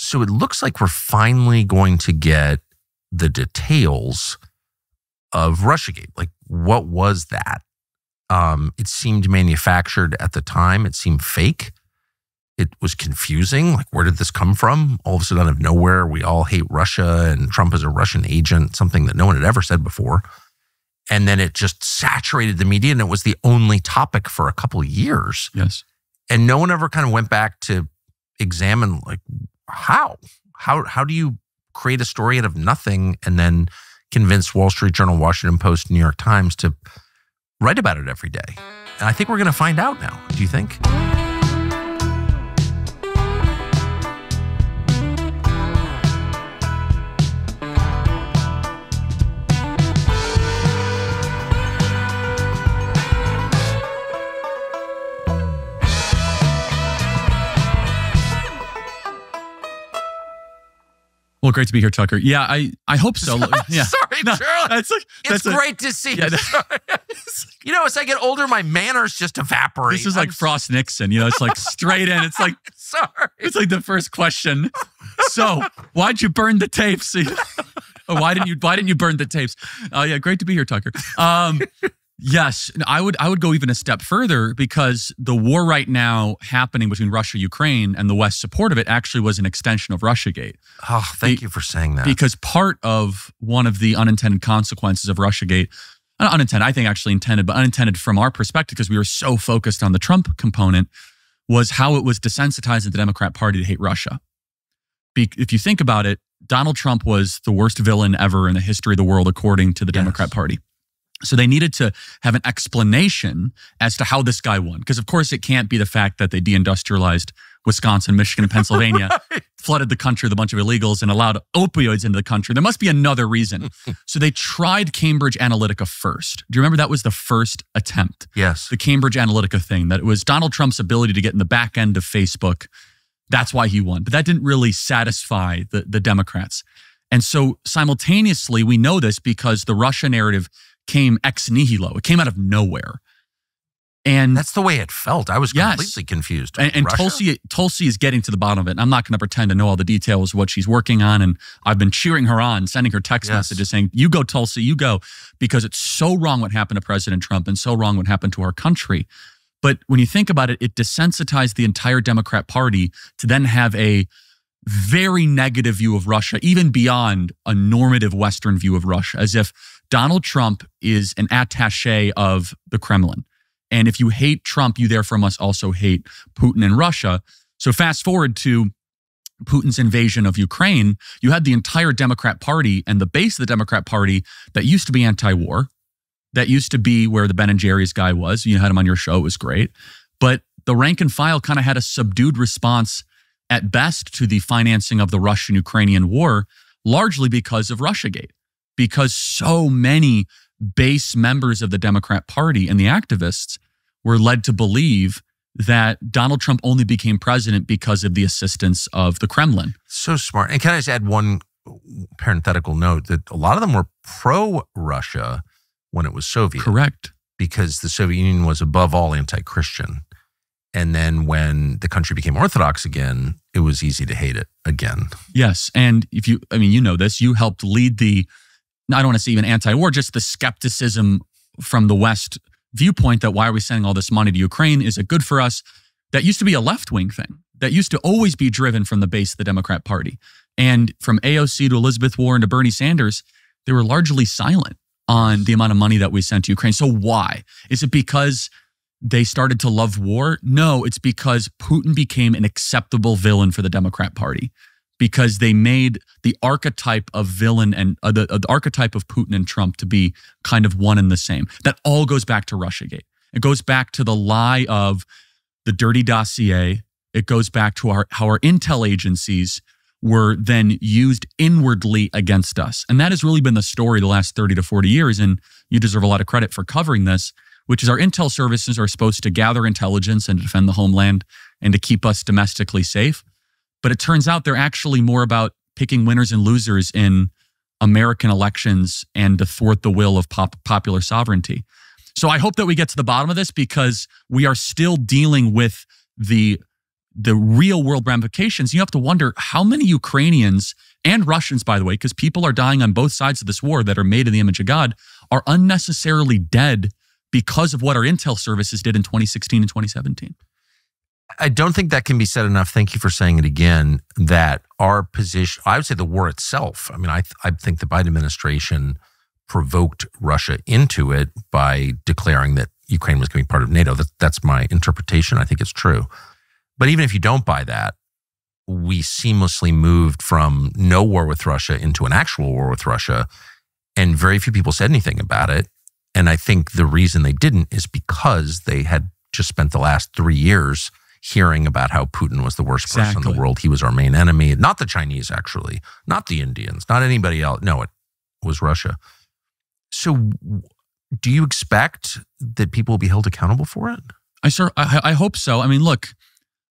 So it looks like we're finally going to get the details of Russiagate. Like, what was that? It seemed manufactured at the time. It seemed fake. It was confusing. Like, where did this come from? All of a sudden, out of nowhere, we all hate Russia and Trump is a Russian agent, something that no one had ever said before. And then it just saturated the media, and it was the only topic for a couple of years. Yes. And no one ever kind of went back to examine, like, how do you create a story out of nothing and then convince Wall Street Journal, Washington Post, New York Times to write about it every day? And I think we're going to find out now. Do you think? Well, great to be here, Tucker. Yeah, I hope so. Yeah. Sorry, Charlie. It's great to see you. Yeah, You know, as I get older, my manners just evaporate. This is like Frost Nixon. You know, it's like straight in. It's like, sorry. It's like the first question. So, why'd you burn the tapes? Or why didn't you burn the tapes? Yeah, great to be here, Tucker. Yes, I would go even a step further, because the war right now happening between Russia, Ukraine, and the West's support of it actually was an extension of Russiagate. Oh, thank you for saying that. Because part of one of the unintended consequences of Russiagate, not unintended, I think actually intended, but unintended from our perspective, because we were so focused on the Trump component, was how it was desensitizing the Democrat Party to hate Russia. If you think about it, Donald Trump was the worst villain ever in the history of the world, according to the Democrat Party. So they needed to have an explanation as to how this guy won. Because, of course, it can't be the fact that they deindustrialized Wisconsin, Michigan, and Pennsylvania, flooded the country with a bunch of illegals, and allowed opioids into the country. There must be another reason. So they tried Cambridge Analytica first. Do you remember that was the first attempt? Yes. The Cambridge Analytica thing, that it was Donald Trump's ability to get in the back end of Facebook. That's why he won. But that didn't really satisfy the Democrats. And so simultaneously, we know this because the Russia narrative came ex nihilo. It came out of nowhere. And that's the way it felt. I was completely confused. And Tulsi is getting to the bottom of it. And I'm not going to pretend to know all the details of what she's working on. And I've been cheering her on, sending her text messages saying, you go, Tulsi, you go. Because it's so wrong what happened to President Trump and so wrong what happened to our country. But when you think about it, it desensitized the entire Democrat Party to then have a very negative view of Russia, even beyond a normative Western view of Russia, as if Donald Trump is an attaché of the Kremlin. And if you hate Trump, you therefore must also hate Putin and Russia. So fast forward to Putin's invasion of Ukraine, you had the entire Democrat Party and the base of the Democrat Party that used to be anti-war, that used to be where the Ben & Jerry's guy was. You had him on your show. It was great. But the rank and file kind of had a subdued response at best to the financing of the Russian-Ukrainian war, largely because of Russiagate. Because so many base members of the Democrat Party and the activists were led to believe that Donald Trump only became president because of the assistance of the Kremlin. So smart. And can I just add one parenthetical note that a lot of them were pro-Russia when it was Soviet. Correct. Because the Soviet Union was above all anti-Christian. And then when the country became Orthodox again, it was easy to hate it again. Yes. And you know this, you helped lead the, I don't want to say even anti-war, just the skepticism from the West viewpoint that why are we sending all this money to Ukraine? Is it good for us? That used to be a left-wing thing. That used to always be driven from the base of the Democrat Party. And from AOC to Elizabeth Warren to Bernie Sanders, they were largely silent on the amount of money that we sent to Ukraine. So why? Is it because they started to love war? No, it's because Putin became an acceptable villain for the Democrat Party. Because they made the archetype of villain and the archetype of Putin and Trump to be kind of one and the same. That all goes back to Russiagate. It goes back to the lie of the dirty dossier. It goes back to how our intel agencies were then used inwardly against us. And that has really been the story the last 30 to 40 years. And you deserve a lot of credit for covering this, which is our intel services are supposed to gather intelligence and defend the homeland and to keep us domestically safe. But it turns out they're actually more about picking winners and losers in American elections and to thwart the will of popular sovereignty. So I hope that we get to the bottom of this, because we are still dealing with the the real world ramifications, you have to wonder how many Ukrainians and Russians, by the way, because people are dying on both sides of this war that are made in the image of God, are unnecessarily dead because of what our intel services did in 2016 and 2017. I don't think that can be said enough. Thank you for saying it again, that our position, I would say the war itself, I mean, I think the Biden administration provoked Russia into it by declaring that Ukraine was going to be part of NATO. That's my interpretation. I think it's true. But even if you don't buy that, we seamlessly moved from no war with Russia into an actual war with Russia, and very few people said anything about it. And I think the reason they didn't is because they had just spent the last 3 years hearing about how Putin was the worst person in the world. He was our main enemy. Not the Chinese, actually. Not the Indians. Not anybody else. No, it was Russia. So do you expect that people will be held accountable for it? I hope so. I mean, look,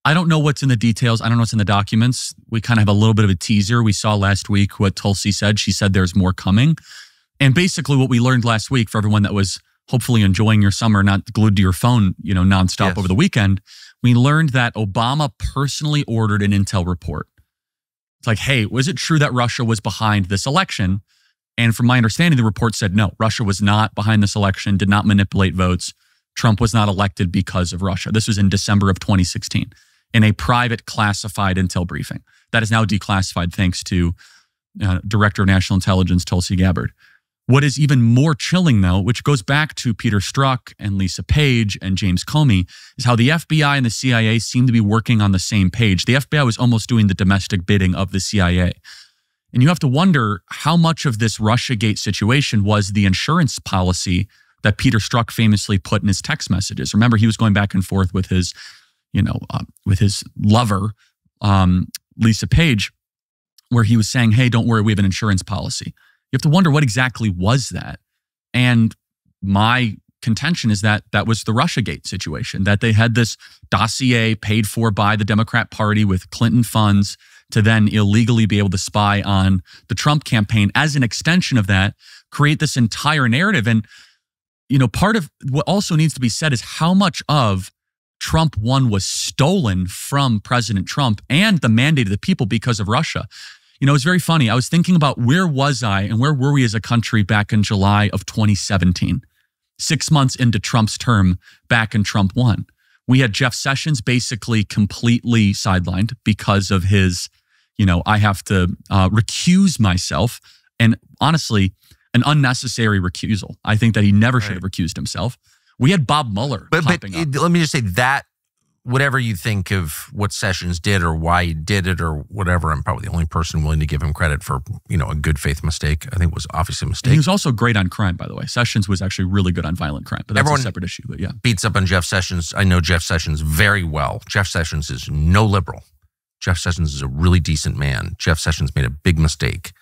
I don't know what's in the details. I don't know what's in the documents. We kind of have a little bit of a teaser. We saw last week what Tulsi said. She said there's more coming. And basically what we learned last week, for everyone that was hopefully enjoying your summer, not glued to your phone, nonstop over the weekend, we learned that Obama personally ordered an intel report. It's like, hey, was it true that Russia was behind this election? And from my understanding, the report said, no, Russia was not behind this election, did not manipulate votes. Trump was not elected because of Russia. This was in December of 2016 in a private classified intel briefing. That is now declassified thanks to Director of National Intelligence, Tulsi Gabbard. What is even more chilling, though, which goes back to Peter Strzok and Lisa Page and James Comey, is how the FBI and the CIA seem to be working on the same page. The FBI was almost doing the domestic bidding of the CIA. And you have to wonder how much of this Russiagate situation was the insurance policy that Peter Strzok famously put in his text messages. Remember, he was going back and forth with his, with his lover, Lisa Page, where he was saying, hey, don't worry, we have an insurance policy. You have to wonder what exactly was that. And my contention is that that was the Russiagate situation, that they had this dossier paid for by the Democrat Party with Clinton funds to then illegally be able to spy on the Trump campaign. As an extension of that, create this entire narrative. And, part of what also needs to be said is how much of Trump 1 was stolen from President Trump and the mandate of the people because of Russia. It's very funny. I was thinking about where was I and where were we as a country back in July of 2017, 6 months into Trump's term back in Trump 1. We had Jeff Sessions basically completely sidelined because of his, I have to recuse myself. And honestly, an unnecessary recusal. I think that he never should have recused himself. We had Bob Mueller popping up. Let me just say that whatever you think of what Sessions did or why he did it or whatever, I'm probably the only person willing to give him credit for, a good faith mistake. I think it was obviously a mistake. And he was also great on crime, by the way. Sessions was actually really good on violent crime, but that's Everyone a separate issue. But yeah, beats up on Jeff Sessions. I know Jeff Sessions very well. Jeff Sessions is no liberal. Jeff Sessions is a really decent man. Jeff Sessions made a big mistake,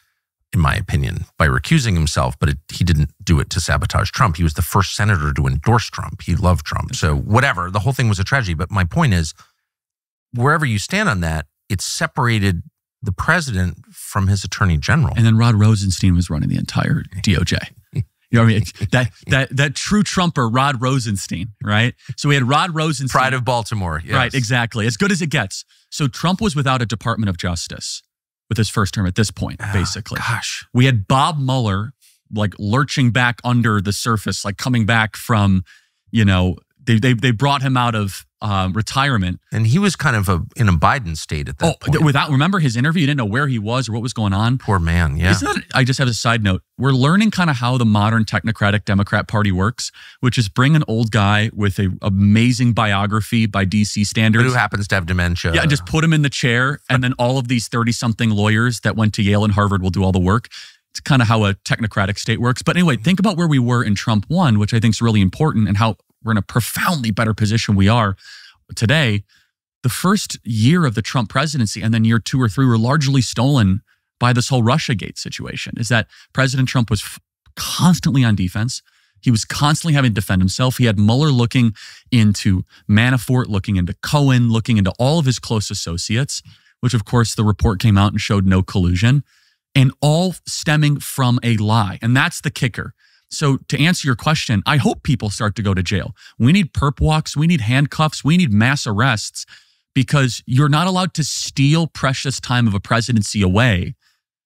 in my opinion, by recusing himself, but he didn't do it to sabotage Trump. He was the first senator to endorse Trump. He loved Trump. So whatever, the whole thing was a tragedy. But my point is, wherever you stand on that, it separated the president from his attorney general. And then Rod Rosenstein was running the entire DOJ. You know what I mean? That true Trumper, Rod Rosenstein, right? So we had Rod Rosenstein. Pride of Baltimore, yes. Right, exactly. As good as it gets. So Trump was without a Department of Justice with his first term at this point, basically. Gosh. We had Bob Mueller like lurching back under the surface, like coming back from, they brought him out of retirement. And he was kind of in a Biden state at that point. Remember his interview? You didn't know where he was or what was going on. Poor man, yeah. I just have a side note. We're learning kind of how the modern technocratic Democrat Party works, which is bring an old guy with an amazing biography by DC standards. But who happens to have dementia. Yeah, just put him in the chair, and then all of these 30-something lawyers that went to Yale and Harvard will do all the work. It's kind of how a technocratic state works. But anyway, think about where we were in Trump 1, which I think is really important, and how we're in a profoundly better position we are today. The first year of the Trump presidency and then year 2 or 3 were largely stolen by this whole Russiagate situation. Is that President Trump was constantly on defense. He was constantly having to defend himself. He had Mueller looking into Manafort, looking into Cohen, looking into all of his close associates, which of course the report came out and showed no collusion, and all stemming from a lie. And that's the kicker. So to answer your question, I hope people start to go to jail. We need perp walks. We need handcuffs. We need mass arrests, because you're not allowed to steal precious time of a presidency away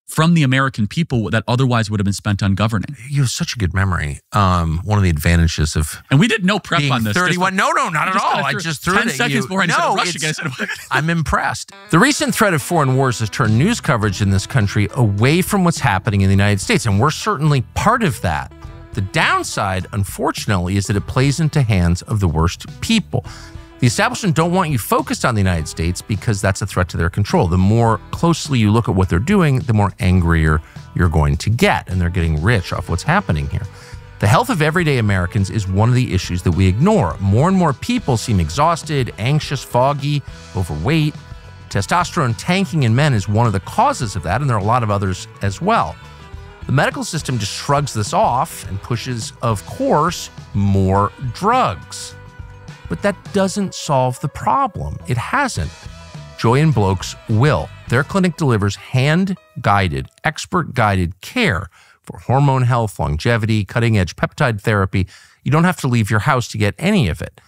from the American people that otherwise would have been spent on governing. You have such a good memory. One of the advantages of and we did no prep on this. 31. No, not at all. I just threw 10 it at seconds you. before I said Russiagate. I'm impressed. The recent threat of foreign wars has turned news coverage in this country away from what's happening in the United States, and we're certainly part of that. The downside, unfortunately, is that it plays into hands of the worst people. The establishment don't want you focused on the United States because that's a threat to their control. The more closely you look at what they're doing, the more angrier you're going to get, and they're getting rich off what's happening here. The health of everyday Americans is one of the issues that we ignore. More and more people seem exhausted, anxious, foggy, overweight. Testosterone tanking in men is one of the causes of that, and there are a lot of others as well. The medical system just shrugs this off and pushes, of course, more drugs. But that doesn't solve the problem. It hasn't. Joy and Blokes will. Their clinic delivers hand-guided, expert-guided care for hormone health, longevity, cutting-edge peptide therapy. You don't have to leave your house to get any of it.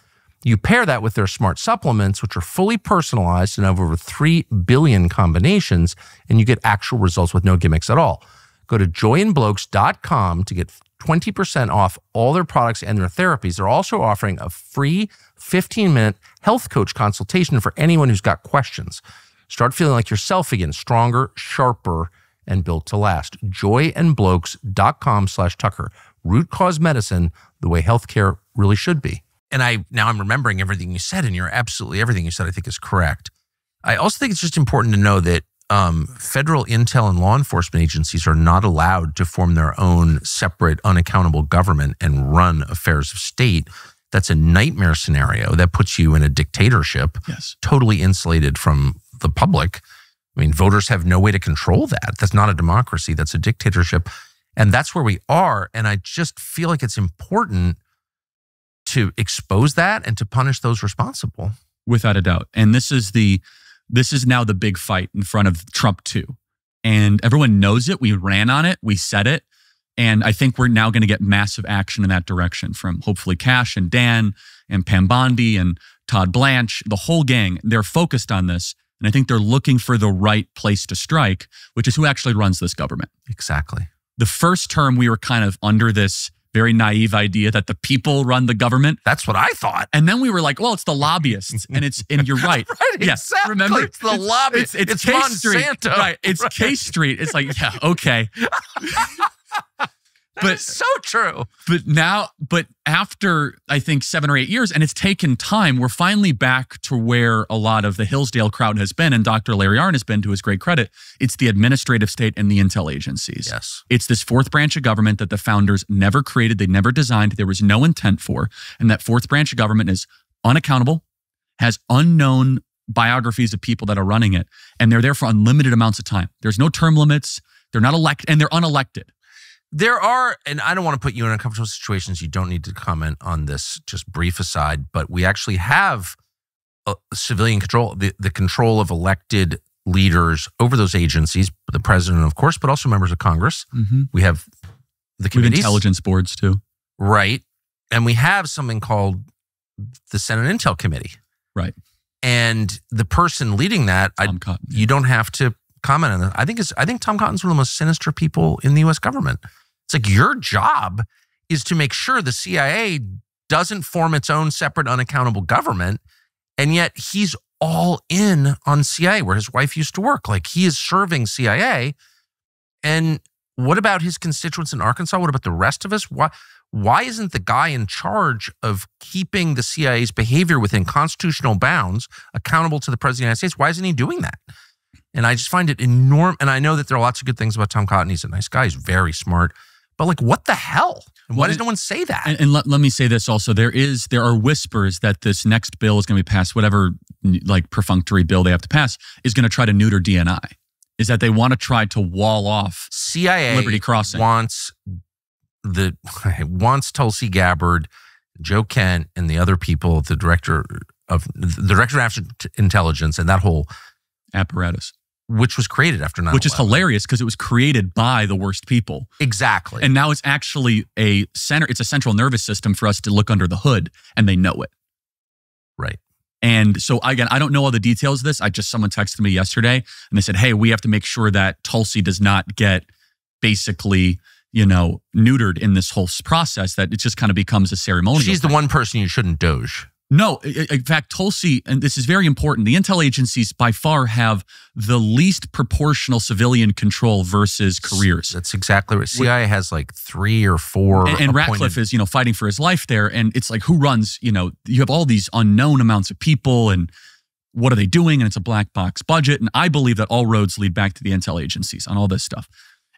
You pair that with their smart supplements, which are fully personalized and have over 3 billion combinations, and you get actual results with no gimmicks at all. Go to joyandblokes.com to get 20% off all their products and their therapies. They're also offering a free 15-minute health coach consultation for anyone who's got questions. Start feeling like yourself again, stronger, sharper, and built to last. joyandblokes.com/Tucker. Root cause medicine, the way healthcare really should be. And I'm remembering everything you said, and everything you said I think is correct. I also think it's just important to know that federal intel and law enforcement agencies are not allowed to form their own separate, unaccountable government and run affairs of state. That's a nightmare scenario that puts you in a dictatorship, yes, totally insulated from the public. I mean, voters have no way to control that. That's not a democracy. That's a dictatorship. And that's where we are. And I just feel like it's important to expose that and to punish those responsible. Without a doubt. And this is now the big fight in front of Trump too. And everyone knows it. We ran on it. We said it. And I think we're now going to get massive action in that direction from hopefully Cash and Dan and Pam Bondi and Todd Blanche, the whole gang. They're focused on this. And I think they're looking for the right place to strike, which is who actually runs this government. Exactly. The first term, we were kind of under this very naive idea that the people run the government. That's what I thought. And then we were like, well, it's the lobbyists. And you're right. Right, yes, exactly. remember? It's the lobbyists. It's K Monsanto. Street. Right. It's right. K Street. It's like, yeah, okay. That's so true. But after, I think, 7 or 8 years, and it's taken time, we're finally back to where a lot of the Hillsdale crowd has been, and Dr. Larry Arnn has been, to his great credit. It's the administrative state and the intel agencies. Yes. It's this fourth branch of government that the founders never created, they never designed, there was no intent for. And that fourth branch of government is unaccountable, has unknown biographies of people that are running it, and they're there for unlimited amounts of time. There's no term limits. They're not elected, and they're unelected. There are, and I don't want to put you in uncomfortable situations. You don't need to comment on this, just brief aside, but we actually have civilian control, the control of elected leaders over those agencies, the president, of course, but also members of Congress. Mm-hmm. We have the committees. Intelligence boards, too. Right. And we have something called the Senate Intel Committee. Right. And the person leading that, Tom Cotton. You don't have to comment on that. I think Tom Cotton's one of the most sinister people in the U.S. government. It's like your job is to make sure the CIA doesn't form its own separate, unaccountable government, and yet he's all in on CIA, where his wife used to work. Like, he is serving CIA. And what about his constituents in Arkansas? What about the rest of us? Why isn't the guy in charge of keeping the CIA's behavior within constitutional bounds accountable to the President of the United States? Why isn't he doing that? And I just find it enormous. And I know that there are lots of good things about Tom Cotton. He's a nice guy. He's very smart. But like, what the hell? Why does no one say that? And let me say this also. There are whispers that this next bill is going to be passed, whatever like perfunctory bill they have to pass, is going to try to neuter DNI. Is that they want to try to wall off CIA Liberty Crossing. wants Tulsi Gabbard, Joe Kent, and the other people, the director of National Intelligence, and that whole apparatus, which was created after 9/11. Which is hilarious because it was created by the worst people. Exactly. And now it's actually it's a central nervous system for us to look under the hood, and they know it. Right. And so again, I don't know all the details of this. Someone texted me yesterday and they said, hey, we have to make sure that Tulsi does not get basically, neutered in this whole process, that it just kind of becomes a ceremonial. She's the one person you shouldn't doge. No, in fact, Tulsi, and this is very important, the intel agencies by far have the least proportional civilian control versus careers. That's exactly right. CIA has like 3 or 4. And Ratcliffe is, fighting for his life there. And it's like, who runs, you have all these unknown amounts of people and what are they doing? And it's a black box budget. And I believe that all roads lead back to the intel agencies on all this stuff.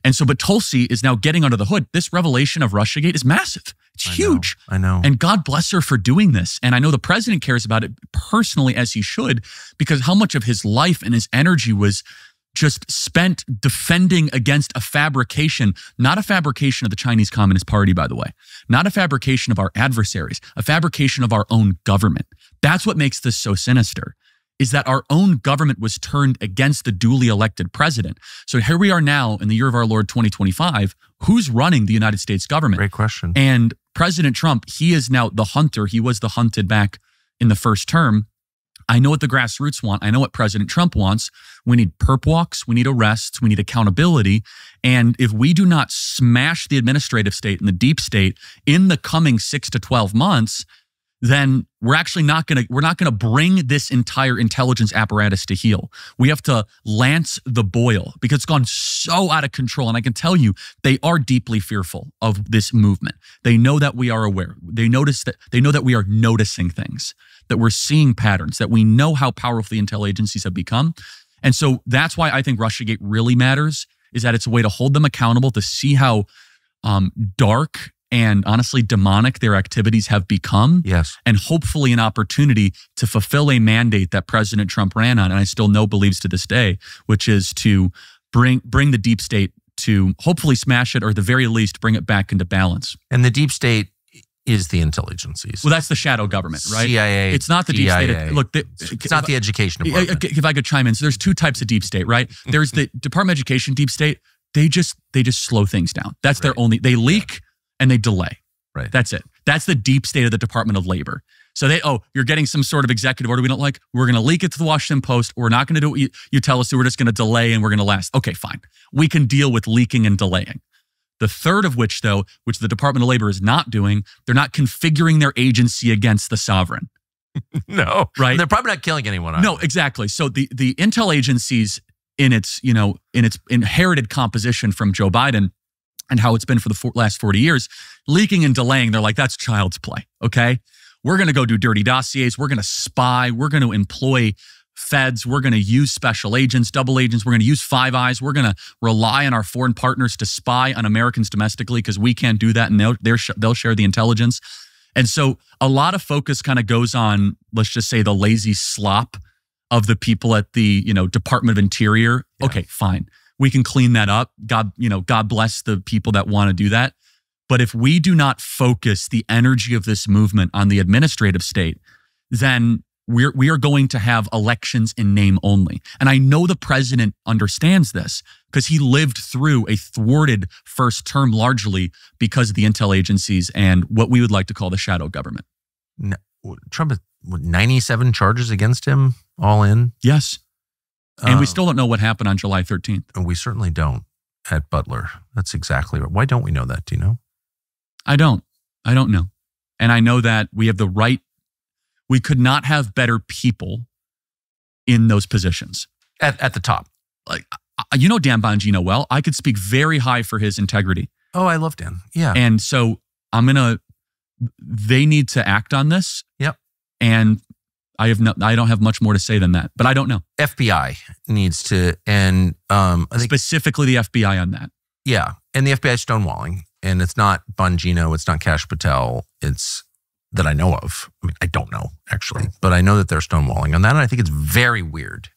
And so, but Tulsi is now getting under the hood. This revelation of Russiagate is massive. It's huge. I know. And God bless her for doing this. And I know the president cares about it personally, as he should, because how much of his life and his energy was just spent defending against a fabrication, not a fabrication of the Chinese Communist Party, by the way, not a fabrication of our adversaries, a fabrication of our own government. That's what makes this so sinister, is that our own government was turned against the duly elected president. So here we are now in the year of our Lord 2025. Who's running the United States government? Great question. And President Trump, he is now the hunter. He was the hunted back in the first term. I know what the grassroots want. I know what President Trump wants. We need perp walks. We need arrests. We need accountability. And if we do not smash the administrative state and the deep state in the coming 6 to 12 months, then we're actually not going to bring this entire intelligence apparatus to heel. We have to lance the boil because it's gone so out of control. And I can tell you, they are deeply fearful of this movement. They know that we are aware. They know that we are noticing things, that we're seeing patterns, that we know how powerful the intel agencies have become. And so that's why I think Russiagate really matters, is that it's a way to hold them accountable, to see how dark and honestly demonic their activities have become. Yes. And hopefully an opportunity to fulfill a mandate that President Trump ran on, and I still know believes to this day, which is to bring the deep state to hopefully smash it, or at the very least bring it back into balance. And the deep state is the intel agencies. Well, that's the shadow government, right? CIA. It's not the deep state. Look, it's not the education department. If I could chime in, so there's 2 types of deep state, right? There's the Department of Education deep state. They just slow things down. That's their only. They leak and they delay. Right. That's it. That's the deep state of the Department of Labor. So you're getting some sort of executive order we don't like. We're going to leak it to the Washington Post. We're not going to do what you tell us to. We're just going to delay and we're going to last. Okay, fine. We can deal with leaking and delaying. The third of which, though, which the Department of Labor is not doing, they're not configuring their agency against the sovereign. No. Right? And they're probably not killing anyone. No, exactly. So the intel agencies in its inherited composition from Joe Biden and how it's been for the last 40 years, leaking and delaying, they're like, that's child's play, okay? We're going to go do dirty dossiers. We're going to spy. We're going to employ feds. We're going to use special agents, double agents. We're going to use Five Eyes. We're going to rely on our foreign partners to spy on Americans domestically because we can't do that, and they'll share the intelligence. And so a lot of focus kind of goes on, let's just say, the lazy slop of the people at the Department of Interior. Yeah. Okay, fine. We can clean that up. God bless the people that want to do that. But if we do not focus the energy of this movement on the administrative state, then we are going to have elections in name only. And I know the president understands this because he lived through a thwarted first term largely because of the intel agencies and what we would like to call the shadow government. No, Trump has 97 charges against him, all in? Yes. And we still don't know what happened on July 13th. And we certainly don't at Butler. That's exactly right. Why don't we know that? Do you know? I don't know. And I know that we have the right. We could not have better people in those positions. At the top. Like, Dan Bongino well. I could speak very high for his integrity. Oh, I love Dan. Yeah. And so they need to act on this. Yep. And I don't have much more to say than that, but I don't know. FBI needs to, and I think specifically the FBI on that. Yeah. And the FBI is stonewalling, and it's not Bongino. It's not Kash Patel. It's that I know of. I mean, I don't know actually, but I know that they're stonewalling on that. And I think it's very weird.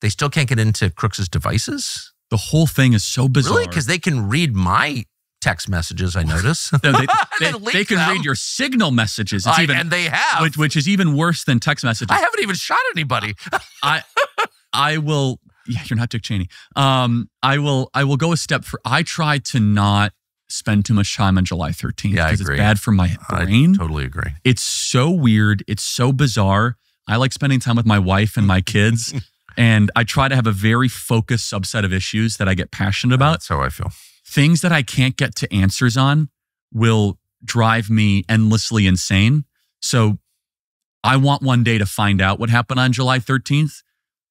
They still can't get into Crooks's devices. The whole thing is so bizarre. Really? Because they can read my text messages, I notice. they can read your signal messages. And they have. Which is even worse than text messages. I haven't even shot anybody. I will, yeah, you're not Dick Cheney. I will go a step for, I try to not spend too much time on July 13th. Yeah, I because agree. It's bad for my brain. I totally agree. It's so weird. It's so bizarre. I like spending time with my wife and my kids. And I try to have a very focused subset of issues that I get passionate about. That's how I feel. Things that I can't get to answers on will drive me endlessly insane. So I want one day to find out what happened on July 13th,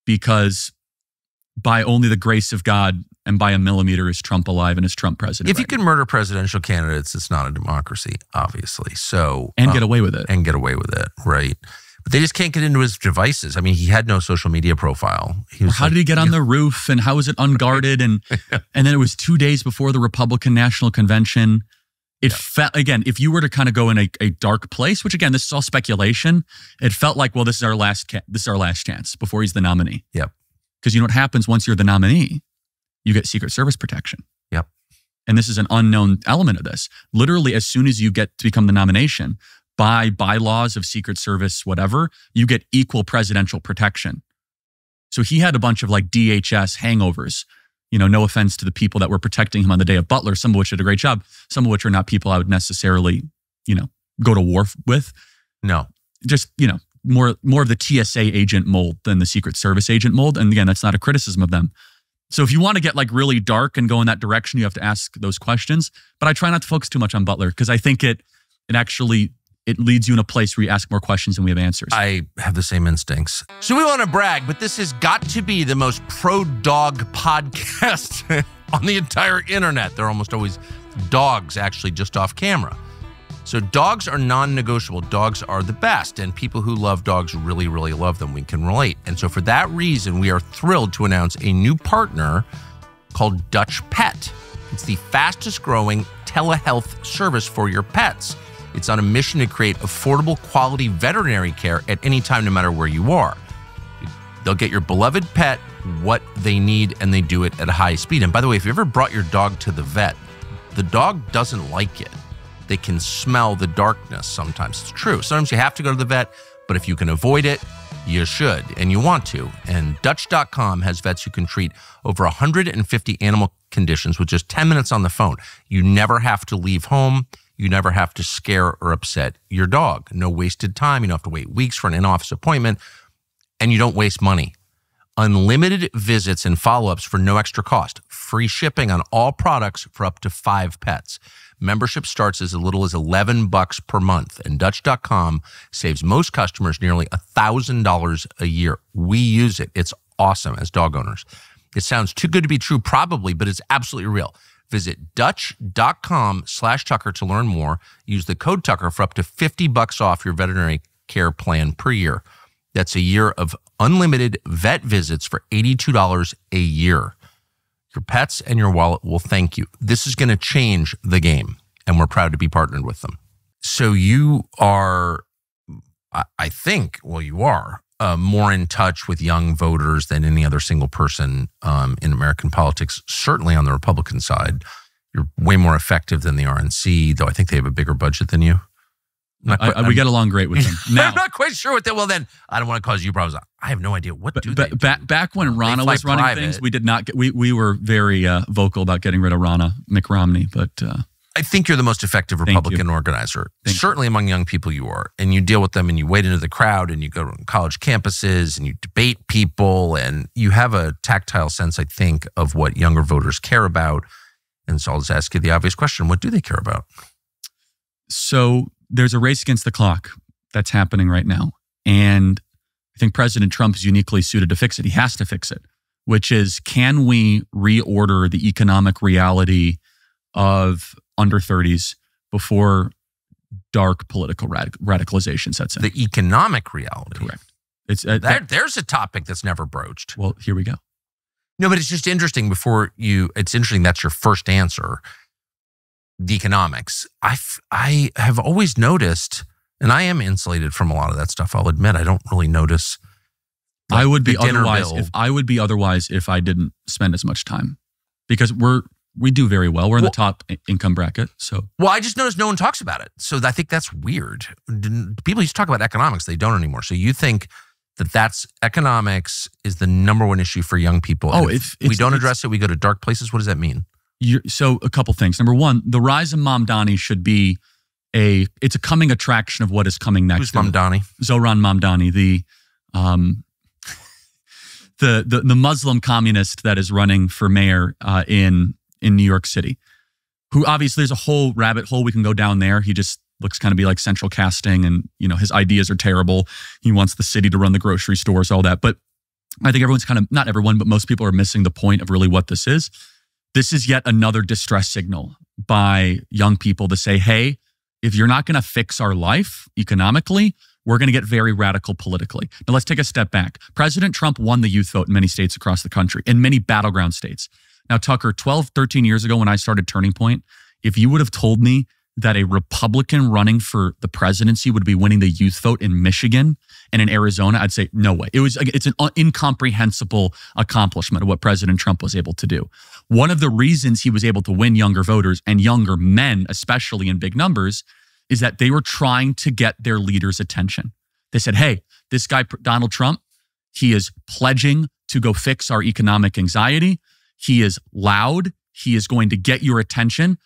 because by only the grace of God and by a millimeter is Trump alive and is Trump president. If you can murder presidential candidates, it's not a democracy, obviously. So and get away with it. And get away with it, right? But they just can't get into his devices. I mean, he had no social media profile. How did he get on the roof, and how was it unguarded? And and then it was 2 days before the Republican National Convention. It felt, again, if you were to kind of go in a dark place, which again, this is all speculation, it felt like, well, this is our last chance before he's the nominee. Yep. Because you know what happens once you're the nominee? You get Secret Service protection. Yep. And this is an unknown element of this. Literally, as soon as you get to become the nomination, by bylaws of Secret Service, whatever, you get equal presidential protection. So he had a bunch of like DHS hangovers. You know, no offense to the people that were protecting him on the day of Butler, some of which did a great job, some of which are not people I would necessarily, you know, go to war with. No. Just, you know, more of the TSA agent mold than the Secret Service agent mold. And again, that's not a criticism of them. So if you want to get like really dark and go in that direction, you have to ask those questions. But I try not to focus too much on Butler, because I think it leads you in a place where you ask more questions than we have answers. I have the same instincts. So we want to brag, but this has got to be the most pro-dog podcast on the entire internet. They're almost always dogs, actually, just off camera. So dogs are non-negotiable. Dogs are the best, and people who love dogs really, really love them. We can relate. And so for that reason, we are thrilled to announce a new partner called Dutch Pet. It's the fastest growing telehealth service for your pets. It's on a mission to create affordable, quality veterinary care at any time, no matter where you are. They'll get your beloved pet what they need, and they do it at a high speed. And by the way, if you ever brought your dog to the vet, the dog doesn't like it. They can smell the darkness sometimes. It's true. Sometimes you have to go to the vet, but if you can avoid it, you should, and you want to. And Dutch.com has vets who can treat over 150 animal conditions with just 10 minutes on the phone. You never have to leave home. You never have to scare or upset your dog. No wasted time. You don't have to wait weeks for an in-office appointment, and you don't waste money. Unlimited visits and follow-ups for no extra cost. Free shipping on all products for up to 5 pets. Membership starts as little as $11 per month, and Dutch.com saves most customers nearly $1,000 a year. We use it. It's awesome as dog owners. It sounds too good to be true, probably, but it's absolutely real. Visit Dutch.com/Tucker to learn more. Use the code Tucker for up to $50 off your veterinary care plan per year. That's a year of unlimited vet visits for $82 a year. Your pets and your wallet will thank you. This is going to change the game, and we're proud to be partnered with them. So you are, I think, well, you are more in touch with young voters than any other single person in American politics, certainly on the Republican side. You're way more effective than the RNC, though I think they have a bigger budget than you. We get along great with them. Now, I'm not quite sure what that. Well, then I don't want to cause you problems. I have no idea what do they do. Back when Rana was running things, we did not. We were very vocal about getting rid of Rana McRomney, but I think you're the most effective Republican organizer. Certainly among young people you are. And you deal with them, and you wade into the crowd, and you go to college campuses, and you debate people, and you have a tactile sense, I think, of what younger voters care about. And so I'll just ask you the obvious question. What do they care about? So there's a race against the clock that's happening right now. And I think President Trump is uniquely suited to fix it. He has to fix it, which is, can we reorder the economic reality of under 30s before dark political radicalization sets in? The economic reality. Correct. It's there's a topic that's never broached. Well, here we go. No, but it's just interesting it's interesting that's your first answer. The economics. I have always noticed, and I am insulated from a lot of that stuff. I'll admit I don't really notice. I would be otherwise if I didn't spend as much time, because we do very well. We're in the top income bracket. So I just noticed no one talks about it. So I think that's weird. People used to talk about economics. They don't anymore. So you think that's economics is the number one issue for young people. Oh, if we don't address it, we go to dark places. What does that mean? So a couple things. Number one, the rise of Mamdani should be it's a coming attraction of what is coming next. Who's Mamdani? Zohran Mamdani, the the Muslim communist that is running for mayor in New York City, who obviously there's a whole rabbit hole we can go down there. He just looks kind of be like central casting, and his ideas are terrible. He wants the city to run the grocery stores, all that. But I think everyone's kind of, not everyone, but most people are missing the point of really what this is. This is yet another distress signal by young people to say, hey, if you're not going to fix our life economically, we're going to get very radical politically. Now, let's take a step back. President Trump won the youth vote in many states across the country, in many battleground states. Now, Tucker, 12, 13 years ago when I started Turning Point, if you would have told me that a Republican running for the presidency would be winning the youth vote in Michigan and in Arizona, I'd say, no way. It's an incomprehensible accomplishment of what President Trump was able to do. One of the reasons he was able to win younger voters and younger men, especially in big numbers, is that they were trying to get their leaders' attention. They said, hey, this guy, Donald Trump, he is pledging to go fix our economic anxiety. He is loud. He is going to get your attention.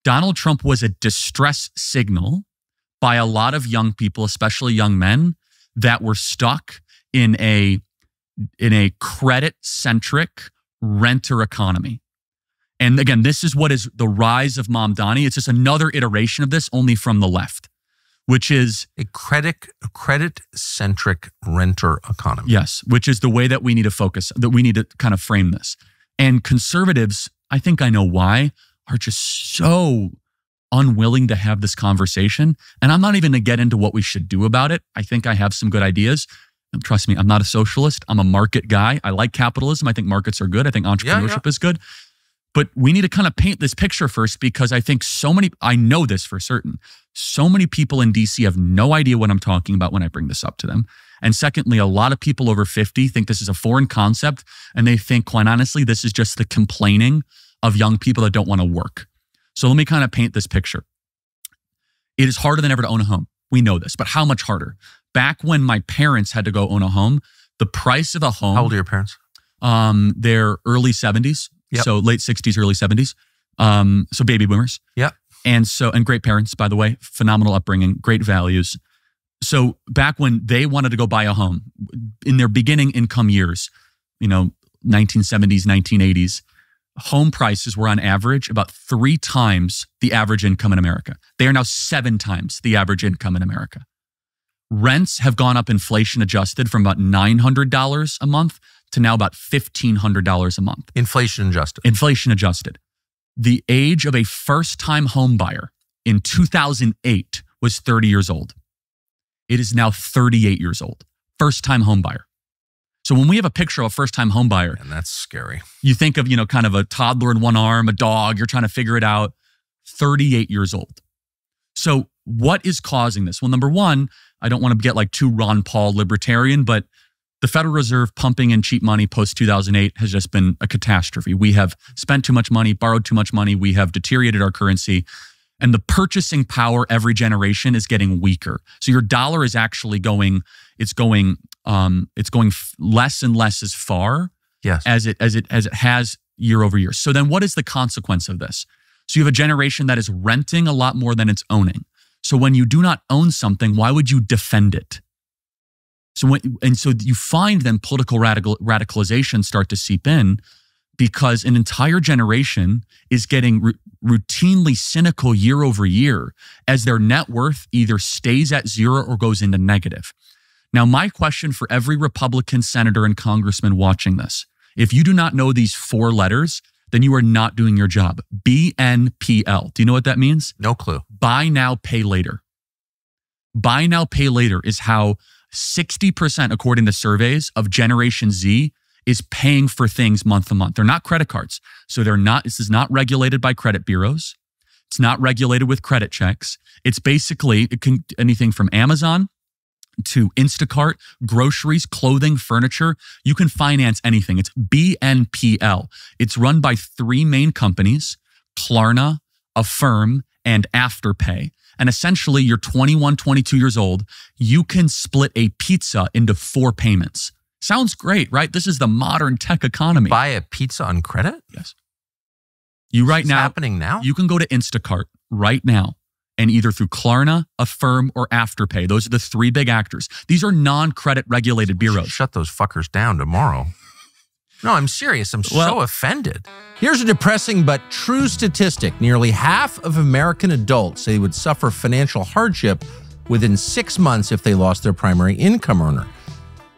Donald Trump was a distress signal by a lot of young people, especially young men, that were stuck in a credit-centric renter economy. And again, this is what is the rise of Mom Donnie. It's just another iteration of this, only from the left, which is a credit-centric renter economy. Yes, which is the way that we need to focus, that we need to kind of frame this. And conservatives, I think I know why, are just so unwilling to have this conversation. And I'm not even going to get into what we should do about it. I think I have some good ideas. And trust me, I'm not a socialist. I'm a market guy. I like capitalism. I think markets are good. I think entrepreneurship is good. But we need to kind of paint this picture first, because I think I know this for certain, so many people in DC have no idea what I'm talking about when I bring this up to them. And secondly, a lot of people over 50 think this is a foreign concept, and they think, quite honestly, this is just the complaining of young people that don't want to work. So let me kind of paint this picture. It is harder than ever to own a home. We know this, but how much harder? Back when my parents had to go own a home, the price of a home— How old are your parents? They're early 70s. Yep. So late 60s, early 70s. So baby boomers. Yeah. And great parents, by the way, phenomenal upbringing, great values. So back when they wanted to go buy a home in their beginning income years, 1970s, 1980s, home prices were on average about 3 times the average income in America. They are now 7 times the average income in America. Rents have gone up inflation adjusted from about $900 a month to now about $1,500 a month. Inflation adjusted. Inflation adjusted. The age of a first-time home buyer in 2008 was 30 years old. It is now 38 years old. First-time home buyer. So when we have a picture of a first-time home buyer— and that's scary. You think of, kind of a toddler in one arm, a dog, you're trying to figure it out. 38 years old. So what is causing this? Well, number one, I don't want to get like too Ron Paul libertarian, but the Federal Reserve pumping in cheap money post-2008 has just been a catastrophe. We have spent too much money, borrowed too much money. We have deteriorated our currency. And the purchasing power every generation is getting weaker. So your dollar is actually going less and less as far as it has year over year. So then what is the consequence of this? So you have a generation that is renting a lot more than it's owning. So when you do not own something, why would you defend it? So you find then political radicalization start to seep in, because an entire generation is getting routinely cynical year over year as their net worth either stays at 0 or goes into negative. Now, my question for every Republican senator and congressman watching this: if you do not know these 4 letters, then you are not doing your job. BNPL. Do you know what that means? No clue. Buy now, pay later. Buy now, pay later is how 60%, according to surveys, of Generation Z is paying for things month to month. They're not credit cards. So this is not regulated by credit bureaus. It's not regulated with credit checks. It's basically anything from Amazon to Instacart, groceries, clothing, furniture. You can finance anything. It's BNPL. It's run by 3 main companies: Klarna, Affirm, and Afterpay. And essentially, you're 21, 22 years old. You can split a pizza into 4 payments. Sounds great, right? This is the modern tech economy. Buy a pizza on credit? Yes. Happening now? You You can go to Instacart right now and either through Klarna, Affirm, or Afterpay. Those are the three big actors. These are non-credit regulated bureaus. Shut those fuckers down tomorrow. No, I'm serious. I'm so offended. Here's a depressing but true statistic. Nearly half of American adults say they would suffer financial hardship within 6 months if they lost their primary income earner.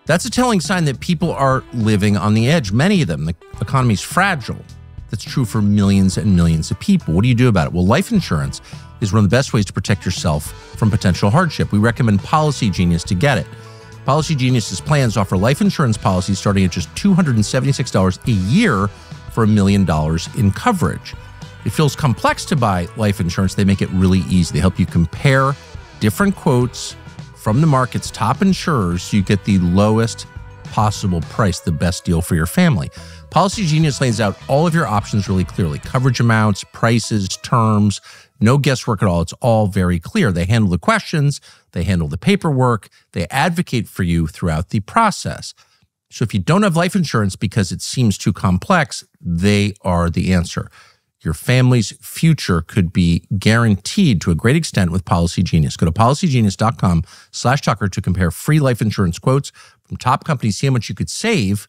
That's a telling sign that people are living on the edge. Many of them, the economy's fragile. That's true for millions and millions of people. What do you do about it? Well, life insurance is one of the best ways to protect yourself from potential hardship. We recommend Policy Genius to get it. Policy Genius's plans offer life insurance policies starting at just $276 a year for $1 million in coverage. It feels complex to buy life insurance. They make it really easy. They help you compare different quotes from the market's top insurers so you get the lowest possible price, the best deal for your family. Policy Genius lays out all of your options really clearly. Coverage amounts, prices, terms, no guesswork at all. It's all very clear. They handle the questions, they handle the paperwork, they advocate for you throughout the process. So if you don't have life insurance because it seems too complex, they are the answer. Your family's future could be guaranteed to a great extent with Policy Genius. Go to policygenius.com/Tucker to compare free life insurance quotes from top companies, see how much you could save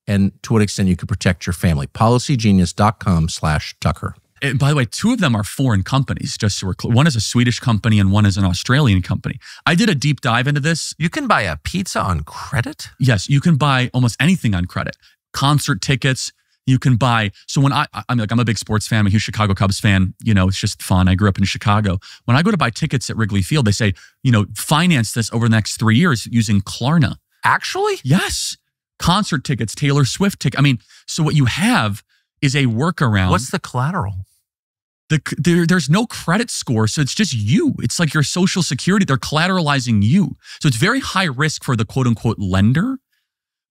and to what extent you could protect your family. Policygenius.com/Tucker. And by the way, two of them are foreign companies, just so we're clear. One is a Swedish company and one is an Australian company. I did a deep dive into this. You can buy a pizza on credit? Yes, you can buy almost anything on credit. Concert tickets, you can buy. So when I'm a big sports fan, I'm a huge Chicago Cubs fan. You know, it's just fun. I grew up in Chicago. When I go to buy tickets at Wrigley Field, they say, finance this over the next 3 years using Klarna. Actually? Yes. Concert tickets, Taylor Swift tickets. So what you have is a workaround. What's the collateral? There's no credit score, so it's just you. It's like your Social Security. They're collateralizing you. So it's very high risk for the quote-unquote lender,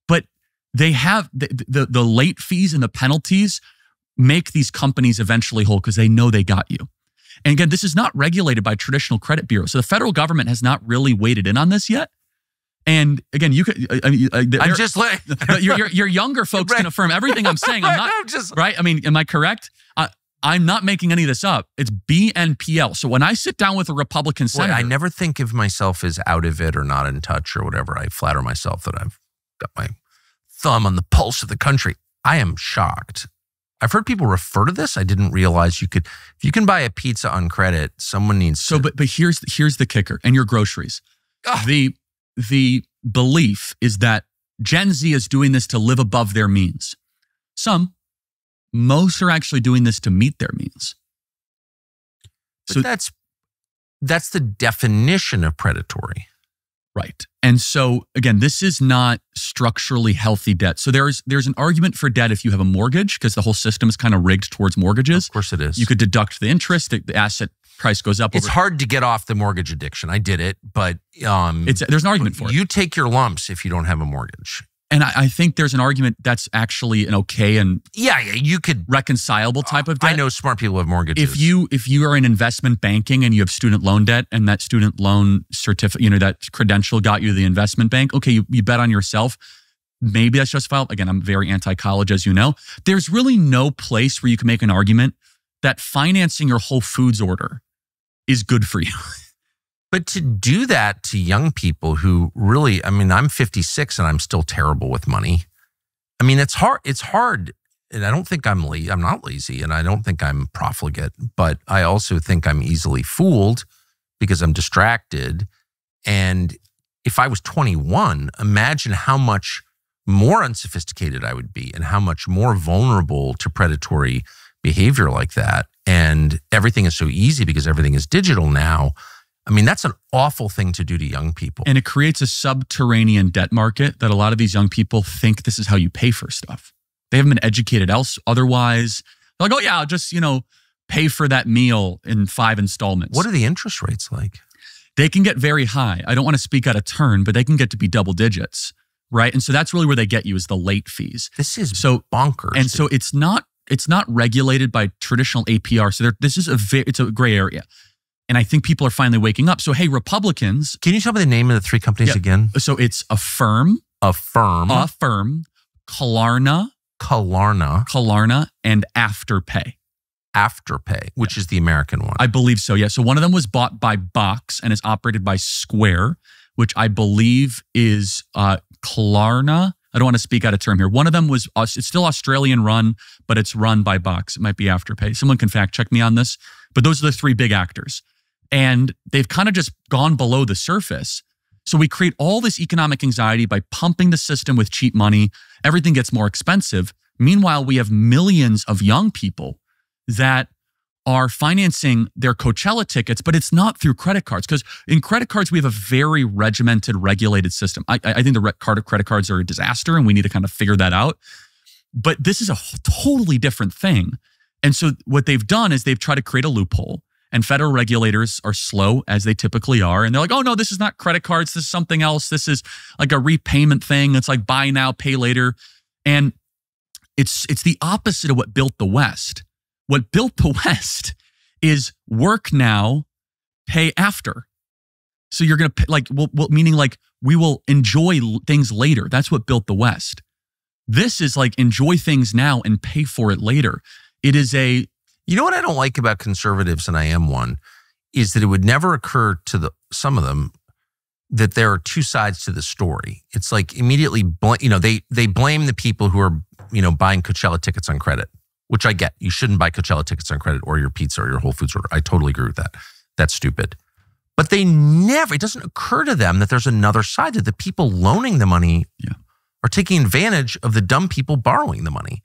but they have the late fees and the penalties make these companies eventually whole because they know they got you. And again, this is not regulated by traditional credit bureaus. So the federal government has not really waded in on this yet. And again, you could. I'm just like your younger folks can affirm everything I'm saying. I'm not right. Am I correct? I'm not making any of this up. It's BNPL. So when I sit down with a Republican senator, I never think of myself as out of it or not in touch or whatever. I flatter myself that I've got my thumb on the pulse of the country. I am shocked. I've heard people refer to this. I didn't realize if you can buy a pizza on credit, someone needs to. But here's the kicker. And your groceries. The belief is that Gen Z is doing this to live above their means. Most are actually doing this to meet their means. So that's the definition of predatory. Right. And so again, this is not structurally healthy debt. So there's an argument for debt if you have a mortgage, because the whole system is kind of rigged towards mortgages. Of course it is. You could deduct the interest, the asset price goes up. It's hard to get off the mortgage addiction. I did it, but there's an argument for it. You take your lumps if you don't have a mortgage. And I think there's an argument that's actually an okay and you could reconcilable type of debt. I know smart people have mortgages. If you are in investment banking and you have student loan debt and that student loan certificate, that credential got you the investment bank, okay, you bet on yourself. Maybe that's justifiable. Again, I'm very anti-college, as you know. There's really no place where you can make an argument that financing your Whole Foods order is good for you. But to do that to young people who really, I'm 56 and I'm still terrible with money. It's hard. It's hard. And I don't think I'm not lazy and I don't think I'm profligate, but I also think I'm easily fooled because I'm distracted. And if I was 21, imagine how much more unsophisticated I would be and how much more vulnerable to predatory behavior like that. And everything is so easy because everything is digital now. That's an awful thing to do to young people. And it creates a subterranean debt market that a lot of these young people think this is how you pay for stuff. They haven't been educated otherwise. They're like, oh yeah, I'll just, pay for that meal in 5 installments. What are the interest rates like? They can get very high. I don't want to speak out of turn, but they can get to be double digits, right? And so that's really where they get you is the late fees. This is bonkers. And so it's not regulated by traditional APR. So it's a gray area. And I think people are finally waking up. So, hey, Republicans. Can you tell me the name of the 3 companies again? So it's Affirm, Klarna, and Afterpay. Afterpay, which is the American one. I believe so, yeah. So one of them was bought by Box and is operated by Square, which I believe is Klarna. I don't want to speak out of term here. One of them was, it's still Australian run, but it's run by Box. It might be Afterpay. Someone can fact check me on this. But those are the three big actors. And they've kind of just gone below the surface. So we create all this economic anxiety by pumping the system with cheap money. Everything gets more expensive. Meanwhile, we have millions of young people that are financing their Coachella tickets, but it's not through credit cards. Because in credit cards, we have a very regimented, regulated system. I think the credit cards are a disaster, and we need to kind of figure that out. But this is a totally different thing. And so what they've done is they've tried to create a loophole. And federal regulators are slow, as they typically are. And they're like, oh, no, this is not credit cards. This is something else. This is like a repayment thing. It's like buy now, pay later. And it's the opposite of what built the West. What built the West is work now, pay after. So you're going to pay, meaning we will enjoy things later. That's what built the West. This is like enjoy things now and pay for it later. It is a... You know what I don't like about conservatives, and I am one, is that it would never occur to some of them that there are two sides to the story. It's like immediately, they blame the people who are, buying Coachella tickets on credit, which I get. You shouldn't buy Coachella tickets on credit or your pizza or your Whole Foods order. I totally agree with that. That's stupid. But it doesn't occur to them that there's another side, that the people loaning the money are taking advantage of the dumb people borrowing the money.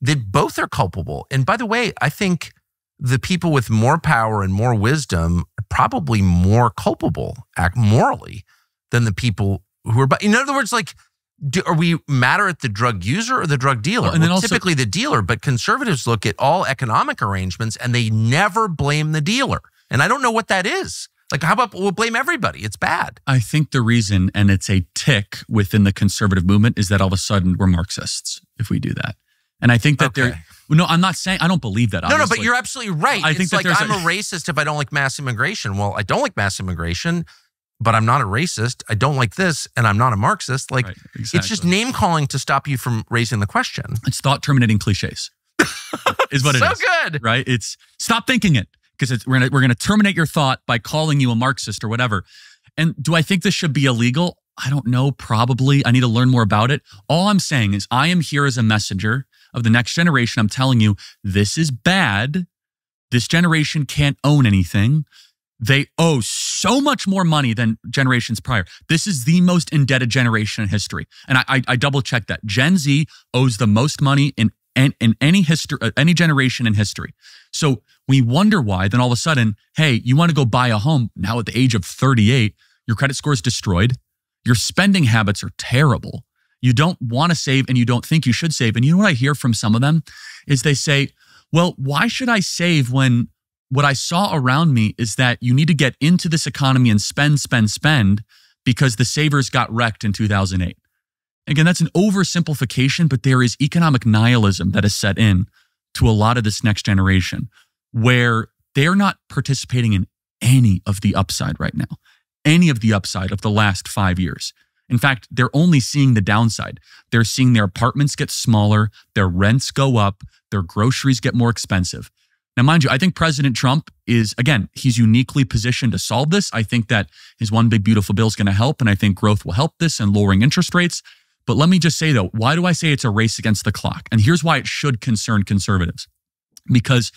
That both are culpable. And by the way, I think the people with more power and more wisdom are probably more culpable, act morally, than the people who are. In other words, are we matter at the drug user or the drug dealer? Well, and then also, typically the dealer, but conservatives look at all economic arrangements and they never blame the dealer. And I don't know what that is. Like, how about we'll blame everybody? It's bad. I think the reason, and it's a tick within the conservative movement, is that all of a sudden we're Marxists if we do that. And I think that no, I'm not saying, I don't believe that. No, but you're absolutely right. I think that I'm a racist if I don't like mass immigration. Well, I don't like mass immigration, but I'm not a racist. I don't like this, and I'm not a Marxist. Right, exactly. It's just name calling to stop you from raising the question. It's thought terminating cliches, is what it is. So good, right? It's stop thinking it, because we're gonna terminate your thought by calling you a Marxist or whatever. And do I think this should be illegal? I don't know. Probably. I need to learn more about it. All I'm saying is I am here as a messenger of the next generation. I'm telling you, this is bad. This generation can't own anything. They owe so much more money than generations prior. This is the most indebted generation in history. And I double checked that. Gen Z owes the most money in any history, any generation in history. So we wonder why. Then all of a sudden, hey, you want to go buy a home now at the age of 38, your credit score is destroyed. Your spending habits are terrible. You don't want to save, and you don't think you should save. And you know what I hear from some of them is they say, well, why should I save when what I saw around me is that you need to get into this economy and spend because the savers got wrecked in 2008. Again, that's an oversimplification, but there is economic nihilism that is set in to a lot of this next generation where they're not participating in any of the upside right now, any of the upside of the last 5 years. In fact, they're only seeing the downside. They're seeing their apartments get smaller, their rents go up, their groceries get more expensive. Now, mind you, I think President Trump is, again, he's uniquely positioned to solve this. I think that his one big beautiful bill is going to help, and I think growth will help this and lowering interest rates. But let me just say, though, why do I say it's a race against the clock? And here's why it should concern conservatives. Because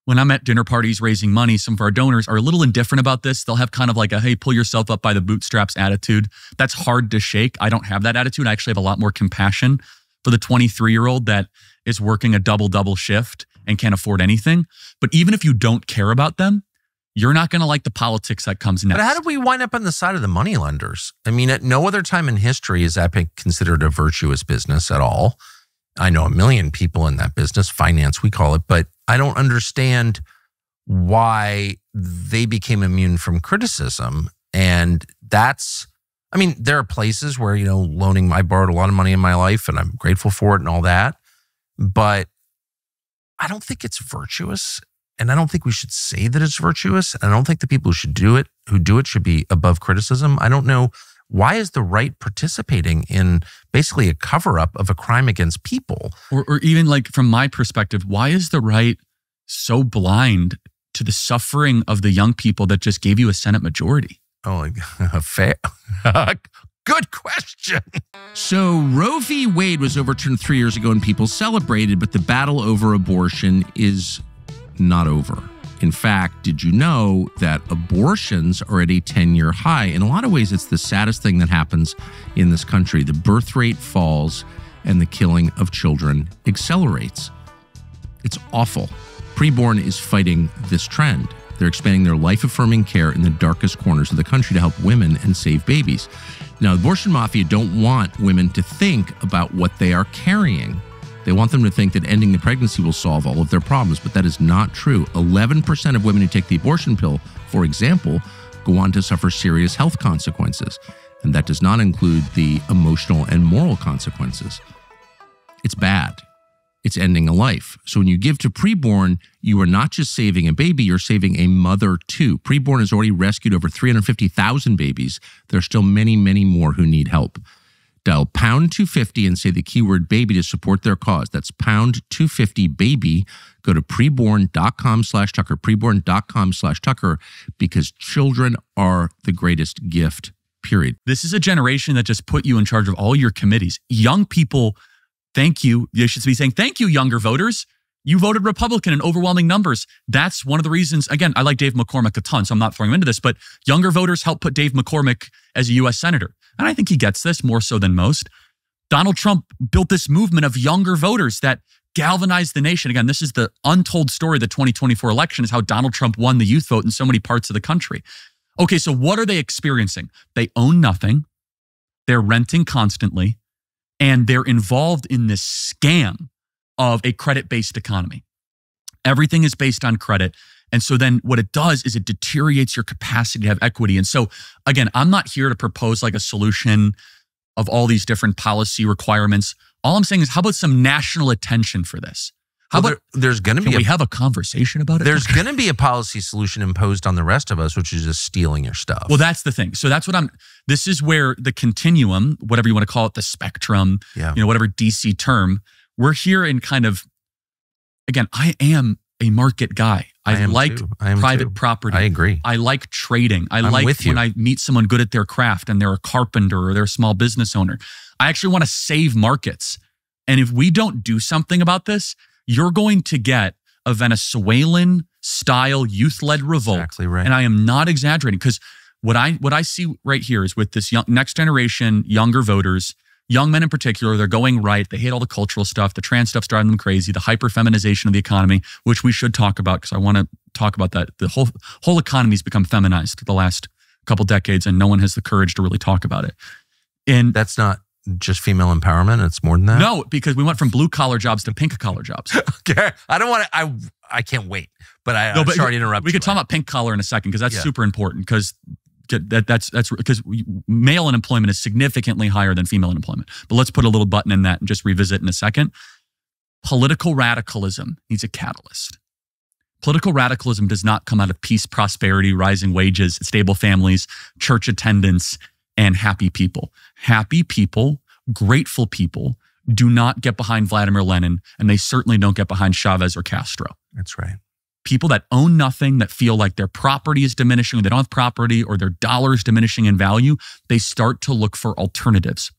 when I'm at dinner parties raising money, some of our donors are a little indifferent about this. They'll have kind of like a, hey, pull yourself up by the bootstraps attitude. That's hard to shake. I don't have that attitude. I actually have a lot more compassion for the 23-year-old that is working a double shift and can't afford anything. But even if you don't care about them, you're not going to like the politics that comes next. But how did we wind up on the side of the money lenders? I mean, at no other time in history is that considered a virtuous business at all. I know a million people in that business, finance we call it, but I don't understand why they became immune from criticism. And there are places where, I borrowed a lot of money in my life and I'm grateful for it and all that. But I don't think it's virtuous. And I don't think we should say that it's virtuous. And I don't think the people who do it should be above criticism. I don't know. Why is the right participating in basically a cover-up of a crime against people? Or even like from my perspective, why is the right so blind to the suffering of the young people that just gave you a Senate majority? Oh, fair. Good question. So Roe v. Wade was overturned 3 years ago and people celebrated, but the battle over abortion is not over. In fact, did you know that abortions are at a 10-year high? In a lot of ways, it's the saddest thing that happens in this country. The birth rate falls and the killing of children accelerates. It's awful. Preborn is fighting this trend. They're expanding their life-affirming care in the darkest corners of the country to help women and save babies. Now, the abortion mafia don't want women to think about what they are carrying. They want them to think that ending the pregnancy will solve all of their problems, but that is not true. 11% of women who take the abortion pill, for example, go on to suffer serious health consequences. And that does not include the emotional and moral consequences. It's bad. It's ending a life. So when you give to preborn, you are not just saving a baby, you're saving a mother too. Preborn has already rescued over 350,000 babies. There are still many, many more who need help. Dial pound 250 and say the keyword baby to support their cause. That's pound 250 baby. Go to preborn.com/Tucker, preborn.com/Tucker, because children are the greatest gift, period. This is a generation that just put you in charge of all your committees. Young people, thank you. You should be saying, thank you, younger voters. You voted Republican in overwhelming numbers. That's one of the reasons, again, I like Dave McCormick a ton, so I'm not throwing him into this, but younger voters helped put Dave McCormick as a U.S. Senator. And I think he gets this more so than most. Donald Trump built this movement of younger voters that galvanized the nation. Again, this is the untold story of the 2024 election, is how Donald Trump won the youth vote in so many parts of the country. Okay, so what are they experiencing? They own nothing. They're renting constantly. And they're involved in this scam of a credit-based economy. Everything is based on credit. And so then what it does is it deteriorates your capacity to have equity. And so, again, I'm not here to propose like a solution of all these different policy requirements. All I'm saying is, how about some national attention for this? How about there's going to be we have a conversation about it? There's going to be a policy solution imposed on the rest of us, which is just stealing your stuff. Well, that's the thing. So that's what this is where the continuum, whatever you want to call it, the spectrum, whatever DC term, we're here in kind of, again, I am a market guy. I like private property. I agree. I like trading. I like when I meet someone good at their craft and they're a carpenter or they're a small business owner. I actually want to save markets. And if we don't do something about this, you're going to get a Venezuelan-style youth-led revolt. Exactly right. And I am not exaggerating, because what I see right here is with this next generation, younger voters, young men in particular, they're going right. They hate all the cultural stuff. The trans stuff's driving them crazy. The hyper-feminization of the economy, which we should talk about, because I want to talk about that. The whole economy's become feminized the last couple decades, and no one has the courage to really talk about it. And that's not just female empowerment. It's more than that. No, because we went from blue-collar jobs to pink-collar jobs. Okay. I don't want to, I can't wait, but I'm sorry to interrupt. We could talk about pink-collar in a second, because that's super important, because that's because male unemployment is significantly higher than female unemployment. But let's put a little button in that and just revisit in a second. Political radicalism needs a catalyst. Political radicalism does not come out of peace, prosperity, rising wages, stable families, church attendance, and happy people. Happy people, grateful people do not get behind Vladimir Lenin, and they certainly don't get behind Chavez or Castro. That's right. People that own nothing, that feel like their property is diminishing, or they don't have property, or their dollar is diminishing in value, they start to look for alternatives.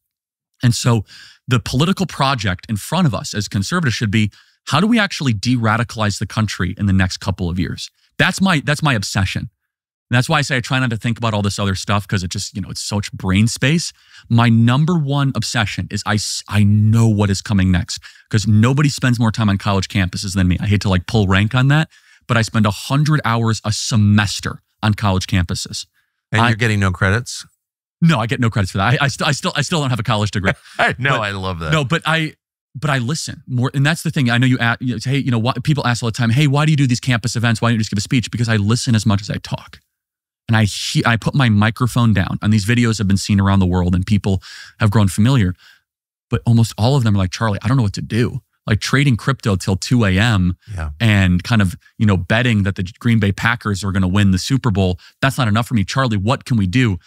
And so the political project in front of us as conservatives should be, how do we actually de-radicalize the country in the next couple of years? That's my obsession. And that's why I say I try not to think about all this other stuff, because it just, it's such brain space. My number one obsession is I know what is coming next, because nobody spends more time on college campuses than me. I hate to pull rank on that, but I spend 100 hours a semester on college campuses. And you're getting no credits? No, I get no credits for that. I still don't have a college degree. I love that. No, but I listen more, and that's the thing. I know hey, people ask all the time, hey, why do you do these campus events? Why don't you just give a speech? Because I listen as much as I talk. And I put my microphone down, and these videos have been seen around the world and people have grown familiar. But almost all of them are like, Charlie, I don't know what to do. Like trading crypto till 2 a.m. And kind of, betting that the Green Bay Packers are going to win the Super Bowl. That's not enough for me. Charlie, what can we do?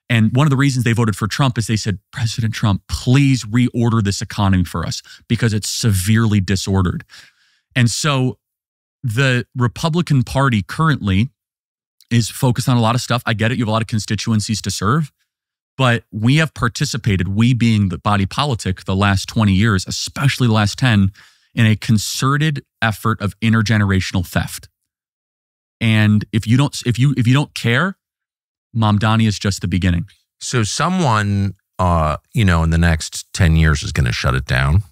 And one of the reasons they voted for Trump is they said, President Trump, please reorder this economy for us, because it's severely disordered. And so the Republican Party currently is focused on a lot of stuff. I get it. You have a lot of constituencies to serve. But we have participated, we being the body politic, the last 20 years, especially the last 10, in a concerted effort of intergenerational theft. And if you don't care, Mamdani is just the beginning. So someone, in the next 10 years is going to shut it down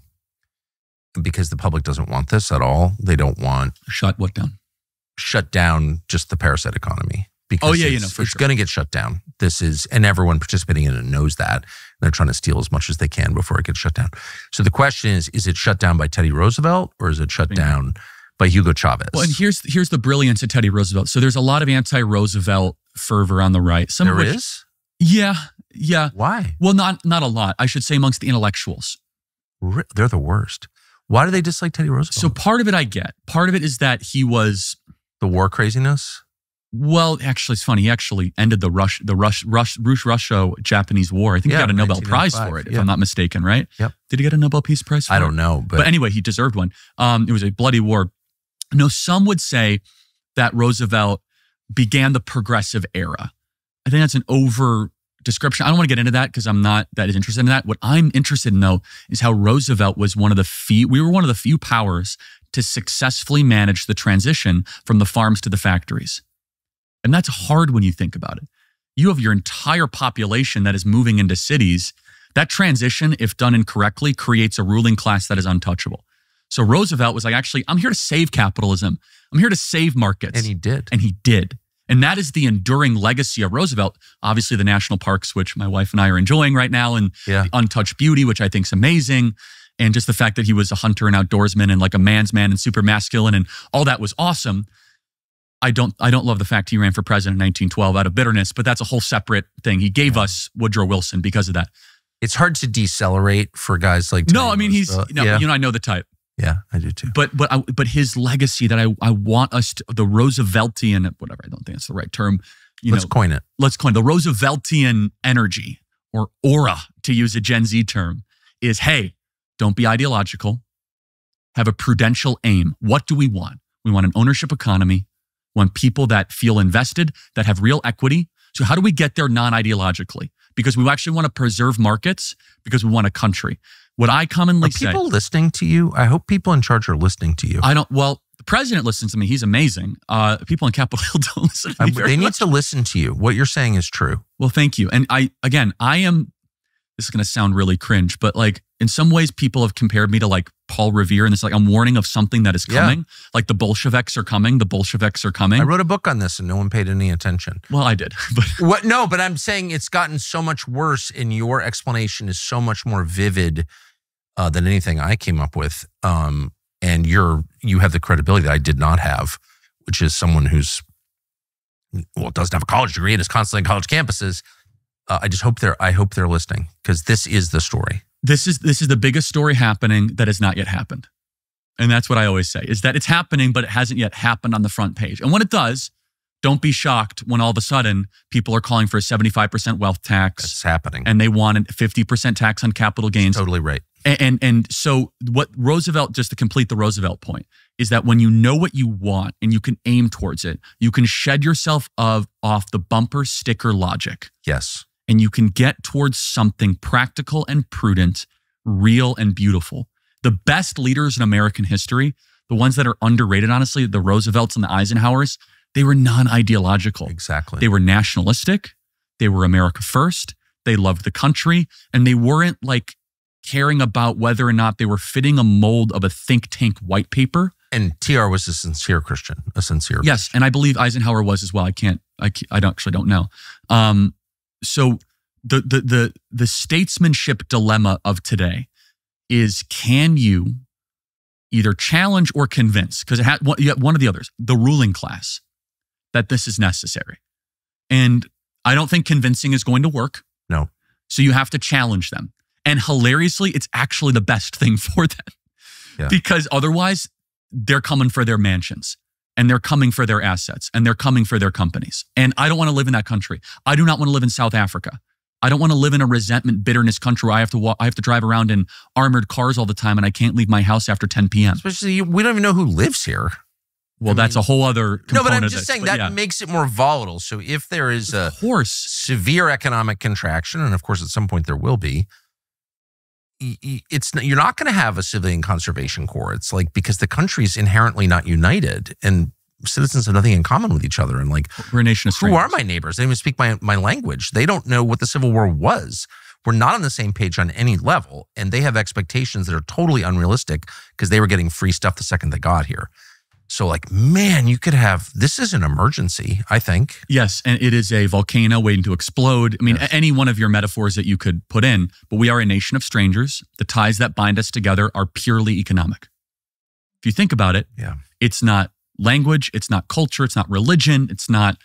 because the public doesn't want this at all. They don't want shut what down? Shut down just the parasite economy. Because it's going to get shut down. And everyone participating in it knows that. They're trying to steal as much as they can before it gets shut down. So the question is it shut down by Teddy Roosevelt or is it shut down by Hugo Chavez? Well, and here's the brilliance of Teddy Roosevelt. So there's a lot of anti-Roosevelt fervor on the right. There is? Yeah. Why? Well, not a lot. I should say amongst the intellectuals. They're the worst. Why do they dislike Teddy Roosevelt? So part of it I get. Part of it is that he was... The war craziness? Well, actually, it's funny. He actually ended the Russo-Japanese War. I think he got a Nobel Prize for it, if I'm not mistaken, right? Yep. Did he get a Nobel Peace Prize for it? I don't know. But anyway, he deserved one. It was a bloody war. No, some would say that Roosevelt began the progressive era. I think that's an over description. I don't want to get into that because I'm not that interested in that. What I'm interested in, though, is how Roosevelt was one of the few powers to successfully manage the transition from the farms to the factories. And that's hard when you think about it. You have your entire population that is moving into cities. That transition, if done incorrectly, creates a ruling class that is untouchable. So Roosevelt was like, actually, I'm here to save capitalism. I'm here to save markets. And he did. And that is the enduring legacy of Roosevelt. Obviously, the national parks, which my wife and I are enjoying right now, and the untouched beauty, which I think is amazing. And just the fact that he was a hunter and outdoorsman and like a man's man and super masculine and all that was awesome. I don't love the fact he ran for president in 1912 out of bitterness, but that's a whole separate thing. He gave us Woodrow Wilson because of that. It's hard to decelerate for guys like Teddy I know the type. Yeah, I do too. But his legacy that I want us to, the Rooseveltian, whatever, I don't think that's the right term. Let's coin it. Let's coin the Rooseveltian energy or aura, to use a Gen Z term, is, hey, don't be ideological. Have a prudential aim. What do we want? We want an ownership economy. We want people that feel invested, that have real equity. So how do we get there non-ideologically? Because we actually want to preserve markets because we want a country. What I commonly say... Are people listening to you? I hope people in charge are listening to you. Well, the president listens to me. He's amazing. People in Capitol Hill don't listen to me very They need much. to listen to you. What you're saying is true. Well, thank you. And I am... This is going to sound really cringe, but like in some ways people have compared me to like Paul Revere, and it's like I'm warning of something that is coming. Like the Bolsheviks are coming. I wrote a book on this and no one paid any attention. Well, I did. But No, but I'm saying it's gotten so much worse and your explanation is so much more vivid than anything I came up with. And you have the credibility that I did not have, which is someone who's, doesn't have a college degree and is constantly on college campuses. I hope they're listening because this is the story. This is the biggest story happening that has not yet happened. And that's what I always say, is that it's happening, but it hasn't yet happened on the front page. And when it does, don't be shocked when all of a sudden people are calling for a 75% wealth tax. It's happening. And they want a 50% tax on capital gains. That's totally right. And so what Roosevelt, just to complete the Roosevelt point, is that when you know what you want and you can aim towards it, you can shed yourself off the bumper sticker logic. Yes. And you can get towards something practical and prudent, real and beautiful. The best leaders in American history, the ones that are underrated, honestly, the Roosevelts and the Eisenhowers, they were non-ideological. Exactly. They were nationalistic. They were America first. They loved the country. And they weren't like caring about whether or not they were fitting a mold of a think tank white paper. And TR was a sincere Christian, Yes, and I believe Eisenhower was as well. I don't know. So the statesmanship dilemma of today is, can you either challenge or convince, because you have one of the others, the ruling class, that this is necessary. And I don't think convincing is going to work. No. So you have to challenge them. And hilariously, it's actually the best thing for them. Yeah. Because otherwise, they're coming for their mansions. And they're coming for their assets, and they're coming for their companies. And I don't want to live in that country. I do not want to live in South Africa. I don't want to live in a resentment, bitterness country where I have to drive around in armored cars all the time, and I can't leave my house after 10 p.m. Especially, we don't even know who lives here. Well, that's a whole other component. No, but I'm of just this, saying but that makes it more volatile. So if there is a severe economic contraction, and of course at some point there will be, you're not going to have a civilian conservation corps. It's like, because the country's inherently not united and citizens have nothing in common with each other. And like, we're a nation of strangers. Who are my neighbors? They don't even speak my language. They don't know what the Civil War was. We're not on the same page on any level. And they have expectations that are totally unrealistic because they were getting free stuff the second they got here. So like, man, this is an emergency, I think. Yes, and it is a volcano waiting to explode. I mean, any one of your metaphors that you could put in, but we are a nation of strangers. The ties that bind us together are purely economic. If you think about it, it's not language, it's not culture, it's not religion, it's not,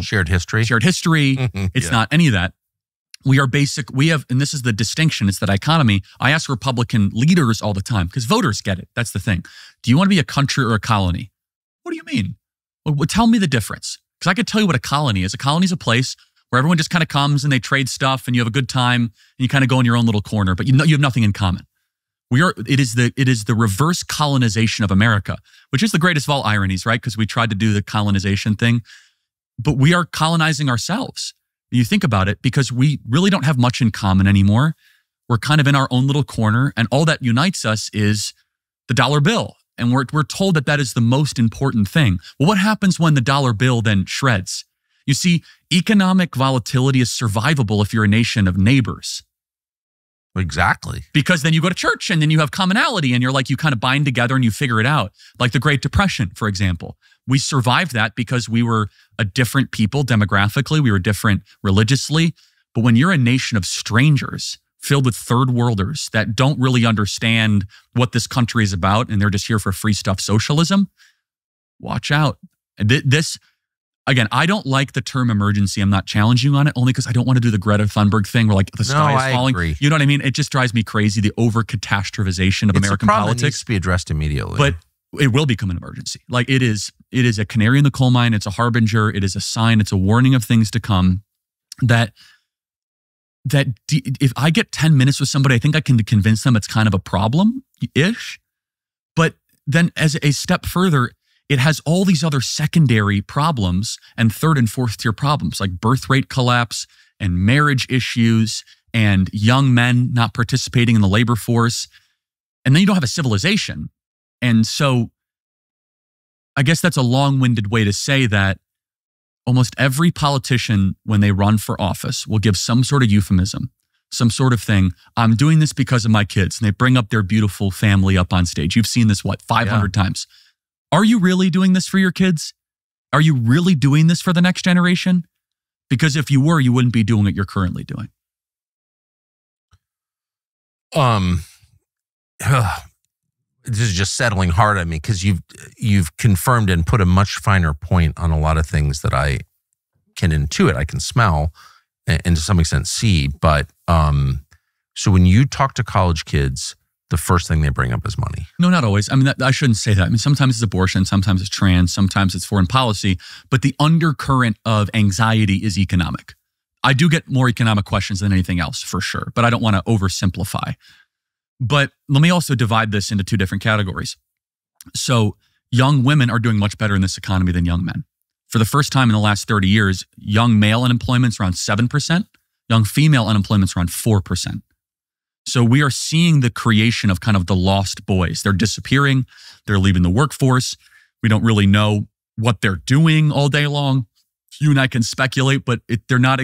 shared history. It's not any of that. We have, and this is the distinction, it's the dichotomy. I ask Republican leaders all the time, because voters get it. That's the thing. Do you want to be a country or a colony? What do you mean? Well, tell me the difference. Because I could tell you what a colony is. A colony is a place where everyone just kind of comes and they trade stuff and you have a good time and you kind of go in your own little corner, but you have nothing in common. It is the reverse colonization of America, which is the greatest of all ironies, right? Because we tried to do the colonization thing, but we are colonizing ourselves. You think about it, because we really don't have much in common anymore. We're kind of in our own little corner, and all that unites us is the dollar bill. And we're told that is the most important thing. Well, what happens when the dollar bill then shreds? You see, economic volatility is survivable if you're a nation of neighbors. Exactly. Because then you go to church and then you have commonality and you kind of bind together and you figure it out. Like the Great Depression, for example. We survived that because we were a different people demographically. We were different religiously. But when you're a nation of strangers filled with third worlders that don't really understand what this country is about and they're just here for free stuff socialism, watch out. This, again, I don't like the term emergency. I'm not challenging on it only because I don't want to do the Greta Thunberg thing where like the sky is falling. Agree. You know what I mean? It just drives me crazy, the over-catastrophization of American politics. It needs to be addressed immediately. But it will become an emergency. Like it is a canary in the coal mine. It's a harbinger. It is a sign. It's a warning of things to come that if I get 10 minutes with somebody, I think I can convince them it's kind of a problem-ish. But then as a step further, it has all these other secondary problems and third and fourth tier problems like birth rate collapse and marriage issues and young men not participating in the labor force. And then you don't have a civilization. And so I guess that's a long-winded way to say that almost every politician, when they run for office, will give some sort of euphemism, some sort of thing. I'm doing this because of my kids. And they bring up their beautiful family up on stage. You've seen this, 500 times. Are you really doing this for your kids? Are you really doing this for the next generation? Because if you were, you wouldn't be doing what you're currently doing. This is just settling hard on me because you've confirmed and put a much finer point on a lot of things that I can intuit, I can smell, and to some extent see. But so when you talk to college kids, the first thing they bring up is money. No, not always. I mean, I shouldn't say that. I mean, sometimes it's abortion, sometimes it's trans, sometimes it's foreign policy, but the undercurrent of anxiety is economic. I do get more economic questions than anything else, for sure, but I don't want to oversimplify. But let me also divide this into two different categories. So young women are doing much better in this economy than young men. For the first time in the last 30 years, young male unemployment's around 7%, young female unemployment's around 4%. So we are seeing the creation of kind of the lost boys. They're disappearing. They're leaving the workforce. We don't really know what they're doing all day long. You and I can speculate, but they're not.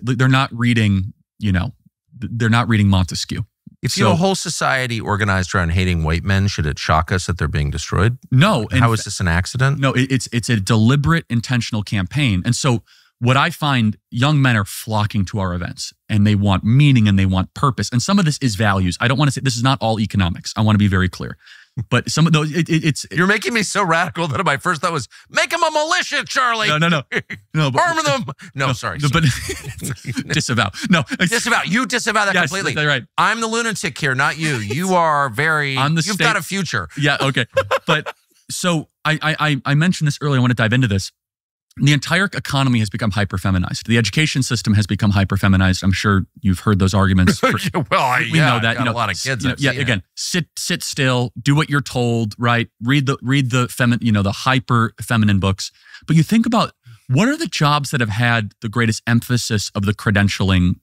They're not reading. They're not reading Montesquieu. If you have a whole society organized around hating white men, should it shock us that they're being destroyed? No. How is this an accident? No, it's a deliberate, intentional campaign. And so what I find, young men are flocking to our events and they want meaning and they want purpose. And some of this is values. I don't want to say this is not all economics. I want to be very clear. But some of those, You're making me so radical that my first thought was, make them a militia, Charlie. No. Harm them. No, sorry. But disavow. No. Disavow. You disavow that yes, completely. That's right. I'm the lunatic here, not you. You are you've got a future. Yeah, okay. But so I mentioned this earlier. I want to dive into this. The entire economy has become hyper-feminized. The education system has become hyper-feminized. I'm sure you've heard those arguments. Well, we know that. A lot of kids. Again, sit still, do what you're told, right? Read the hyper-feminine books. But you think about what are the jobs that have had the greatest emphasis of the credentialing,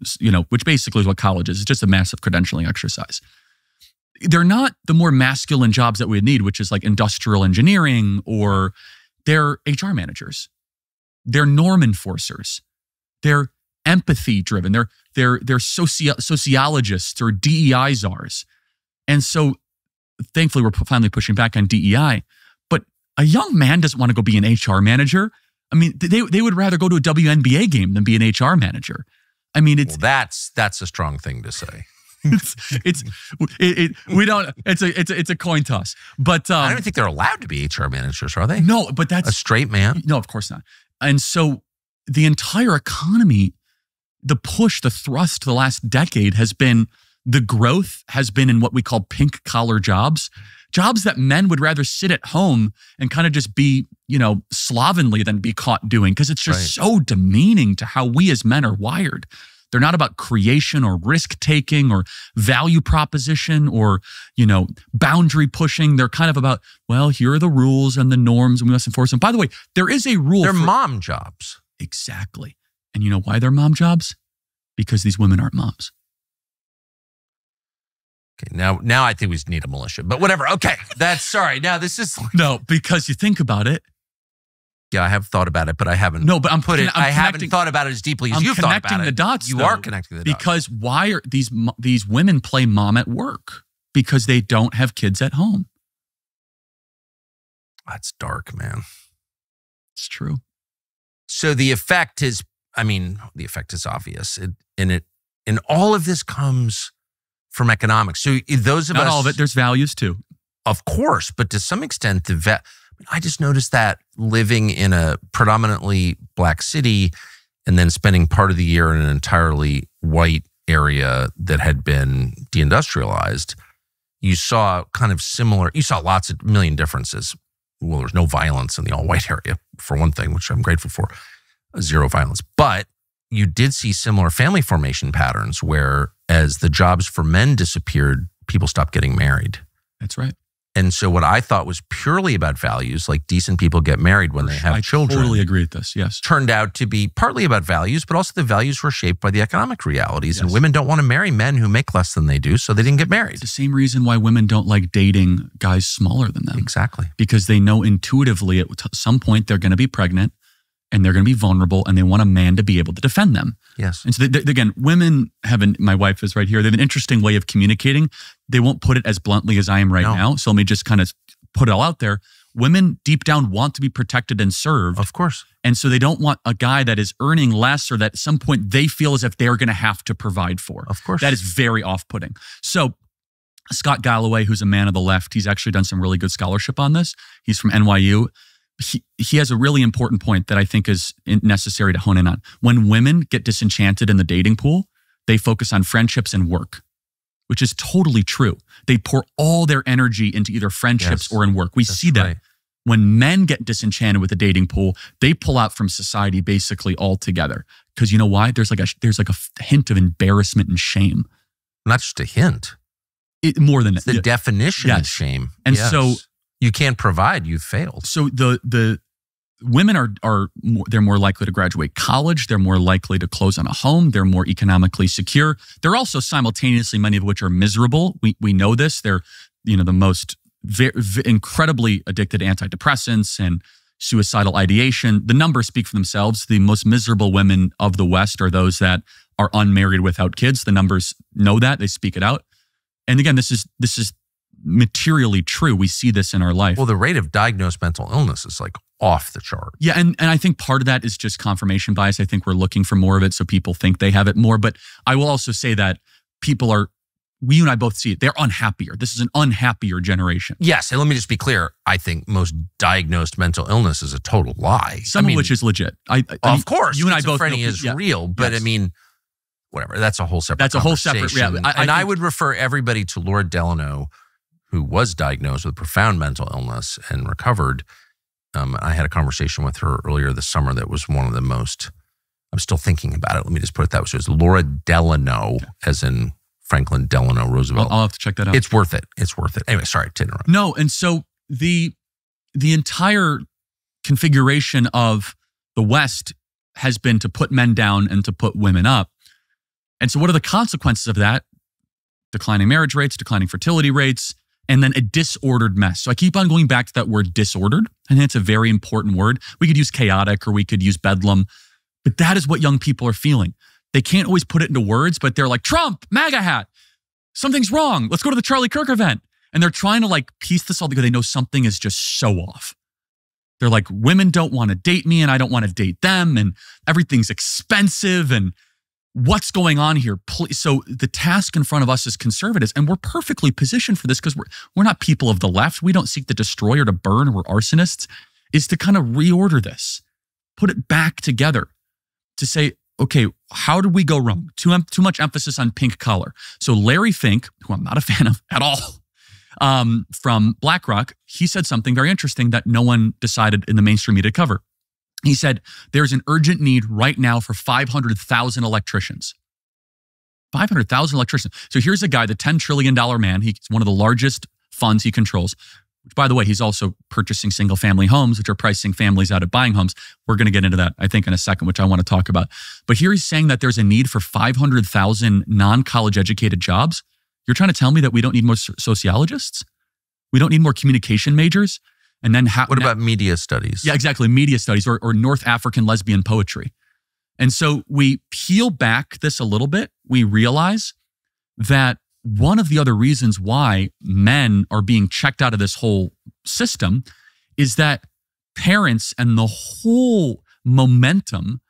which basically is what college is. It's just a massive credentialing exercise. They're not the more masculine jobs that we need, which is like industrial engineering, or they're HR managers. They're norm enforcers. They're empathy driven. They're sociologists or DEI czars. And so thankfully we're finally pushing back on DEI. But a young man doesn't want to go be an HR manager. I mean, they would rather go to a WNBA game than be an HR manager. I mean, that's a strong thing to say. It's a coin toss. But I don't think they're allowed to be HR managers, are they? No, but that's a straight man. No, of course not. And so the entire economy, the push, the thrust the last decade has been, the growth has been in what we call pink collar jobs that men would rather sit at home and kind of just be, slovenly than be caught doing, because it's just so demeaning to how we as men are wired. They're not about creation or risk taking or value proposition or, boundary pushing. They're kind of about, well, here are the rules and the norms and we must enforce them. By the way, there is a rule. They're mom jobs. Exactly. And you know why they're mom jobs? Because these women aren't moms. Okay, now I think we need a militia, but whatever. Okay, now this is... No, because you think about it. Yeah, I have thought about it, but I haven't. No, but I haven't thought about it as deeply as you've thought about it. I'm connecting the dots. You are connecting the dots. Because why are these women play mom at work? Because they don't have kids at home. That's dark, man. It's true. So the effect is obvious. And all of this comes from economics. So those of us, not all of it. There's values too, of course, but to some extent, I just noticed that living in a predominantly black city and then spending part of the year in an entirely white area that had been deindustrialized, you saw lots of million differences. Well, there's no violence in the all-white area, for one thing, which I'm grateful for. Zero violence. But you did see similar family formation patterns where as the jobs for men disappeared, people stopped getting married. That's right. And so what I thought was purely about values, like decent people get married when they have children. I totally agree with this, yes. Turned out to be partly about values, but also the values were shaped by the economic realities. Yes. And women don't want to marry men who make less than they do, so they didn't get married. It's the same reason why women don't like dating guys smaller than them. Exactly. Because they know intuitively at some point they're going to be pregnant and they're going to be vulnerable and they want a man to be able to defend them. Yes. And so again, women my wife is right here, they have an interesting way of communicating. They won't put it as bluntly as I am now. So let me just kind of put it all out there. Women deep down want to be protected and served. Of course. And so they don't want a guy that is earning less or that at some point they feel as if they're going to have to provide for. Of course. That is very off-putting. So Scott Galloway, who's a man of the left, he's actually done some really good scholarship on this. He's from NYU. He has a really important point that I think is necessary to hone in on. When women get disenchanted in the dating pool, they focus on friendships and work, which is totally true. They pour all their energy into either friendships or in work. We see that. Right. When men get disenchanted with the dating pool, they pull out from society basically altogether. Because you know why? There's like a hint of embarrassment and shame. Not just a hint. More than it's the definition of shame. And so you can't provide, you've failed. So the women are they're more likely to graduate college. They're more likely to close on a home. They're more economically secure. They're also simultaneously, many of which are miserable. We know this. They're the most incredibly addicted to antidepressants and suicidal ideation. The numbers speak for themselves. The most miserable women of the West are those that are unmarried without kids. The numbers know that. They speak it out. And again, this is materially true. We see this in our life. Well, the rate of diagnosed mental illness is like off the chart. Yeah, and I think part of that is just confirmation bias. I think we're looking for more of it, so people think they have it more. But I will also say that you and I both see it. They're unhappier. This is an unhappier generation. Yes, and let me just be clear. I think most diagnosed mental illness is a total lie. Some of which is legit. Of course, you and I both know is real, but I mean, whatever. That's a whole separate. That's a whole separate. Yeah, I would refer everybody to Laura Delano, who was diagnosed with profound mental illness and recovered. I had a conversation with her earlier this summer that was one of the most, I'm still thinking about it. Let me just put it that way. So it's Laura Delano, as in Franklin Delano Roosevelt. I'll have to check that out. It's worth it. It's worth it. Anyway, sorry to interrupt. No, and so the entire configuration of the West has been to put men down and to put women up. And so what are the consequences of that? Declining marriage rates, declining fertility rates, and then a disordered mess. So I keep on going back to that word disordered. I think it's a very important word. We could use chaotic or we could use bedlam, but that is what young people are feeling. They can't always put it into words, but they're like, Trump, MAGA hat, something's wrong. Let's go to the Charlie Kirk event. And they're trying to like piece this all together. They know something is just so off. They're like, women don't want to date me and I don't want to date them and everything's expensive and what's going on here? So the task in front of us as conservatives, and we're perfectly positioned for this because we're not people of the left. We don't seek to destroy or to burn. We're arsonists, is to kind of reorder this, put it back together to say, okay, how did we go wrong? Too much emphasis on pink collar. So Larry Fink, who I'm not a fan of at all, from BlackRock, he said something very interesting that no one decided in the mainstream media to cover. He said, there's an urgent need right now for 500,000 electricians. 500,000 electricians. So here's a guy, the $10 trillion man. He's one of the largest funds he controls, which, by the way, he's also purchasing single-family homes, which are pricing families out of buying homes. We're going to get into that, I think, in a second, which I want to talk about. But here he's saying that there's a need for 500,000 non-college educated jobs. You're trying to tell me that we don't need more sociologists? We don't need more communication majors? And then what about media studies? Yeah, exactly. Media studies or North African lesbian poetry. And so we peel back this a little bit. We realize that one of the other reasons why men are being checked out of this whole system is that parents and the whole momentum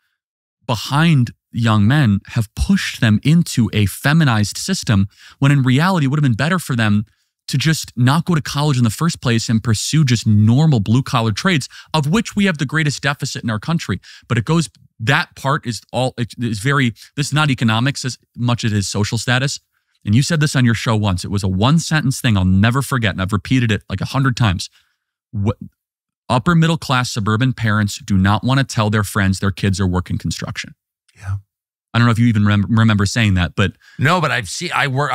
behind young men have pushed them into a feminized system when in reality it would have been better for them to just not go to college in the first place and pursue just normal blue-collar trades, of which we have the greatest deficit in our country. But it goes, that part is this is not economics as much as it is social status. And you said this on your show once. It was a one-sentence thing I'll never forget, and I've repeated it like 100 times. Upper middle-class suburban parents do not want to tell their friends their kids are working construction. Yeah. I don't know if you even remember saying that, but no, but I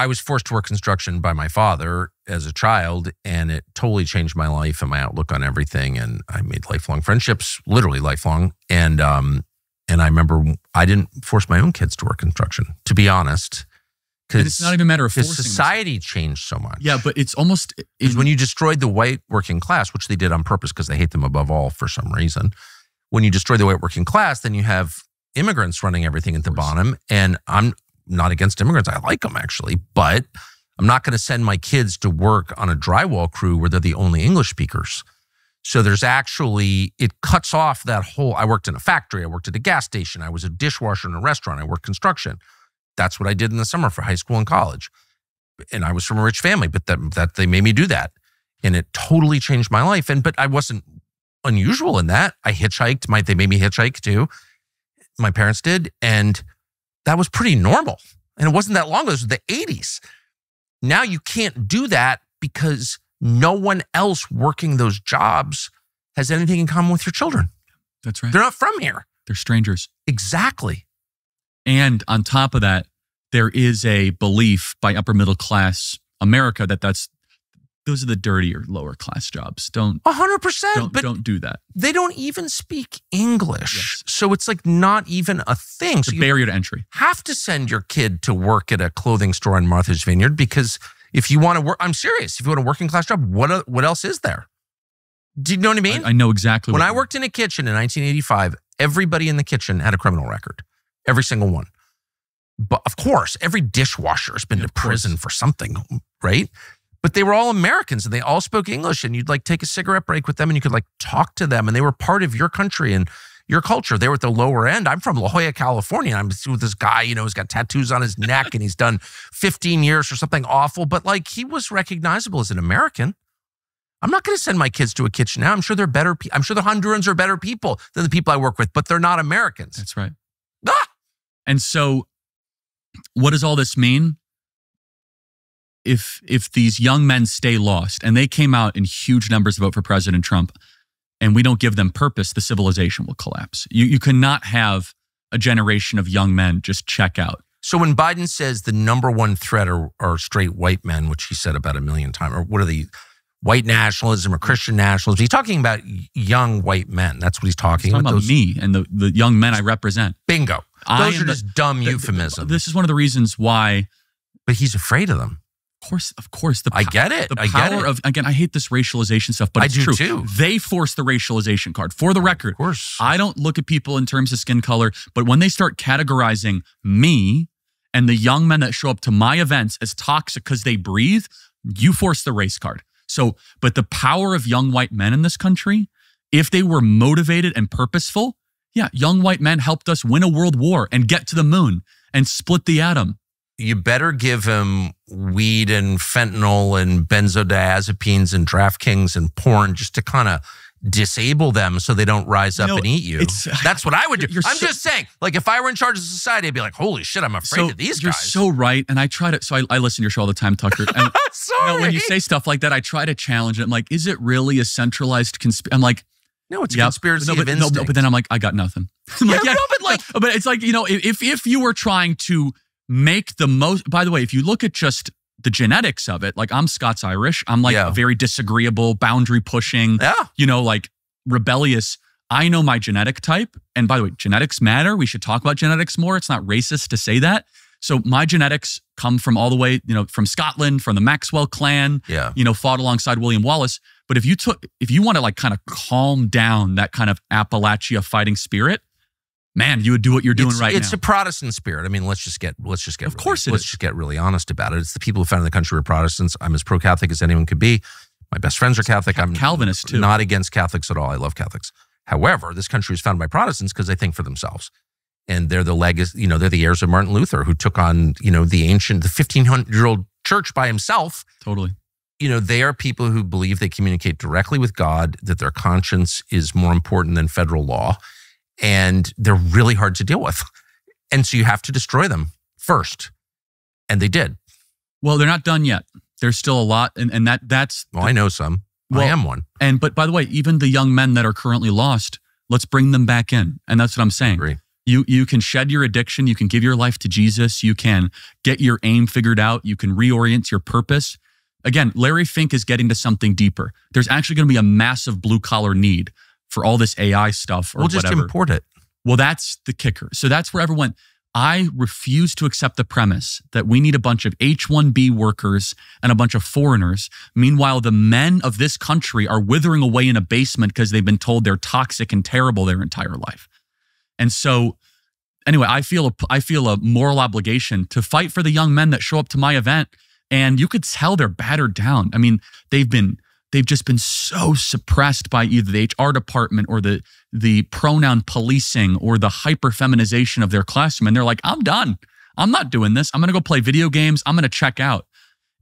was forced to work construction by my father as a child, and it totally changed my life and my outlook on everything. And I made lifelong friendships, literally lifelong. And I remember I didn't force my own kids to work construction, to be honest, because it's not even a matter of forcing. Society changed so much. Yeah, but it's almost because when you destroyed the white working class, which they did on purpose because they hate them above all for some reason. When you destroy the white working class, then you have immigrants running everything at the bottom. And I'm not against immigrants. I like them actually, but I'm not going to send my kids to work on a drywall crew where they're the only English speakers. So there's actually, it cuts off that whole, I worked in a factory, I worked at a gas station, I was a dishwasher in a restaurant, I worked construction. That's what I did in the summer for high school and college. And I was from a rich family, but that they made me do that. And it totally changed my life. But I wasn't unusual in that. I hitchhiked, they made me hitchhike too. My parents did, and that was pretty normal. And it wasn't that long ago. This was the 80s. Now you can't do that because no one else working those jobs has anything in common with your children. That's right. They're not from here. They're strangers. Exactly. And on top of that, there is a belief by upper middle class America that those are the dirtier, lower class jobs. 100%. Don't do that. They don't even speak English. Yes. So it's like not even a thing. So the barrier to entry. Have to send your kid to work at a clothing store in Martha's Vineyard because if you want to work, I'm serious. If you want a working class job, what else is there? Do you know what I mean? I know exactly. When I worked in a kitchen in 1985, everybody in the kitchen had a criminal record. Every single one. But of course, every dishwasher has been to prison for something, right? But they were all Americans and they all spoke English, and you'd like take a cigarette break with them and you could like talk to them, and they were part of your country and your culture. They were at the lower end. I'm from La Jolla, California. I'm with this guy, he's got tattoos on his neck and he's done 15 years for something awful, but like he was recognizable as an American. I'm not going to send my kids to a kitchen now. I'm sure they're better. I'm sure the Hondurans are better people than the people I work with, but they're not Americans. That's right. Ah! And so what does all this mean? If these young men stay lost, and they came out in huge numbers to vote for President Trump, and we don't give them purpose, the civilization will collapse. You cannot have a generation of young men just check out. So when Biden says the number one threat are straight white men, which he said about 1 million times, or what are the white nationalism or Christian nationalism? He's talking about young white men. That's what he's talking about. Those, me and the young men I represent. Bingo. Those are just dumb euphemisms. This is one of the reasons why. But he's afraid of them. Of course. I get it. The power of, again, I hate this racialization stuff, but it's true. Too. They force the racialization card. For the record, of course. I don't look at people in terms of skin color, but when they start categorizing me and the young men that show up to my events as toxic because they breathe, you force the race card. So, but the power of young white men in this country, if they were motivated and purposeful, yeah, young white men helped us win a world war and get to the moon and split the atom. You better give him weed and fentanyl and benzodiazepines and DraftKings and porn just to kind of disable them so they don't rise up and eat you. That's what I would do. I'm just saying, like, if I were in charge of society, I'd be like, holy shit, I'm afraid of these guys. You're so right. And I try to, so I listen to your show all the time, Tucker. And sorry. When you say stuff like that, I try to challenge it. I'm like, is it really a centralized conspiracy? I'm like, no, it's a conspiracy of instinct. No, but then I'm like, I got nothing. But it's like, if you were trying to make the most, by the way, if you look at just the genetics of it, like I'm Scots-Irish, I'm like a very disagreeable, boundary pushing, like rebellious. I know my genetic type. And by the way, genetics matter. We should talk about genetics more. It's not racist to say that. So my genetics come from all the way, from Scotland, from the Maxwell clan, fought alongside William Wallace. But if you want to like kind of calm down that kind of Appalachia fighting spirit, man, you would do what you're doing right now. It's a Protestant spirit. I mean, let's just get. Of course, let's just get really honest about it. It's the people who founded the country were Protestants. I'm as pro-Catholic as anyone could be. My best friends are Catholic. I'm Calvinist too. Not against Catholics at all. I love Catholics. However, this country was founded by Protestants because they think for themselves, and they're the legacy. They're the heirs of Martin Luther, who took on the 1500-year-old church by himself. Totally. They are people who believe they communicate directly with God, that their conscience is more important than federal law. And they're really hard to deal with. And so you have to destroy them first. And they did. Well, they're not done yet. There's still a lot. And that's... Well, I know some. I am one. But by the way, even the young men that are currently lost, let's bring them back in. And that's what I'm saying. I agree. You can shed your addiction. You can give your life to Jesus. You can get your aim figured out. You can reorient your purpose. Again, Larry Fink is getting to something deeper. There's actually going to be a massive blue-collar need for all this AI stuff or whatever. We'll just import it. Well, that's the kicker. So that's where everyone, I refuse to accept the premise that we need a bunch of H-1B workers and a bunch of foreigners. Meanwhile, the men of this country are withering away in a basement because they've been told they're toxic and terrible their entire life. And so anyway, I feel a moral obligation to fight for the young men that show up to my event. And you could tell they're battered down. I mean, they've just been so suppressed by either the HR department or the pronoun policing or the hyper-feminization of their classroom. And they're like, I'm done. I'm not doing this. I'm going to go play video games. I'm going to check out.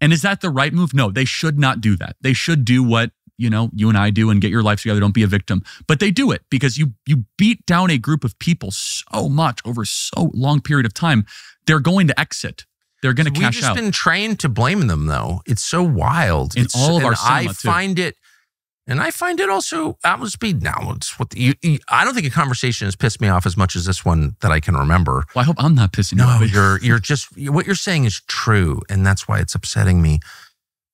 And is that the right move? No, they should not do that. They should do what, you and I do and get your life together. Don't be a victim. But they do it because you beat down a group of people so much over so long period of time. They're going to exit. They're going to cash out. We've just been trained to blame them, though. It's so wild. In all of our cinema, I find it also out of speed now. It's what I don't think a conversation has pissed me off as much as this one that I can remember. Well, I hope I'm not pissing you off. No, you're just what you're saying is true, and that's why it's upsetting me.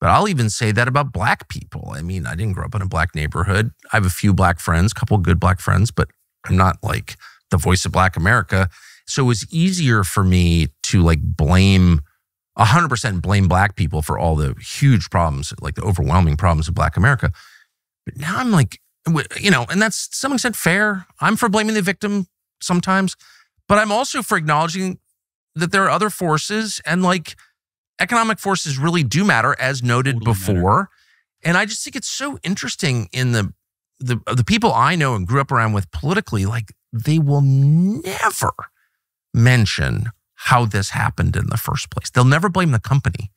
But I'll even say that about black people. I mean, I didn't grow up in a black neighborhood. I have a few black friends, a couple of good black friends, but I'm not like the voice of Black America. So it was easier for me to like 100% blame black people for all the huge problems, like the overwhelming problems of Black America. But now I'm like, and that's to some extent fair. I'm for blaming the victim sometimes, but I'm also for acknowledging that there are other forces and like economic forces really do matter, as noted before. And I just think it's so interesting in the people I know and grew up around with politically, like they will never mention how this happened in the first place. They'll never blame the company.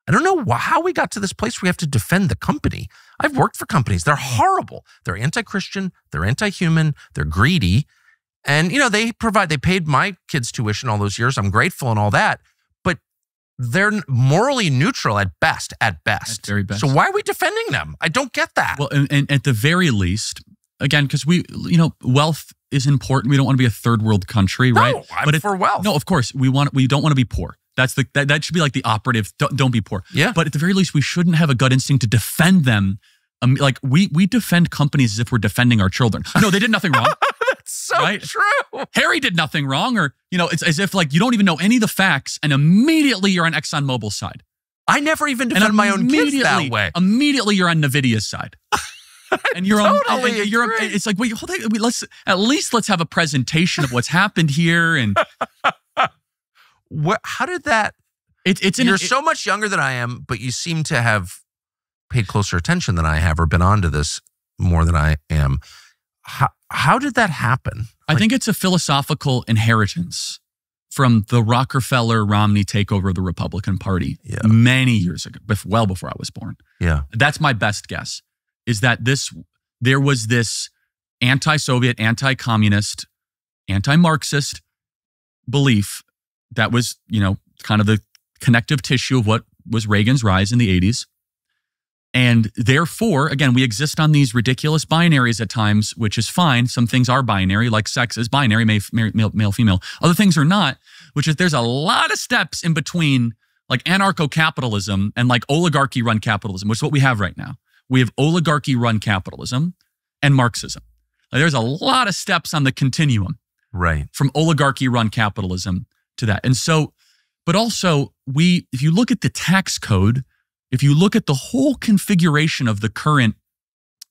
I don't know how we got to this place where we have to defend the company. I've worked for companies. They're horrible. They're anti-Christian. They're anti-human. They're greedy. And, they paid my kids' tuition all those years. I'm grateful and all that. But they're morally neutral at best. At very best. So why are we defending them? I don't get that. Well, and at the very least, again, because wealth is important. We don't want to be a third world country, right? No, I'm for wealth. No, of course. We don't want to be poor. That should be like the operative. Don't be poor. Yeah. But at the very least, we shouldn't have a gut instinct to defend them. Like we defend companies as if we're defending our children. No, they did nothing wrong. That's so true. Harry did nothing wrong, or it's as if like you don't even know any of the facts, and immediately you're on ExxonMobil's side. I never even defend my own kids that way. Immediately you're on NVIDIA's side. And you're totally it's like, wait, hold on, let's have a presentation of what's happened here. And how did that? You're so much younger than I am, but you seem to have paid closer attention than I have, or been onto this more than I am. How did that happen? I think it's a philosophical inheritance from the Rockefeller-Romney takeover of the Republican Party many years ago, well before I was born. Yeah, that's my best guess. Is that there was this anti-Soviet, anti-communist, anti-Marxist belief that was, kind of the connective tissue of what was Reagan's rise in the 80s. And therefore, again, we exist on these ridiculous binaries at times, which is fine. Some things are binary, like sex is binary, male, female. Other things are not, which is there's a lot of steps in between like anarcho-capitalism and like oligarchy-run capitalism, which is what we have right now. We have oligarchy-run capitalism and Marxism. Like, there's a lot of steps on the continuum, right, from oligarchy-run capitalism to that. And so, but also if you look at the tax code, if you look at the whole configuration of the current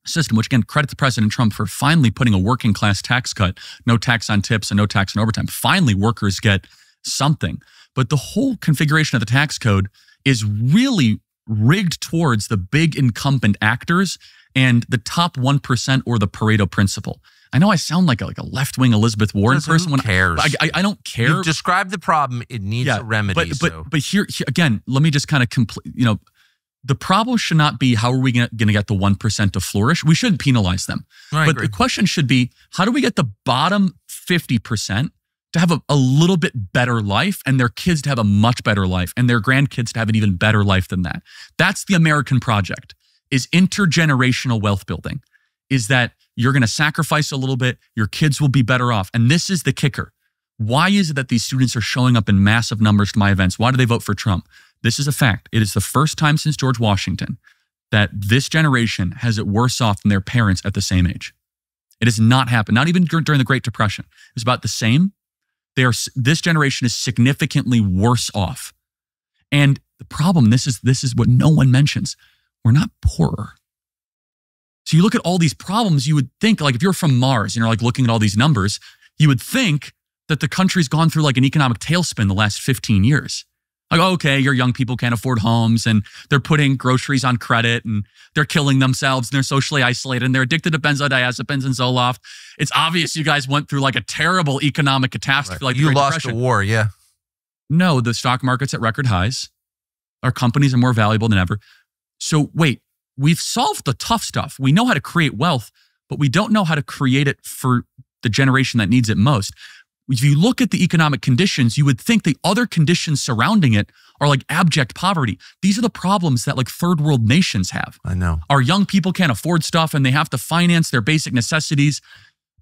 system, which again, credit to President Trump for finally putting a working class tax cut, no tax on tips and no tax on overtime. Finally, workers get something. But the whole configuration of the tax code is really rigged towards the big incumbent actors and the top 1% or the Pareto principle. I know I sound like a left-wing Elizabeth Warren person. Who cares? I don't care. You've described the problem. It needs a remedy. But here again, let me just kind of complete, the problem should not be how are we going to get the 1% to flourish? We shouldn't penalize them. But the question should be, how do we get the bottom 50% to have a little bit better life and their kids to have a much better life and their grandkids to have an even better life than that? That's the American project, is intergenerational wealth building, is that you're going to sacrifice a little bit, your kids will be better off. And this is the kicker. Why is it that these students are showing up in massive numbers to my events? Why do they vote for Trump? This is a fact. It is the first time since George Washington that this generation has it worse off than their parents at the same age. It has not happened, not even during the Great Depression. It was about the same. This generation is significantly worse off. And the problem, this is what no one mentions. We're not poorer. So you look at all these problems, you would think, like if you're from Mars and you're like looking at all these numbers, you would think that the country's gone through like an economic tailspin the last 15 years. Like, okay, your young people can't afford homes and they're putting groceries on credit and they're killing themselves and they're socially isolated and they're addicted to benzodiazepines and Zoloft. It's obvious you guys went through like a terrible economic catastrophe. Right. Like you lost a war, yeah. No, the stock market's at record highs. Our companies are more valuable than ever. So wait, we've solved the tough stuff. We know how to create wealth, but we don't know how to create it for the generation that needs it most. If you look at the economic conditions, you would think the other conditions surrounding it are like abject poverty. These are the problems that like third world nations have. I know. Our young people can't afford stuff and they have to finance their basic necessities.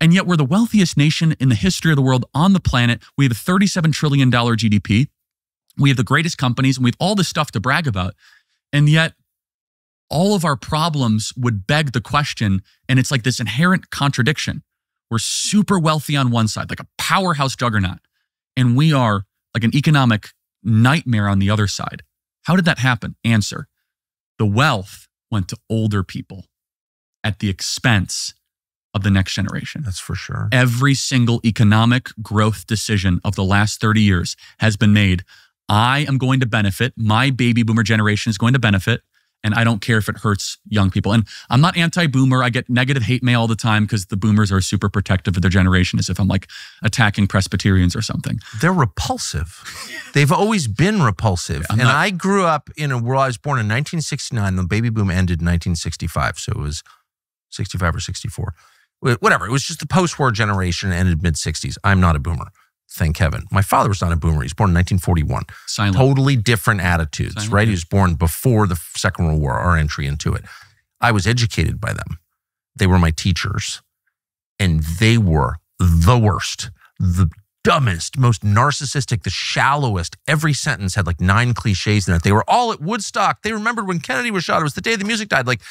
And yet we're the wealthiest nation in the history of the world on the planet. We have a $37 trillion GDP. We have the greatest companies and we have all this stuff to brag about. And yet all of our problems would beg the question, and it's like this inherent contradiction. We're super wealthy on one side, like a powerhouse juggernaut, and we are like an economic nightmare on the other side. How did that happen? Answer: the wealth went to older people at the expense of the next generation. That's for sure. Every single economic growth decision of the last 30 years has been made. I am going to benefit. My baby boomer generation is going to benefit. And I don't care if it hurts young people. And I'm not anti-boomer. I get negative hate mail all the time because the boomers are super protective of their generation, as if I'm like attacking Presbyterians or something. They're repulsive. They've always been repulsive. And I grew up in a world, I was born in 1969. The baby boom ended in 1965. So it was 65 or 64. Whatever. It was just the post-war generation, ended mid-60s. I'm not a boomer. Thank heaven. My father was not a boomer. He was born in 1941. Silent. Totally different attitudes, Silent. right? He was born before the Second World War, our entry into it. I was educated by them. They were my teachers. and they were the worst, the dumbest, most narcissistic, the shallowest. Every sentence had like 9 cliches in it. They were all at Woodstock. They remembered when Kennedy was shot. It was the day the music died. Like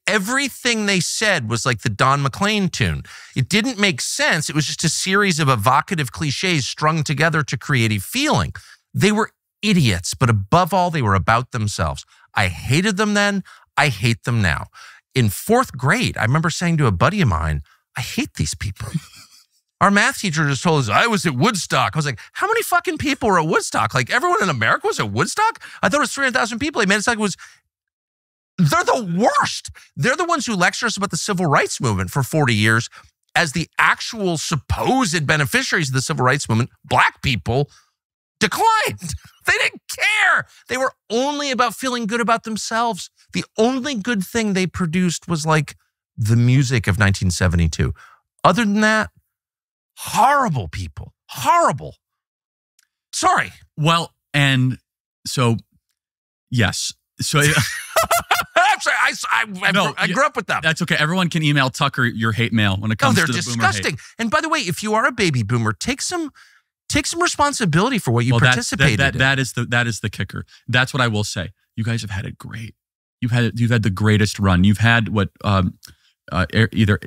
everything they said was like the Don McLean tune. It didn't make sense. It was just a series of evocative cliches strung together to create a feeling. They were idiots, but above all, they were about themselves. I hated them then. I hate them now. In 4th grade, I remember saying to a buddy of mine, I hate these people. Our math teacher just told us, I was at Woodstock. I was like, how many fucking people were at Woodstock? Like everyone in America was at Woodstock? I thought it was 300,000 people. They made it sound like it was, they're the worst. They're the ones who lecture us about the civil rights movement for 40 years as the actual supposed beneficiaries of the civil rights movement. Black people declined. They didn't care. They were only about feeling good about themselves. The only good thing they produced was like the music of 1972. Other than that, horrible people. Horrible. Sorry. Well, and so, yes. So I'm sorry. I grew up with them. That's okay. Everyone can email Tucker your hate mail when it comes to the they're boomer hate. disgusting. And by the way, if you are a baby boomer, take some responsibility for what you participated in. That is the kicker. That's what I will say. You guys have had it great. You've had the greatest run. You've had what either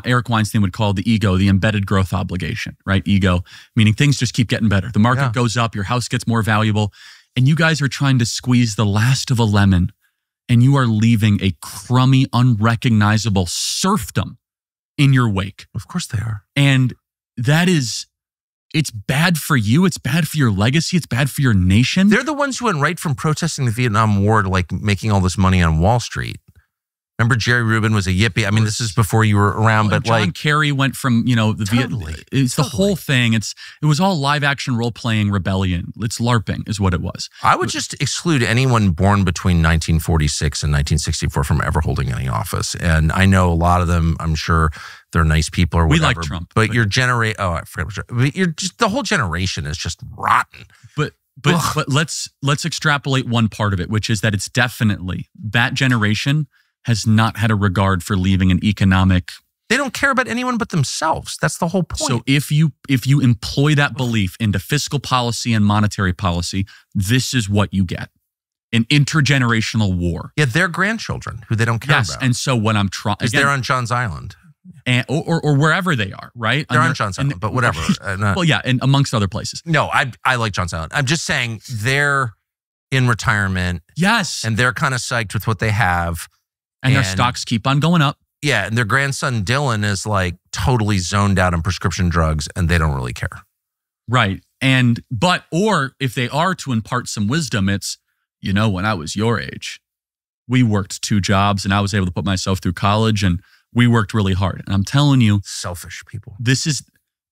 Eric Weinstein would call the ego, the embedded growth obligation, right? Ego, meaning things just keep getting better. The market goes up, your house gets more valuable, and you guys are trying to squeeze the last of a lemon, and you are leaving a crummy, unrecognizable serfdom in your wake. Of course they are. And that is, it's bad for you. It's bad for your legacy. It's bad for your nation. They're the ones who went right from protesting the Vietnam War to like making all this money on Wall Street. Remember Jerry Rubin was a yippie. I mean, this is before you were around, but John like Kerry went from, the whole thing. It was all live action role playing rebellion. It's LARPing is what it was. I would just exclude anyone born between 1946 and 1964 from ever holding any office. And I know a lot of them, I'm sure they're nice people or whatever. We like Trump. But your generation, I forget what you're just, the whole generation is just rotten. But let's extrapolate one part of it, which is that it's definitely that generation has not had a regard for leaving an economic. They don't care about anyone but themselves. That's the whole point. So if you employ that belief into fiscal policy and monetary policy, this is what you get. An intergenerational war. Yeah, their grandchildren who they don't care about. Yes, and so what I'm trying... Because they're on John's Island. And, or wherever they are, right? They're on John's Island, but whatever. Well, yeah, and amongst other places. No, I like John's Island. I'm just saying they're in retirement. Yes. And they're kind of psyched with what they have. And their stocks keep on going up. Yeah, and their grandson Dylan is like totally zoned out on prescription drugs and they don't really care. Right. Or if they are to impart some wisdom, it's, when I was your age, we worked 2 jobs and I was able to put myself through college and we worked really hard. And I'm telling you. Selfish people.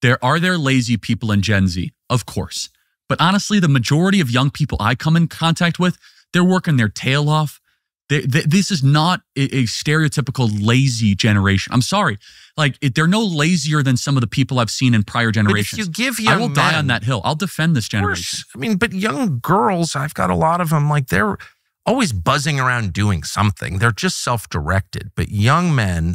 There are lazy people in Gen Z, of course. But honestly, the majority of young people I come in contact with, they're working their tail off. This is not a stereotypical lazy generation. I'm sorry. Like, they're no lazier than some of the people I've seen in prior generations. But if you give young I will die on that hill. I'll defend this generation. I mean, but young girls, I've got a lot of them, like they're always buzzing around doing something. They're just self-directed. But young men,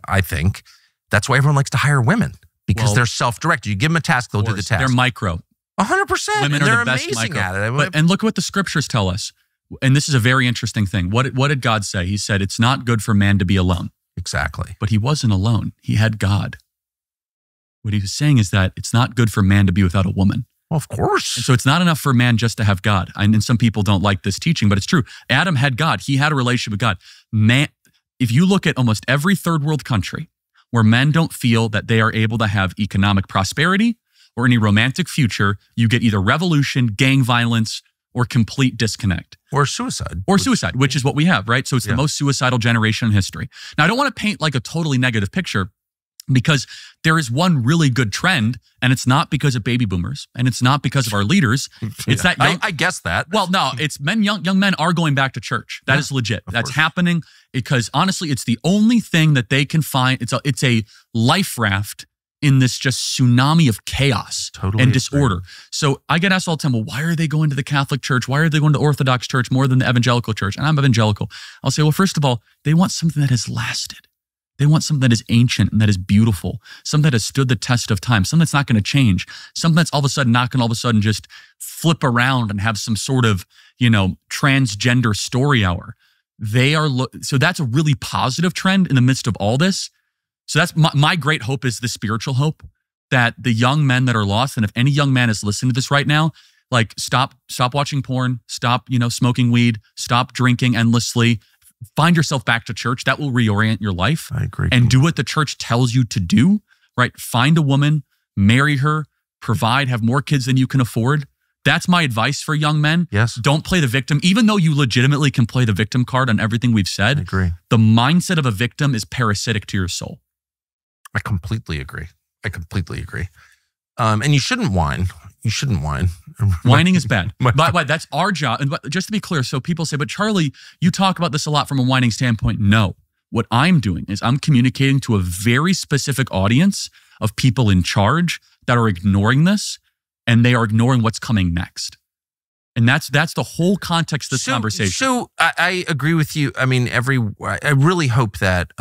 I think, that's why everyone likes to hire women, because they're self-directed. You give them a task, they'll do the task. They're micro. 100%. Women and are they're the best amazing micro. at it. And look what the scriptures tell us. And this is a very interesting thing. What did God say? He said, it's not good for man to be alone. Exactly. But he wasn't alone. He had God. What he was saying is that it's not good for man to be without a woman. Well, of course. And so it's not enough for man just to have God. And some people don't like this teaching, but it's true. Adam had God. He had a relationship with God. Man, if you look at almost every third world country where men don't feel that they are able to have economic prosperity or any romantic future, you get either revolution, gang violence, or complete disconnect. Or suicide. Which is what we have, right? So it's the most suicidal generation in history. Now, I don't want to paint like a totally negative picture, because there is one really good trend, and it's not because of baby boomers, and it's not because of our leaders. It's that I guess that. Well, no, it's young men are going back to church. That is legit. That's happening because honestly, it's the only thing that they can find. It's a life raft in this just tsunami of chaos and disorder. Agree. So I get asked all the time, well, why are they going to the Catholic Church? Why are they going to Orthodox Church more than the Evangelical Church? And I'm evangelical. I'll say, well, first of all, they want something that has lasted. They want something that is ancient and that is beautiful, something that has stood the test of time, something that's not going to change, something that's all of a sudden not going to all of a sudden just flip around and have some sort of, transgender story hour. So that's a really positive trend in the midst of all this. So that's my great hope, is the spiritual hope that the young men that are lost, and if any young man is listening to this right now, like stop watching porn, stop, smoking weed, stop drinking endlessly, find yourself back to church. That will reorient your life. I agree. And do what the church tells you to do, right? Find a woman, marry her, provide, have more kids than you can afford. That's my advice for young men. Yes. Don't play the victim, even though you legitimately can play the victim card on everything we've said. I agree. The mindset of a victim is parasitic to your soul. I completely agree. And you shouldn't whine. You shouldn't whine. Whining is bad. But that's our job. And just to be clear, so people say, but Charlie, you talk about this a lot from a whining standpoint. No. What I'm doing is I'm communicating to a very specific audience of people in charge that are ignoring this, and they are ignoring what's coming next. And that's the whole context of this conversation. So I agree with you. I mean, I really hope that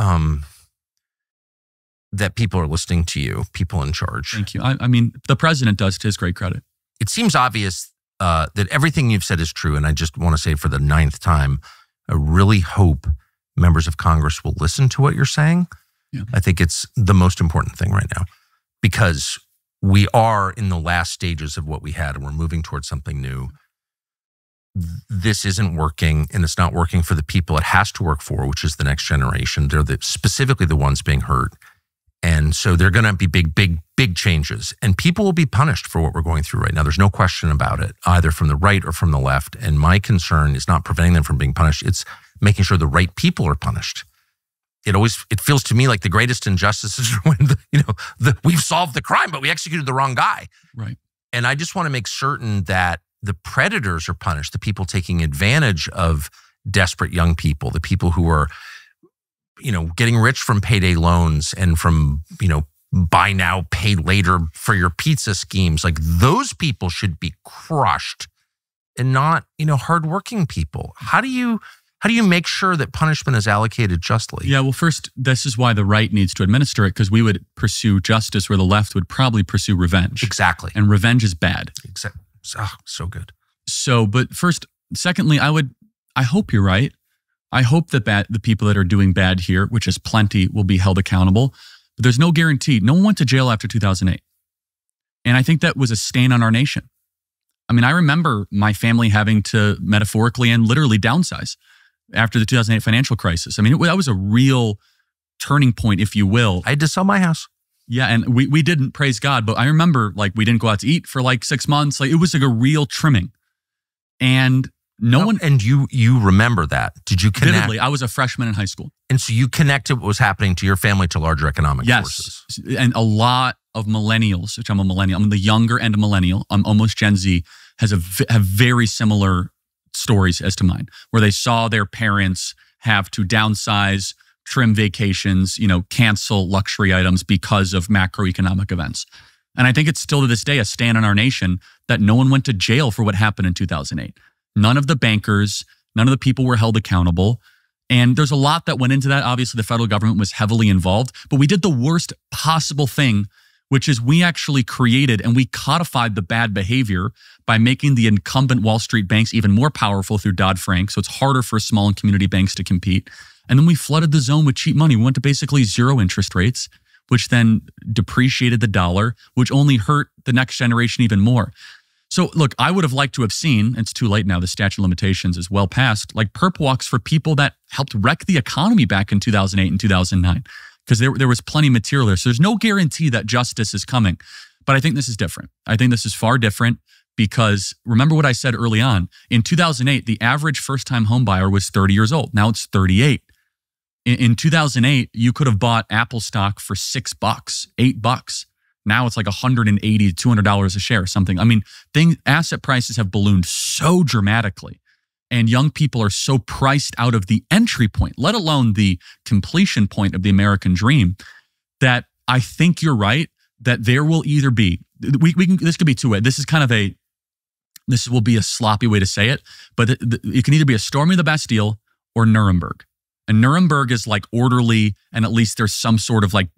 that people are listening to you, people in charge. Thank you. I mean, the president does, to his great credit. It seems obvious that everything you've said is true. And I just want to say for the 9th time, I really hope members of Congress will listen to what you're saying. Yeah. I think it's the most important thing right now, because we are in the last stages of what we had and we're moving towards something new. This isn't working, and it's not working for the people it has to work for, which is the next generation. They're specifically the ones being hurt. And so they're going to be big changes, and people will be punished for what we're going through right now. There's no question about it, either from the right or from the left. And my concern is not preventing them from being punished. It's making sure the right people are punished. It feels to me like the greatest injustice is when we've solved the crime, but we executed the wrong guy. Right. And I just want to make certain that the predators are punished, the people taking advantage of desperate young people, the people who are getting rich from payday loans and from, buy now, pay later for your pizza schemes. Like, those people should be crushed, and not, hardworking people. How do you make sure that punishment is allocated justly? Yeah, well, first, this is why the right needs to administer it, because we would pursue justice where the left would probably pursue revenge. Exactly. And revenge is bad. Exactly. Oh, so good. So, but secondly, I hope you're right. I hope that the people that are doing bad here, which is plenty, will be held accountable. But there's no guarantee. No one went to jail after 2008. And I think that was a stain on our nation. I mean, I remember my family having to metaphorically and literally downsize after the 2008 financial crisis. I mean, that was a real turning point, if you will. I had to sell my house. Yeah, and we didn't, praise God. But I remember, we didn't go out to eat for 6 months. It was a real trimming. And no one. And you remember that? Did you connect? Vividly, I was a freshman in high school. And so you connected what was happening to your family to larger economic forces. Yes, and a lot of millennials, which I'm a millennial. I'm the younger end of millennial. I'm almost Gen Z. Have very similar stories as to mine, where they saw their parents have to downsize, trim vacations, cancel luxury items because of macroeconomic events. And I think it's still to this day a stain on our nation that no one went to jail for what happened in 2008. None of the bankers, none of the people were held accountable. And there's a lot that went into that. Obviously, the federal government was heavily involved, but we did the worst possible thing, which is we actually created and we codified the bad behavior by making the incumbent Wall Street banks even more powerful through Dodd-Frank. So it's harder for small and community banks to compete. And then we flooded the zone with cheap money. We went to basically zero interest rates, which then depreciated the dollar, which only hurt the next generation even more. So look, I would have liked to have seen, it's too late now, the statute of limitations is well past, perp walks for people that helped wreck the economy back in 2008 and 2009, because there was plenty of material there. So there's no guarantee that justice is coming. But I think this is different. I think this is far different because remember what I said early on. In 2008, the average first-time home buyer was 30 years old. Now it's 38. In 2008, you could have bought Apple stock for $6, $8. Now it's $180, $200 a share or something. I mean, asset prices have ballooned so dramatically, and young people are so priced out of the entry point, let alone the completion point of the American dream, that I think you're right, that there will either be, this could be two ways. This will be a sloppy way to say it, but it can either be a storming of the Bastille or Nuremberg. And Nuremberg is like orderly, and at least there's some sort of like,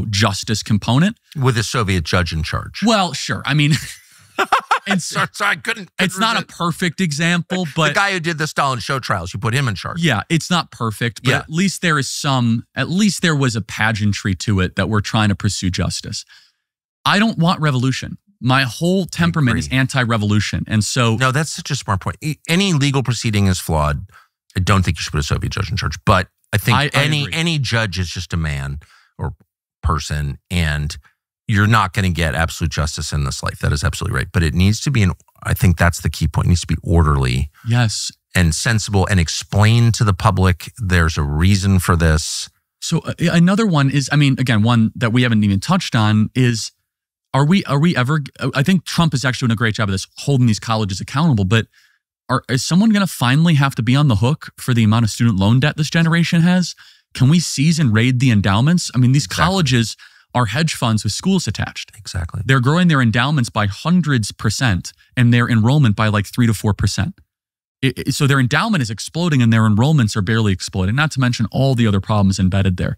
justice component. With a Soviet judge in charge. Well, sure. I mean, sorry, I couldn't. It's not a perfect example, but the guy who did the Stalin show trials, you put him in charge. Yeah, it's not perfect, but at least there was a pageantry to it that we're trying to pursue justice. I don't want revolution. My whole temperament is anti-revolution. And so... No, that's such a smart point. Any legal proceeding is flawed. I don't think you should put a Soviet judge in charge. But I think any judge is just a man or person, and you're not going to get absolute justice in this life. That is absolutely right. But it needs to be I think that's the key point. It needs to be orderly. Yes. And sensible, and explain to the public there's a reason for this. So another one is, again, one that we haven't even touched on is, are we ever, I think Trump is actually doing a great job of this, holding these colleges accountable, but is someone going to finally have to be on the hook for the amount of student loan debt this generation has? Can we seize and raid the endowments? These colleges are hedge funds with schools attached. Exactly. They're growing their endowments by hundreds % and their enrollment by like 3 to 4%. So their endowment is exploding and their enrollments are barely exploding, not to mention all the other problems embedded there.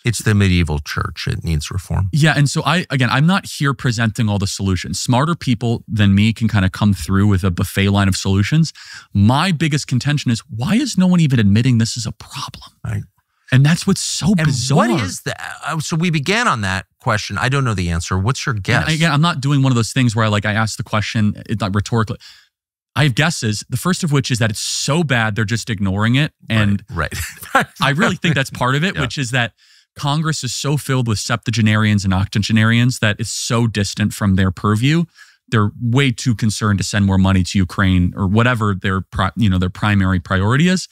It's the medieval church. It needs reform. Yeah. And so I'm not here presenting all the solutions. Smarter people than me can kind of come through with a buffet line of solutions. My biggest contention is, why is no one even admitting this is a problem? Right. And that's what's so bizarre. What is that? So we began on that question. I don't know the answer. What's your guess? And again, I'm not doing one of those things where I ask the question rhetorically. I have guesses. The first of which is that it's so bad they're just ignoring it. And right. I really think that's part of it, which is that Congress is so filled with septuagenarians and octogenarians that it's so distant from their purview. They're way too concerned to send more money to Ukraine or whatever their primary priority is,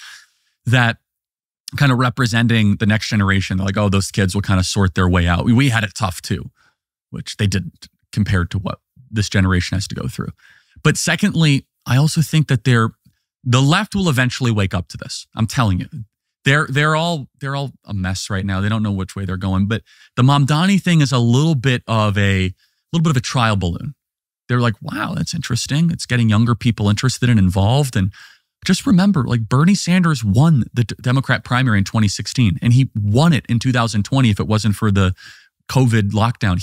that kind of representing the next generation, like, oh, those kids will kind of sort their way out. We had it tough too, which they didn't compared to what this generation has to go through. But secondly, I also think that the left will eventually wake up to this. I'm telling you. They're all a mess right now. They don't know which way they're going. But the Mamdani thing is a little bit of a trial balloon. They're like, wow, that's interesting. It's getting younger people interested and involved. And just remember, like, Bernie Sanders won the Democrat primary in 2016, and he won it in 2020 if it wasn't for the COVID lockdown.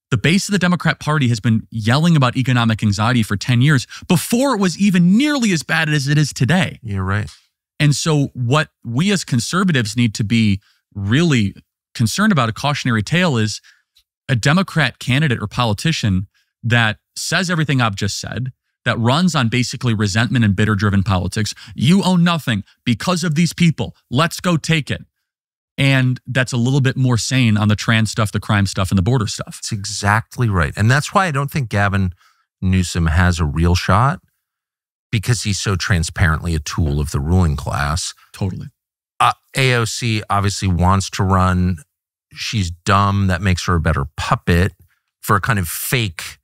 The base of the Democrat Party has been yelling about economic anxiety for 10 years before it was even nearly as bad as it is today. You're right. And so what we as conservatives need to be really concerned about, a cautionary tale, is a Democrat candidate or politician that says everything I've just said, that runs on basically resentment and bitter-driven politics. You own nothing because of these people. Let's go take it. And that's a little bit more sane on the trans stuff, the crime stuff, and the border stuff. That's exactly right. And that's why I don't think Gavin Newsom has a real shot, because he's so transparently a tool of the ruling class. Totally. AOC obviously wants to run. She's dumb. That makes her a better puppet for a kind of fake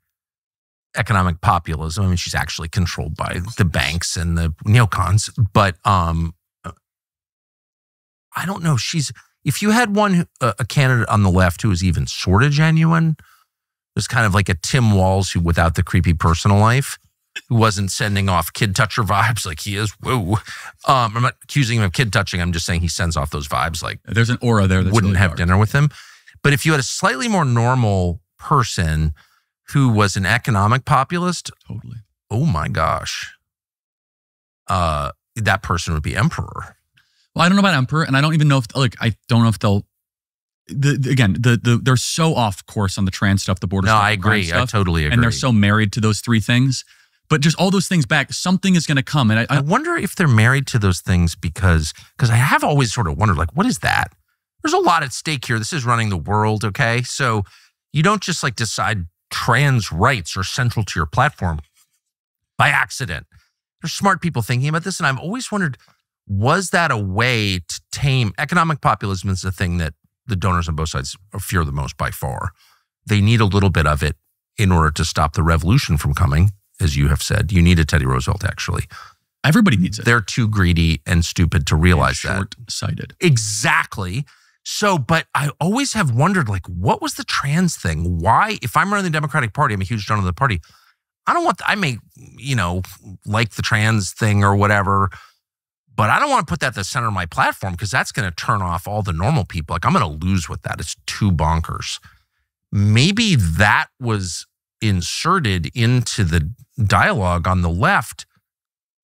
economic populism. She's actually controlled by the banks and the neocons. But I don't know. If you had a candidate on the left who was even sort of genuine, was kind of like a Tim Walz who, without the creepy personal life, who wasn't sending off kid toucher vibes like he is. Whoa. I'm not accusing him of kid touching. I'm just saying he sends off those vibes like there's an aura there. That's wouldn't really have dark. dinner with him. But if you had a slightly more normal person who was an economic populist, totally. Oh my gosh. That person would be emperor. Well, I don't know about emperor, and I don't even know if they'll. They're so off course on the trans stuff, the border stuff. No, I agree. I totally agree. And they're so married to those three things. But just all those things back, something is going to come. And I wonder if they're married to those things because I have always sort of wondered, like, what is that? There's a lot at stake here. This is running the world, okay? So you don't just like decide trans rights are central to your platform by accident. There's smart people thinking about this. And I've always wondered, was that a way to tame economic populism? Is the thing that the donors on both sides fear the most by far. They need a little bit of it in order to stop the revolution from coming. As you have said, you need a Teddy Roosevelt, actually. Everybody needs it. They're too greedy and stupid to realize that. Short-sighted. Exactly. So, but I always have wondered, like, what was the trans thing? Why, if I'm running the Democratic Party, I'm a huge donor of the party. I may, like the trans thing or whatever, But I don't want to put that at the center of my platform because that's going to turn off all the normal people. Like I'm going to lose with that. It's too bonkers. Maybe that was inserted into the dialogue on the left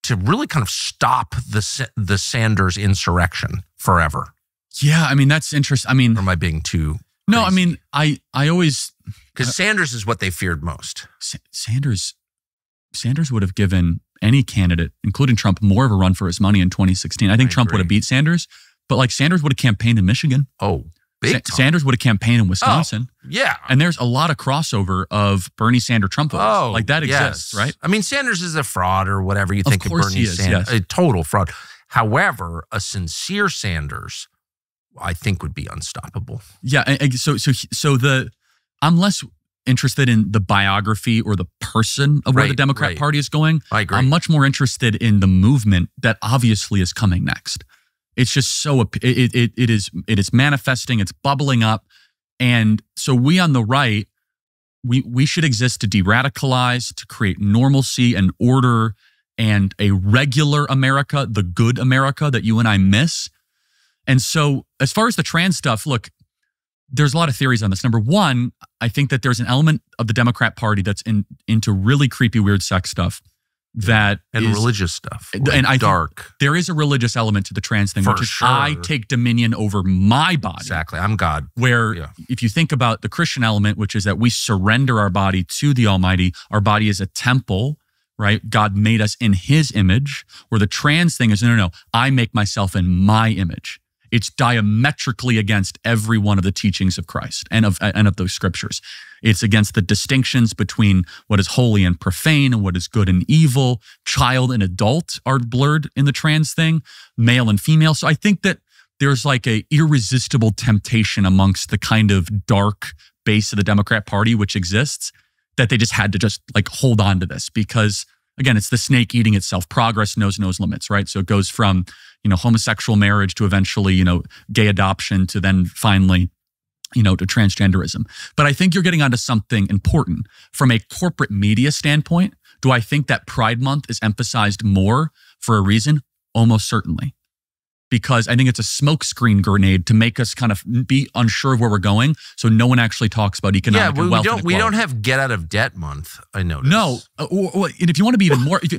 to really kind of stop the Sanders insurrection forever. Yeah, I mean, that's interesting. I mean, or am I being too No, crazy? I mean, I always... Because Sanders is what they feared most. Sanders would have given any candidate, including Trump, more of a run for his money in 2016. I think Trump would have beat Sanders, but like Sanders would have campaigned in Michigan. Oh, big time. Sanders would have campaigned in Wisconsin. Oh, yeah. And there's a lot of crossover of Bernie Sanders Trump votes. Oh, like that exists, right? I mean, Sanders is a fraud or whatever you think of Bernie Sanders. Yes. A total fraud. However, a sincere Sanders, I think, would be unstoppable. Yeah. I'm less interested in the biography or the person of where the Democrat Party is going. I agree. I'm much more interested in the movement that obviously is coming next. It's just so it is manifesting. It's bubbling up, and so we on the right, we should exist to de-radicalize, to create normalcy and order and a regular America, the good America that you and I miss. And so, as far as the trans stuff, look, there's a lot of theories on this. Number one, I think that there's an element of the Democrat Party that's into really creepy, weird sex stuff. Religious stuff. And I dark. think there is a religious element to the trans thing, which is I take dominion over my body. Exactly. I'm God. Where if you think about the Christian element, which is that we surrender our body to the Almighty, our body is a temple, right? God made us in his image, where the trans thing is, no, I make myself in my image. It's diametrically against every one of the teachings of Christ and of those scriptures. It's against the distinctions between what is holy and profane and what is good and evil. Child and adult are blurred in the trans thing, male and female. So I think that there's like a irresistible temptation amongst the kind of dark base of the Democrat Party, which exists, that they just had to just like hold on to this because, again, it's the snake eating itself. Progress knows no limits, right? So it goes from, homosexual marriage to eventually, gay adoption to then finally, to transgenderism. But I think you're getting onto something important. From a corporate media standpoint, do I think that Pride Month is emphasized more for a reason? Almost certainly. Because I think it's a smokescreen grenade to make us kind of be unsure of where we're going, so no one actually talks about economic and wealth inequality. We don't have Get Out of Debt Month. I noticed. No, and if you want to be even more, if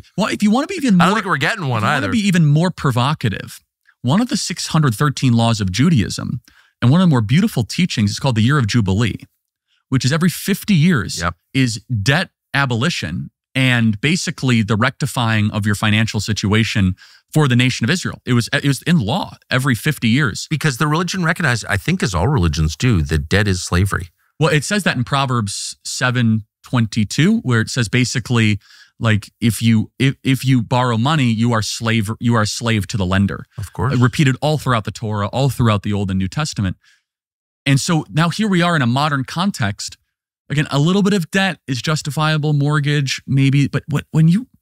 you want to be even more, I don't think we're getting one either. Want to be even more provocative, one of the 613 laws of Judaism and one of the more beautiful teachings is called the Year of Jubilee, which is every 50 years is debt abolition and basically the rectifying of your financial situation for the nation of Israel. It was in law every 50 years. Because the religion recognized, I think as all religions do, that debt is slavery. Well, it says that in Proverbs 7:22, where it says basically, like if you borrow money, you are a slave to the lender. Of course. Repeated all throughout the Torah, all throughout the Old and New Testament. And so now here we are in a modern context. Again, a little bit of debt is justifiable, mortgage, maybe, but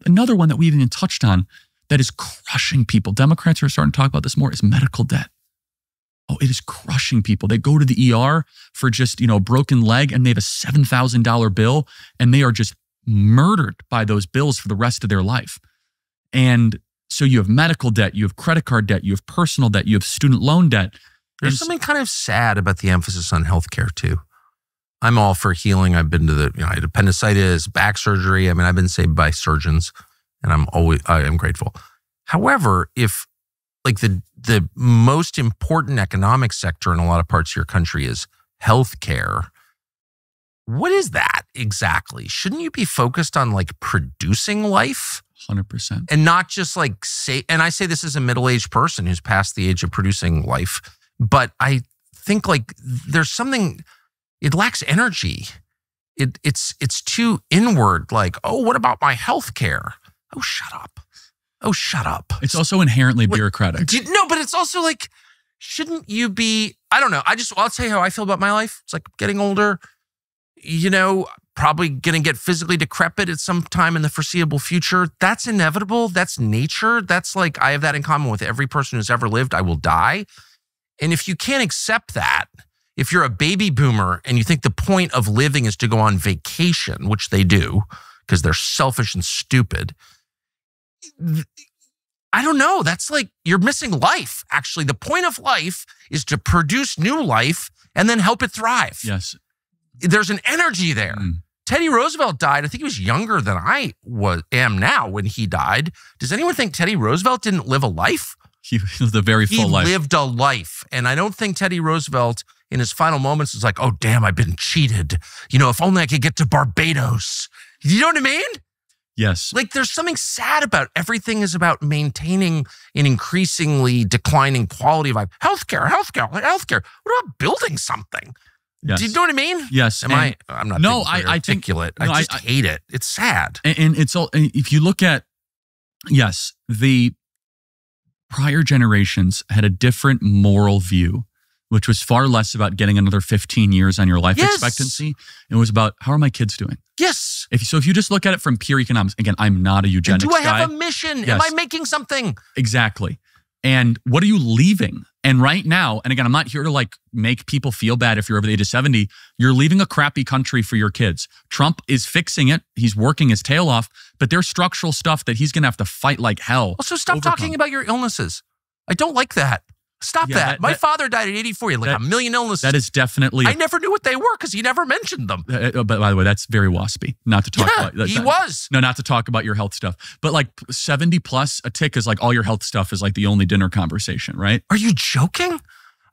another one that we haven't even touched on that is crushing people. Democrats are starting to talk about this more is medical debt. Oh, it is crushing people. They go to the ER for just, a broken leg and they have a $7,000 bill and they are just murdered by those bills for the rest of their life. And so you have medical debt, you have credit card debt, you have personal debt, you have student loan debt. There's something kind of sad about the emphasis on healthcare too. I'm all for healing. I've been to I had appendicitis, back surgery. I mean, I've been saved by surgeons and I am grateful. However, if like the most important economic sector in a lot of parts of your country is healthcare, what is that exactly? Shouldn't you be focused on like producing life? 100%. And not just like and I say this as a middle-aged person who's past the age of producing life, but I think like there's something, it lacks energy. It's too inward, like, oh, what about my health care? Oh, shut up. Oh, shut up. It's also inherently bureaucratic. No, but it's also like, shouldn't you be, I don't know. I'll tell you how I feel about my life. It's like getting older, probably going to get physically decrepit at some time in the foreseeable future. That's inevitable. That's nature. That's like, I have that in common with every person who's ever lived. I will die. And if you can't accept that, if you're a baby boomer and you think the point of living is to go on vacation, which they do because they're selfish and stupid, I don't know. That's like, you're missing life. Actually, the point of life is to produce new life and then help it thrive. Yes. There's an energy there. Teddy Roosevelt died. I think he was younger than I am now when he died. Does anyone think Teddy Roosevelt didn't live a life? He lived a very full life. He lived a life. And I don't think Teddy Roosevelt in his final moments was like, oh, damn, I've been cheated. If only I could get to Barbados. You know what I mean? Yes. Like, there's something sad about everything is about maintaining an increasingly declining quality of life. Healthcare. What about building something? Yes. Do you know what I mean? Yes. I'm not. No, I think articulate. I just hate it. It's sad. And it's all. If you look at, yes, the prior generations had a different moral view, which was far less about getting another 15 years on your life expectancy. It was about, how are my kids doing? Yes. If you just look at it from pure economics, again, I'm not a eugenics guy. Do I have a mission? Yes. Am I making something? Exactly. And what are you leaving? And right now, and again, I'm not here to like make people feel bad if you're over the age of 70. You're leaving a crappy country for your kids. Trump is fixing it. He's working his tail off, but there's structural stuff that he's going to have to fight like hell. Also, stop talking about your illnesses. I don't like that. Stop that. My father died at 84. He had like a million illnesses. That is definitely... I never knew what they were because he never mentioned them. But by the way, that's very waspy. Not to talk about... he was. No, not to talk about your health stuff. But like 70 plus a tick is like all your health stuff is like the only dinner conversation, right? Are you joking?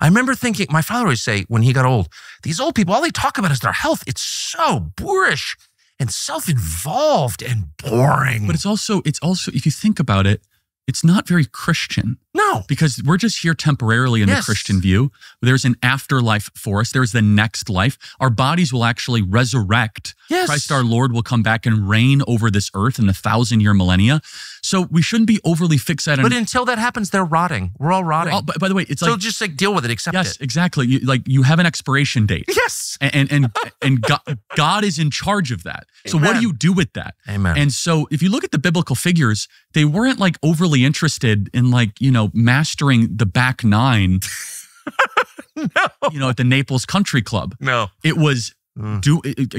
I remember thinking, my father would say when he got old, these old people, all they talk about is their health. It's so boorish and self-involved and boring. But it's also, if you think about it, it's not very Christian. No. Because we're just here temporarily in the Christian view. There's an afterlife for us. There's the next life. Our bodies will actually resurrect. Yes. Christ our Lord will come back and reign over this earth in the 1,000-year millennia. So we shouldn't be overly fixated. But until that happens, they're rotting. We're all rotting. By the way, it's like... So just like deal with it, accept it. Yes, exactly. You have an expiration date. Yes. And God is in charge of that. So what do you do with that? Amen. And so if you look at the biblical figures, they weren't like overly interested in like, mastering the back nine, no. At the Naples Country Club. No. It was,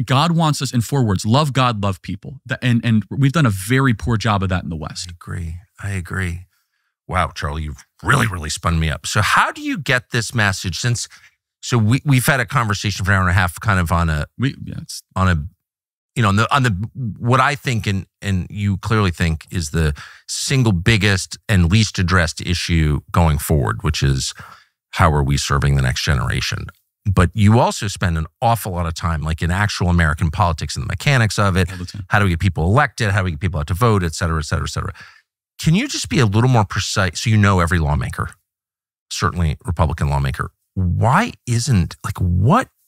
God wants us in 4 words, love God, love people. And we've done a very poor job of that in the West. I agree. Wow, Charlie, you've really, really spun me up. So how do you get this message so we've had a conversation for an hour and a half kind of on what I think and you clearly think is the single biggest and least addressed issue going forward, which is how are we serving the next generation? But you also spend an awful lot of time like in actual American politics and the mechanics of it. How do we get people elected? How do we get people out to vote, et cetera, et cetera, et cetera. Can you just be a little more precise? So every lawmaker, certainly Republican lawmaker, what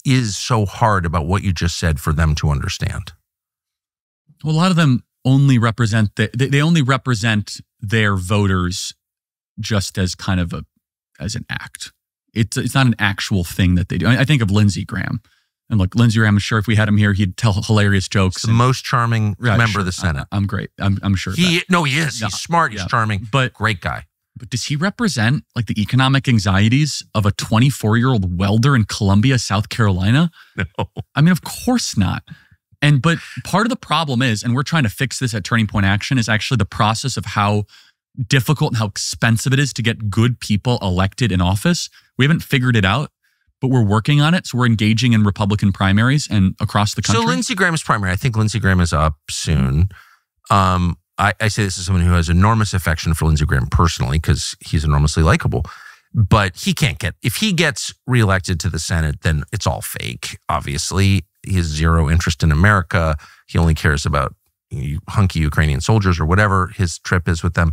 is so hard about what you just said for them to understand? Well, a lot of them only represent they only represent their voters just as kind of as an act. It's not an actual thing that they do. I think of Lindsey Graham. And look, Lindsey Graham, I'm sure if we had him here, he'd tell hilarious jokes. He's the most charming member of the Senate. I'm great. I'm sure. He is. He's smart. He's charming. But great guy. But does he represent like the economic anxieties of a 24-year-old welder in Columbia, South Carolina? No. I mean, of course not. But part of the problem is, and we're trying to fix this at Turning Point Action, is actually the process of how difficult and how expensive it is to get good people elected in office. We haven't figured it out, but we're working on it. So we're engaging in Republican primaries and across the country. So Lindsey Graham's primary, I think Lindsey Graham is up soon. I say this as someone who has enormous affection for Lindsey Graham personally because he's enormously likable. But if he gets reelected to the Senate, then it's all fake, obviously. He has zero interest in America. He only cares about hunky Ukrainian soldiers or whatever his trip is with them.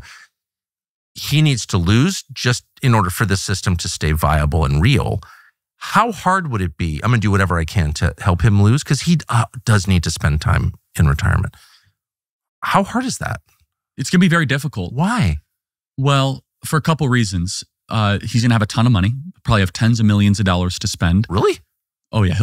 He needs to lose just in order for this system to stay viable and real. How hard would it be? I'm going to do whatever I can to help him lose because he does need to spend time in retirement. How hard is that? It's going to be very difficult. Why? Well, for a couple reasons. He's going to have a ton of money, probably have tens of millions of dollars to spend. Really? Oh, yeah.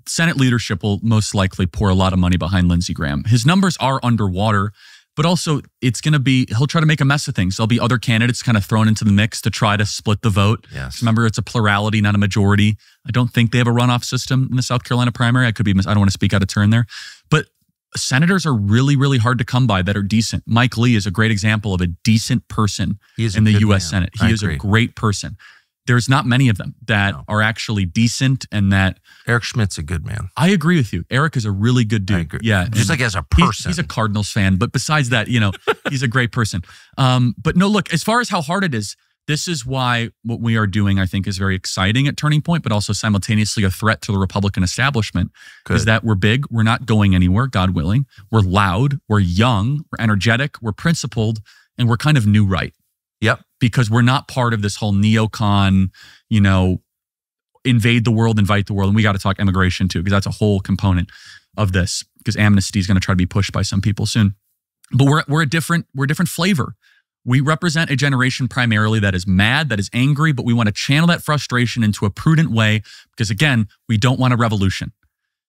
Senate leadership will most likely pour a lot of money behind Lindsey Graham. His numbers are underwater, but also he'll try to make a mess of things. There'll be other candidates kind of thrown into the mix to try to split the vote. Yes. Remember, it's a plurality, not a majority. I don't think they have a runoff system in the South Carolina primary. I don't want to speak out of turn there. But senators are really, really hard to come by that are decent. Mike Lee is a great example of a decent person in the U.S. Senate. He is a great person. There's not many of them that are actually decent and that... Eric Schmidt's a good man. I agree with you. Eric is a really good dude. I agree. Yeah. Just like as a person. He's a Cardinals fan, but besides that, he's a great person. But no, look, as far as how hard it is, this is why what we are doing, I think, is very exciting at Turning Point, but also simultaneously a threat to the Republican establishment. Is that we're big, we're not going anywhere, God willing. We're loud, we're young, we're energetic, we're principled, and we're kind of new right. Yep. Because we're not part of this whole neocon, invade the world, invite the world. And we got to talk immigration too, because that's a whole component of this, because Amnesty is going to try to be pushed by some people soon. But we're a different flavor. We represent a generation primarily that is mad, that is angry, but we want to channel that frustration into a prudent way because, again, we don't want a revolution.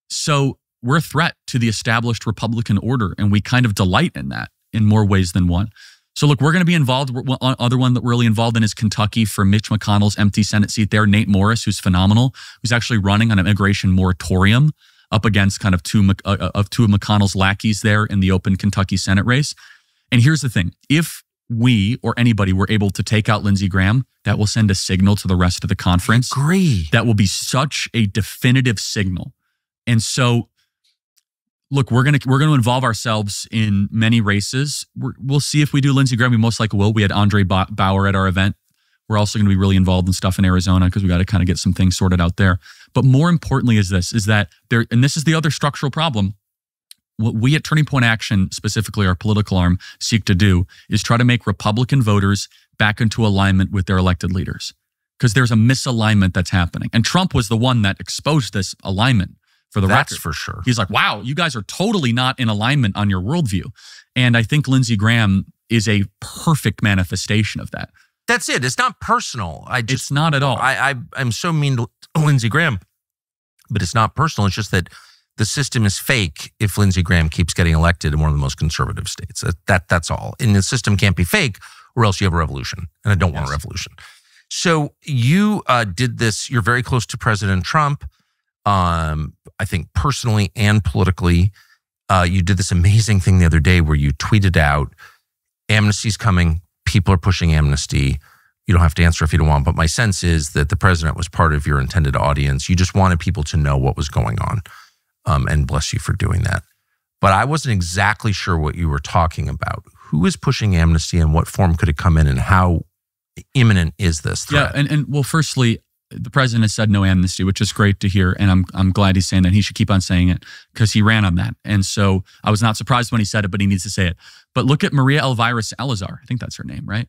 So we're a threat to the established Republican order, and we kind of delight in that in more ways than one. So look, we're going to be involved. Other one that we're really involved in is Kentucky for Mitch McConnell's empty Senate seat there. Nate Morris, who's phenomenal, who's actually running on an immigration moratorium up against kind of two of McConnell's lackeys there in the open Kentucky Senate race. And here's the thing. If we or anybody were able to take out Lindsey Graham, that will send a signal to the rest of the conference. I agree. That will be such a definitive signal. And so, look, we're gonna involve ourselves in many races. We'll see if we do Lindsey Graham. We most likely will. We had Andre Bauer at our event. We're also going to be really involved in stuff in Arizona because we got to kind of get some things sorted out there. But more importantly is that there, and this is the other structural problem. What we at Turning Point Action, specifically our political arm, seek to do is try to make Republican voters back into alignment with their elected leaders, because there's a misalignment that's happening. And Trump was the one that exposed this alignment for the record. That's for sure. He's like, wow, you guys are totally not in alignment on your worldview. And I think Lindsey Graham is a perfect manifestation of that. That's it. It's not personal. It's not at all. I'm so mean to Lindsey Graham, but it's not personal. It's just that the system is fake if Lindsey Graham keeps getting elected in one of the most conservative states. That's all. And the system can't be fake, or else you have a revolution. And I don't want a revolution. So you did this. You're very close to President Trump, I think personally and politically. You did this amazing thing the other day where you tweeted out, amnesty's coming. People are pushing amnesty. You don't have to answer if you don't want, but my sense is that the president was part of your intended audience. You just wanted people to know what was going on. And bless you for doing that. But I wasn't exactly sure what you were talking about. Who is pushing amnesty and what form could it come in, and how imminent is this threat? Yeah, and well, firstly, the president has said no amnesty, which is great to hear. And I'm glad he's saying that. He should keep on saying it because he ran on that. And so I was not surprised when he said it, but he needs to say it. But look at Maria Elvira Salazar. I think that's her name, right?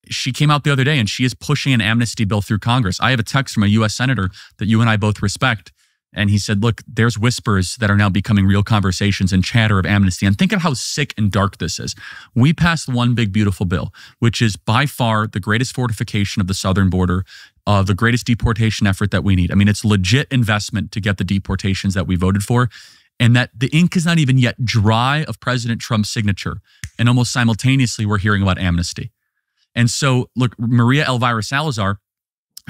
She came out the other day and she is pushing an amnesty bill through Congress. I have a text from a U.S. senator that you and I both respect. And he said, look, there's whispers that are now becoming real conversations and chatter of amnesty. And think of how sick and dark this is. We passed one big, beautiful bill, which is by far the greatest fortification of the southern border, the greatest deportation effort that we need. I mean, it's legit investment to get the deportations that we voted for. And that the ink is not even yet dry of President Trump's signature. And almost simultaneously, we're hearing about amnesty. And so, look, Maria Elvira Salazar,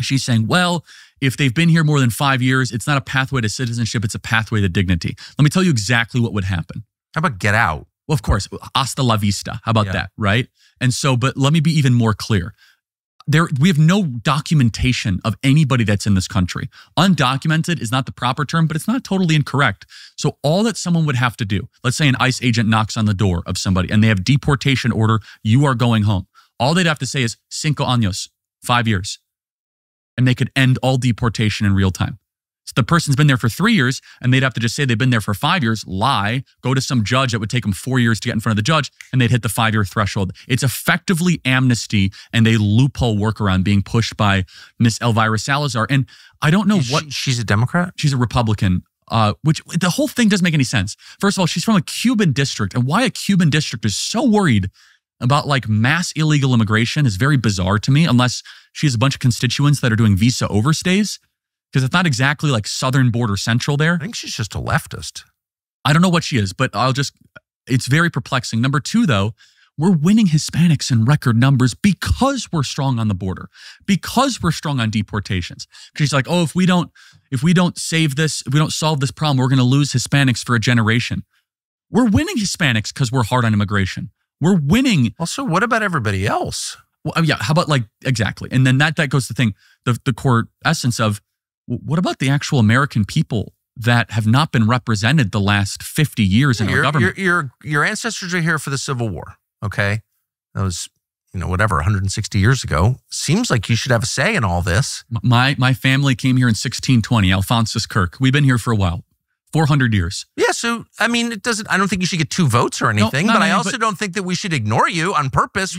she's saying, well, if they've been here more than 5 years, it's not a pathway to citizenship, it's a pathway to dignity. Let me tell you exactly what would happen. How about get out? Well, of course, hasta la vista. How about that, right? And so, but let me be even more clear. We have no documentation of anybody that's in this country. Undocumented is not the proper term, but it's not totally incorrect. So all that someone would have to do, let's say an ICE agent knocks on the door of somebody and they have deportation order, you are going home. All they'd have to say is 5 años, 5 years. And they could end all deportation in real time. So the person's been there for 3 years and they'd have to just say they've been there for 5 years, lie, go to some judge that would take them 4 years to get in front of the judge, and they'd hit the 5-year threshold. It's effectively amnesty and a loophole workaround being pushed by Miss Elvira Salazar. And I don't know She's a Democrat? She's a Republican, which the whole thing doesn't make any sense. First of all, she's from a Cuban district, and why a Cuban district is so worried about like mass illegal immigration is very bizarre to me, unless she has a bunch of constituents that are doing visa overstays, because it's not exactly like southern border central there. I think she's just a leftist. I don't know what she is, but it's very perplexing. Number two, though, we're winning Hispanics in record numbers because we're strong on the border, because we're strong on deportations. Because she's like, oh, if we don't save this, if we don't solve this problem, we're going to lose Hispanics for a generation. We're winning Hispanics because we're hard on immigration. We're winning. Also, what about everybody else? Well, yeah, how about exactly? And then that goes to the core essence of what about the actual American people that have not been represented the last 50 years in our government? Your ancestors are here for the Civil War, okay? That was, 160 years ago. Seems like you should have a say in all this. My family came here in 1620, Alphonsus Kirk. We've been here for a while. 400 years. Yeah, so, I don't think you should get 2 votes or anything, but I also don't think that we should ignore you on purpose,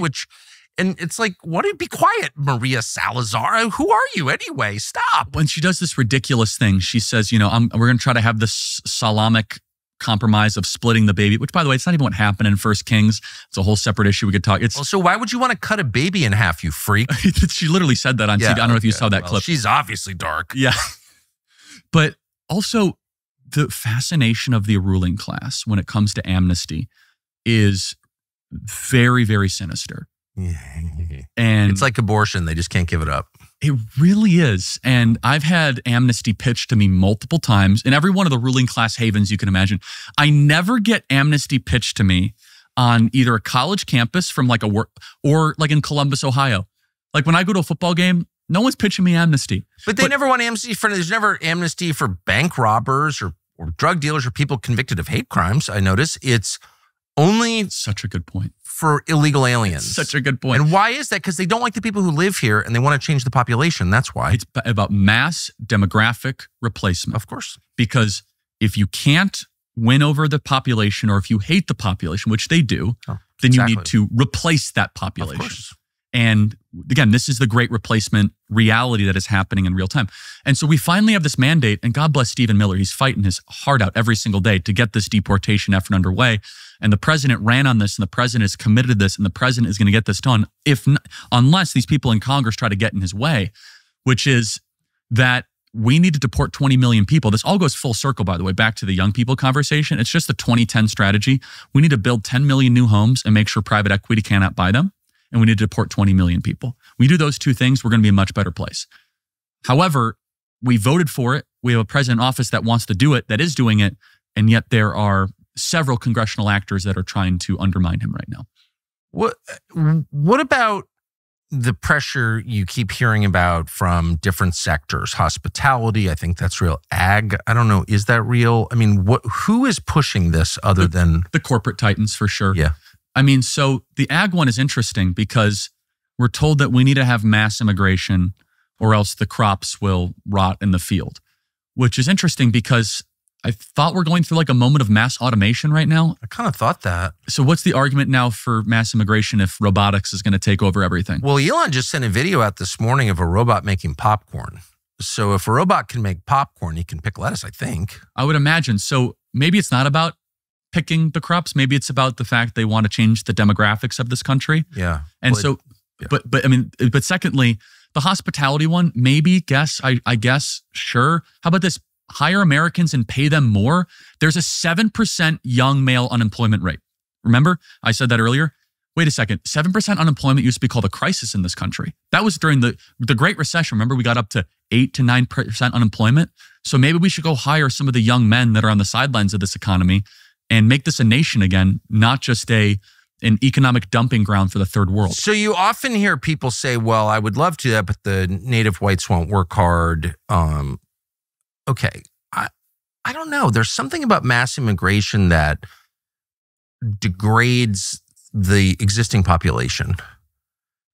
and it's like, be quiet, Maria Salazar. Who are you anyway? Stop. When she does this ridiculous thing, she says, we're going to try to have this Solomonic compromise of splitting the baby, which, by the way, it's not even what happened in 1 Kings. It's a whole separate issue we could talk. So why would you want to cut a baby in half, you freak? She literally said that on TV. I don't know if you saw that clip. She's obviously dark. Yeah. But also, the fascination of the ruling class when it comes to amnesty is very, very sinister. And it's like abortion. They just can't give it up. It really is. And I've had amnesty pitched to me multiple times in every one of the ruling class havens you can imagine. I never get amnesty pitched to me on either a college campus from like a work or like in Columbus, Ohio. Like when I go to a football game, no one's pitching me amnesty. But they never want amnesty there's never amnesty for bank robbers or drug dealers or people convicted of hate crimes. I notice it's only such a good point for illegal aliens. Such a good point. And why is that? Because they don't like the people who live here and they want to change the population. That's why. It's about mass demographic replacement. Of course. Because if you can't win over the population or if you hate the population, which they do, then you need to replace that population. Of course. And again, this is the great replacement reality that is happening in real time. And so we finally have this mandate, and God bless Stephen Miller. He's fighting his heart out every single day to get this deportation effort underway. And the president ran on this, and the president is committed to this, and the president is going to get this done unless these people in Congress try to get in his way, which is that we need to deport 20 million people. This all goes full circle, by the way, back to the young people conversation. It's just the 2010 strategy. We need to build 10 million new homes and make sure private equity cannot buy them. And we need to deport 20 million people. We do those 2 things, we're going to be in a much better place. However, we voted for it. We have a president in office that wants to do it, that is doing it. And yet there are several congressional actors that are trying to undermine him right now. What about the pressure you keep hearing about from different sectors? Hospitality, I think that's real. Ag, I don't know, is that real? I mean, who is pushing this other than... The corporate titans, for sure. Yeah. I mean, so the ag one is interesting because we're told that we need to have mass immigration or else the crops will rot in the field, which is interesting because I thought we're going through like a moment of mass automation right now. I kind of thought that. So what's the argument now for mass immigration if robotics is going to take over everything? Well, Elon just sent a video out this morning of a robot making popcorn. So if a robot can make popcorn, he can pick lettuce, I think. I would imagine. So maybe it's not about picking the crops. Maybe it's about the fact they want to change the demographics of this country. Yeah. And but secondly, the hospitality one, maybe, I guess, sure. How about this? Hire Americans and pay them more. There's a 7% young male unemployment rate. Remember, I said that earlier. Wait a second. 7% unemployment used to be called a crisis in this country. That was during the Great Recession. Remember, we got up to 8 to 9% unemployment. So maybe we should go hire some of the young men that are on the sidelines of this economy and make this a nation again, not just an economic dumping ground for the third world. So you often hear people say, well, I would love to do that, but the native whites won't work hard. Okay, I don't know. There's something about mass immigration that degrades the existing population.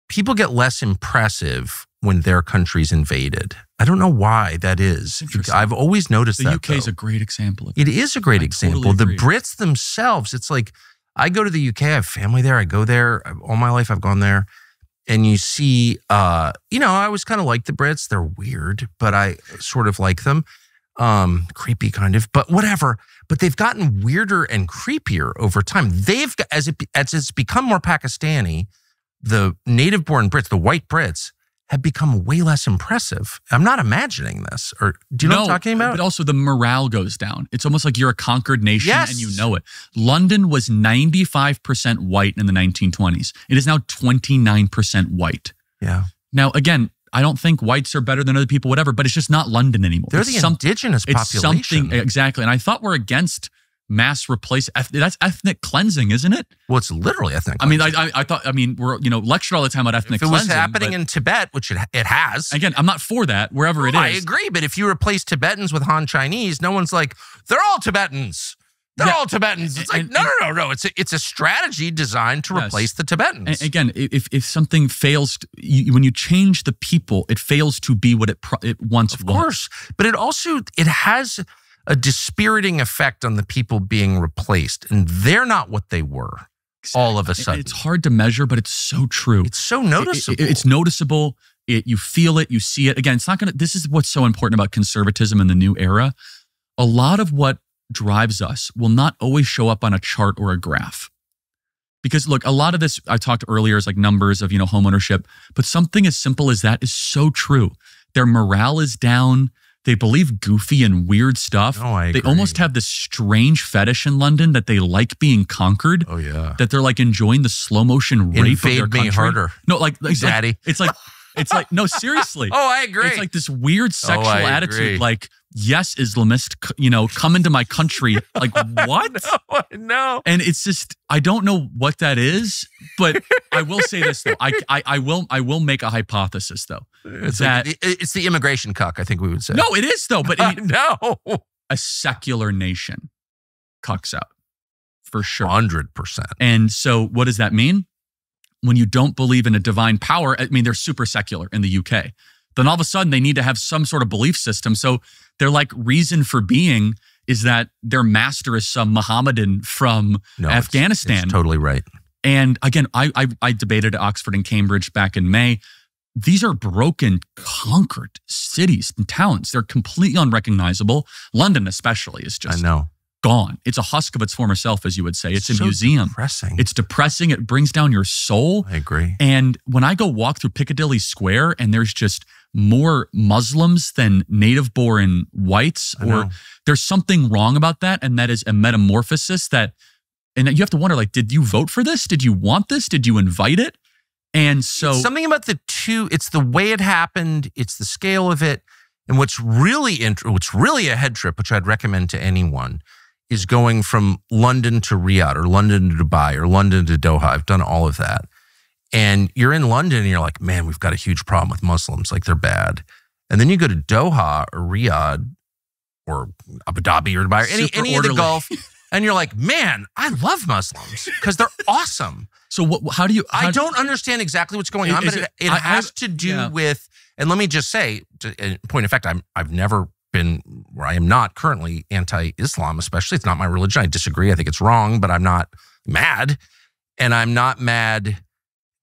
People get less impressive when their country's invaded. I don't know why that is. I've always noticed that. The UK is a great example of that. It is a great example. Totally the Brits themselves, it's like, I go to the UK, I have family there, I go there, all my life I've gone there. And you see, I always kind of like the Brits. They're weird, but I sort of like them. Creepy kind of, but whatever. But they've gotten weirder and creepier over time. As it's become more Pakistani, the native-born Brits, the white Brits, have become way less impressive. I'm not imagining this. Or do you know what I'm talking about? But also the morale goes down. It's almost like you're a conquered nation and you know it. London was 95% white in the 1920s. It is now 29% white. Yeah. Now, again, I don't think whites are better than other people, whatever, but it's just not London anymore. They're the indigenous population. Exactly. And I thought we're against mass replace. That's ethnic cleansing, isn't it? Well, it's literally ethnic I mean, cleansing. I thought, we're, lectured all the time about ethnic if it was cleansing. happening in Tibet, which it has. Again, I'm not for that, wherever it is. I agree, but if you replace Tibetans with Han Chinese, no one's like, they're all Tibetans. They're all Tibetans. It's like, no. It's a strategy designed to replace the Tibetans. And again, if something fails, when you change the people, it fails to be what it once was. Of course. But it has a dispiriting effect on the people being replaced. And they're not what they were all of a sudden. It's hard to measure, but it's so true. It's so noticeable. It's noticeable. You feel it. You see it. Again, it's not going to, this is what's so important about conservatism in the new era. A lot of what drives us will not always show up on a chart or a graph. Because look, a lot of this I talked earlier is like numbers of, home ownership, but something as simple as that is so true. Their morale is down. They believe goofy and weird stuff. Oh, I agree. They almost have this strange fetish in London that they like being conquered. Oh, yeah. That they're like enjoying the slow motion rape of their country. Me harder. No, like Daddy. It's like, no, seriously. Oh, I agree. It's like this weird sexual attitude. Agree. Like, yes, Islamist, come into my country. Like, what? No. And it's just, I don't know what that is, but I will say this though. I will make a hypothesis though. It's the immigration cuck, I think we would say. No, it is though. But no. A secular nation cucks out for sure. 100%. And so what does that mean? When you don't believe in a divine power, they're super secular in the UK. Then all of a sudden they need to have some sort of belief system. So their reason for being is that their master is some Mohammedan from Afghanistan. It's totally right. And again, I debated at Oxford and Cambridge back in May. These are broken, conquered cities and towns. They're completely unrecognizable. London especially is just gone. It's a husk of its former self, as you would say. It's a museum. Depressing. It's depressing. It brings down your soul. I agree. And when I go walk through Piccadilly Square and there's just more Muslims than native-born whites, or there's something wrong about that, and that is a metamorphosis and you have to wonder, did you vote for this? Did you want this? Did you invite it? And so it's something about the two, it's the way it happened, it's the scale of it, and what's really a head trip, which I'd recommend to anyone, is going from London to Riyadh or London to Dubai or London to Doha. I've done all of that. And you're in London and you're like, man, we've got a huge problem with Muslims. They're bad. And then you go to Doha or Riyadh or Abu Dhabi or Dubai or any of the Gulf. And you're like, man, I love Muslims because they're awesome. So how do you... I don't understand exactly what's going on, but it has to do with, and let me just say, in point of fact, I've never been, where I am not currently anti-Islam, especially. It's not my religion. I disagree. I think it's wrong, but I'm not mad. And I'm not mad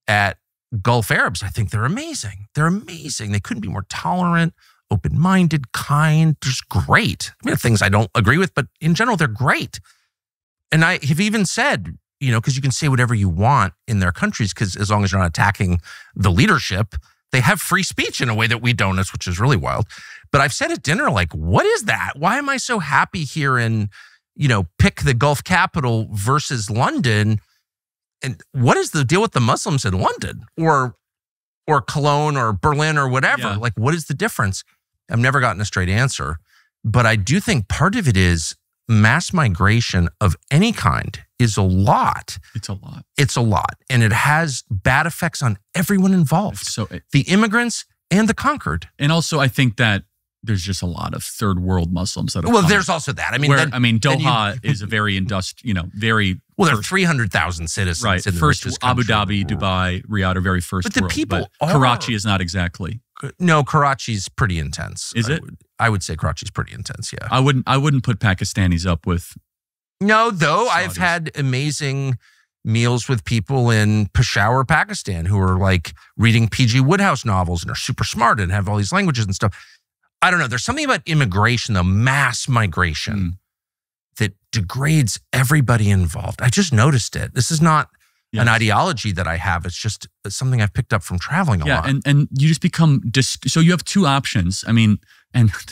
at Gulf Arabs. I think they're amazing. They're amazing. They couldn't be more tolerant, open-minded, kind. They're just great. Things I don't agree with, but in general, they're great. And I have even said, because you can say whatever you want in their countries, because as long as you're not attacking the leadership, they have free speech in a way that we don't, which is really wild. But I've said at dinner, what is that? Why am I so happy here in, pick the Gulf capital versus London? And what is the deal with the Muslims in London or Cologne or Berlin or whatever? Yeah. What is the difference? I've never gotten a straight answer. But I do think part of it is mass migration of any kind is a lot. It's a lot. It's a lot. And it has bad effects on everyone involved. The immigrants and the conquered. And also, I think that there's just a lot of third world Muslims that are there's also that. Doha is a very very... Well, there are 300,000 citizens. Right. In the first, richest Abu country Dhabi, Dubai, Riyadh are very first but the world. People but Karachi is not exactly. No, Karachi's pretty intense. Is it? I would say Karachi's pretty intense, yeah. I wouldn't put Pakistanis up with... No, though, Saudis. I've had amazing meals with people in Peshawar, Pakistan, who are reading P.G. Wodehouse novels and are super smart and have all these languages and stuff. I don't know. There's something about immigration, the mass migration, that degrades everybody involved. I just noticed it. This is not an ideology that I have. It's just something I've picked up from traveling a lot. And you just become... So you have two options. And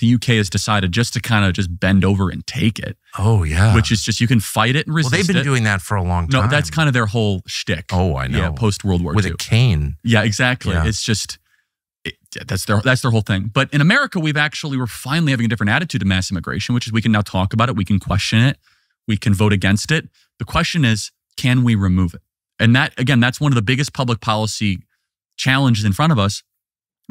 the UK has decided just to kind of just bend over and take it. Oh, yeah. Which is just, you can fight it and resist it. Well, they've been doing that for a long time. No, that's kind of their whole shtick. Oh, I know. Yeah, post-World War II. With a cane. Yeah, exactly. Yeah. It's just... That's their whole thing. But in America, we're finally having a different attitude to mass immigration, which is we can now talk about it. We can question it. We can vote against it. The question is, can we remove it? And that, again, that's one of the biggest public policy challenges in front of us.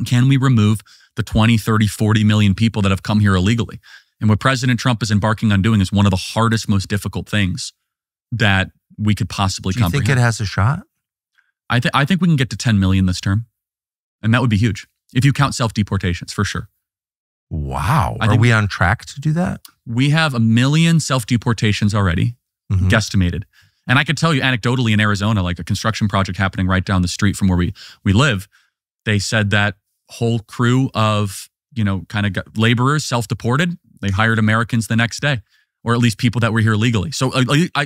Can we remove the 20, 30, 40 million people that have come here illegally? And what President Trump is embarking on doing is one of the hardest, most difficult things that we could possibly comprehend. Do you think it has a shot? I think we can get to 10 million this term. And that would be huge. If you count self-deportations, for sure. Wow. Are we on track to do that? We have 1 million self-deportations already, guesstimated. And I could tell you anecdotally in Arizona, like a construction project happening right down the street from where we live, they said that whole crew of, kind of laborers self-deported. They hired Americans the next day, or at least people that were here legally. So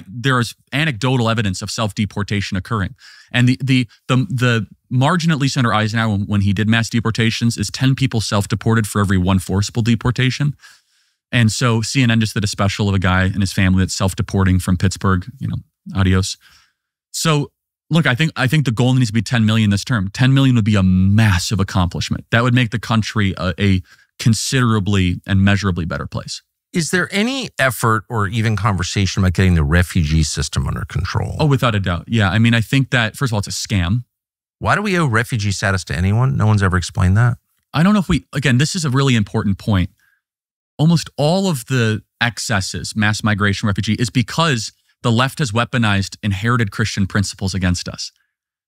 there is anecdotal evidence of self-deportation occurring. And the margin, at least under Eisenhower, when he did mass deportations, is 10 people self-deported for every 1 forcible deportation. And so CNN just did a special of a guy and his family that's self-deporting from Pittsburgh, adios. So look, I think the goal needs to be 10 million this term. 10 million would be a massive accomplishment. That would make the country a considerably and measurably better place. Is there any effort or even conversation about getting the refugee system under control? Oh, without a doubt. Yeah. I mean, I think that, first of all, it's a scam. Why do we owe refugee status to anyone? No one's ever explained that. I don't know if again, this is a really important point. Almost all of the excesses, mass migration, refugee, is because the left has weaponized inherited Christian principles against us.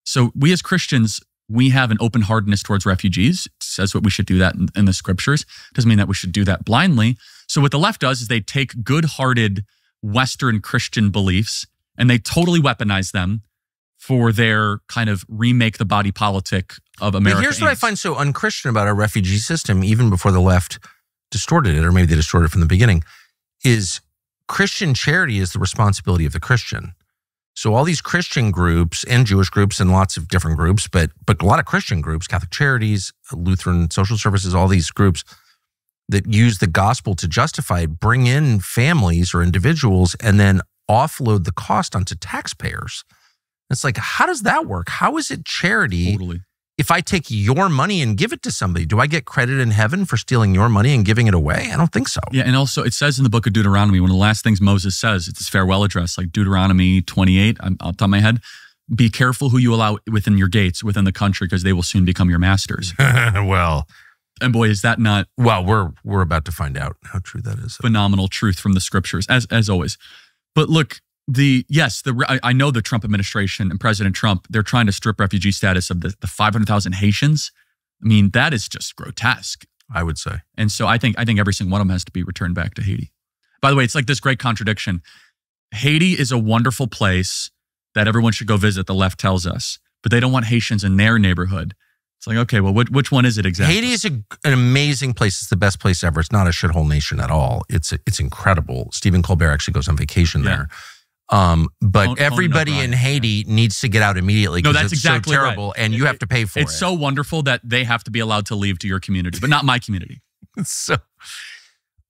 So we as Christians, we have an open-heartedness towards refugees. It says what we should do that in the scriptures. Doesn't mean that we should do that blindly. So what the left does is they take good-hearted Western Christian beliefs and they totally weaponize them for their kind of remake the body politic of America. But here's what I find so unchristian about our refugee system, even before the left distorted it, or maybe they distorted it from the beginning, is Christian charity is the responsibility of the Christian. So all these Christian groups and Jewish groups and lots of different groups, but a lot of Christian groups, Catholic Charities, Lutheran Social Services, all these groups that use the gospel to justify it, bring in families or individuals and then offload the cost onto taxpayers. It's like, how does that work? How is it charity? Totally. If I take your money and give it to somebody, do I get credit in heaven for stealing your money and giving it away? I don't think so. Yeah, and also it says in the book of Deuteronomy, one of the last things Moses says, it's his farewell address, like Deuteronomy 28, off the top of my head, be careful who you allow within your gates, within the country, because they will soon become your masters. Well. And boy, is that not... Well, we're about to find out how true that is. Phenomenal truth from the scriptures, as always. But look, I know the Trump administration and President Trump, they're trying to strip refugee status of the 500,000 Haitians. I mean, that is just grotesque, I would say. And so I think every single one of them has to be returned back to Haiti. By the way, it's like this great contradiction. Haiti is a wonderful place that everyone should go visit, the left tells us, but they don't want Haitians in their neighborhood. It's like, okay, well, which one is it exactly? Haiti is an amazing place. It's the best place ever. It's not a shithole nation at all. It's incredible. Stephen Colbert actually goes on vacation there. But everybody in Haiti needs to get out immediately because it's exactly so terrible, right. And you have to pay for it. It's so wonderful that they have to be allowed to leave to your community, but not my community. So,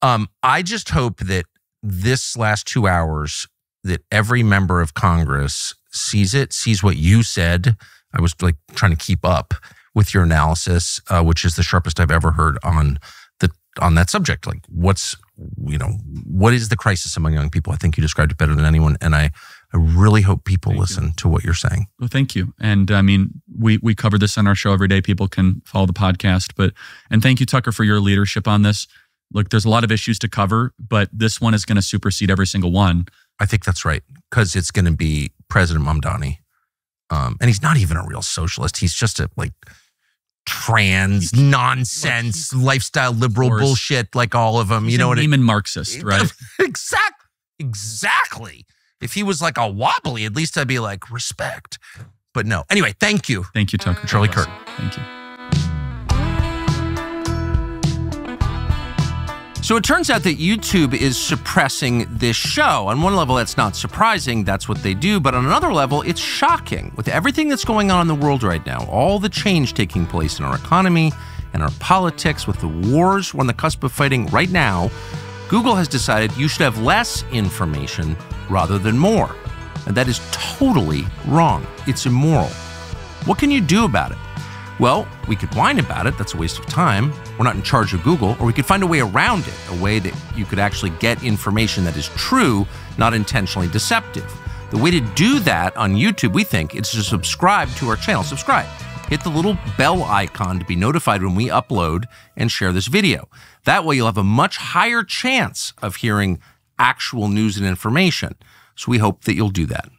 I just hope that this last 2 hours, that every member of Congress sees what you said. I was like trying to keep up with your analysis, which is the sharpest I've ever heard on that subject. Like, what is the crisis among young people? I think you described it better than anyone. And I really hope people listen to what you're saying. Well, thank you. And I mean, we cover this on our show every day. People can follow the podcast, and thank you, Tucker, for your leadership on this. Look, there's a lot of issues to cover, but this one is going to supersede every single one. I think that's right. Because it's going to be President Mamdani. And he's not even a real socialist. He's just a trans nonsense lifestyle liberal bullshit like all of them. He's a demon Marxist, right? Exactly. If he was like a wobbly, at least I'd be like, respect. But no. Anyway, thank you. Thank you, Tucker. Charlie Kirk. Thank you. So it turns out that YouTube is suppressing this show. On one level, that's not surprising. That's what they do. But on another level, it's shocking. With everything that's going on in the world right now, all the change taking place in our economy and our politics, with the wars we're on the cusp of fighting right now, Google has decided you should have less information rather than more. And that is totally wrong. It's immoral. What can you do about it? Well, we could whine about it. That's a waste of time. We're not in charge of Google. Or we could find a way around it, a way that you could actually get information that is true, not intentionally deceptive. The way to do that on YouTube, we think, is to subscribe to our channel. Subscribe. Hit the little bell icon to be notified when we upload and share this video. That way you'll have a much higher chance of hearing actual news and information. So we hope that you'll do that.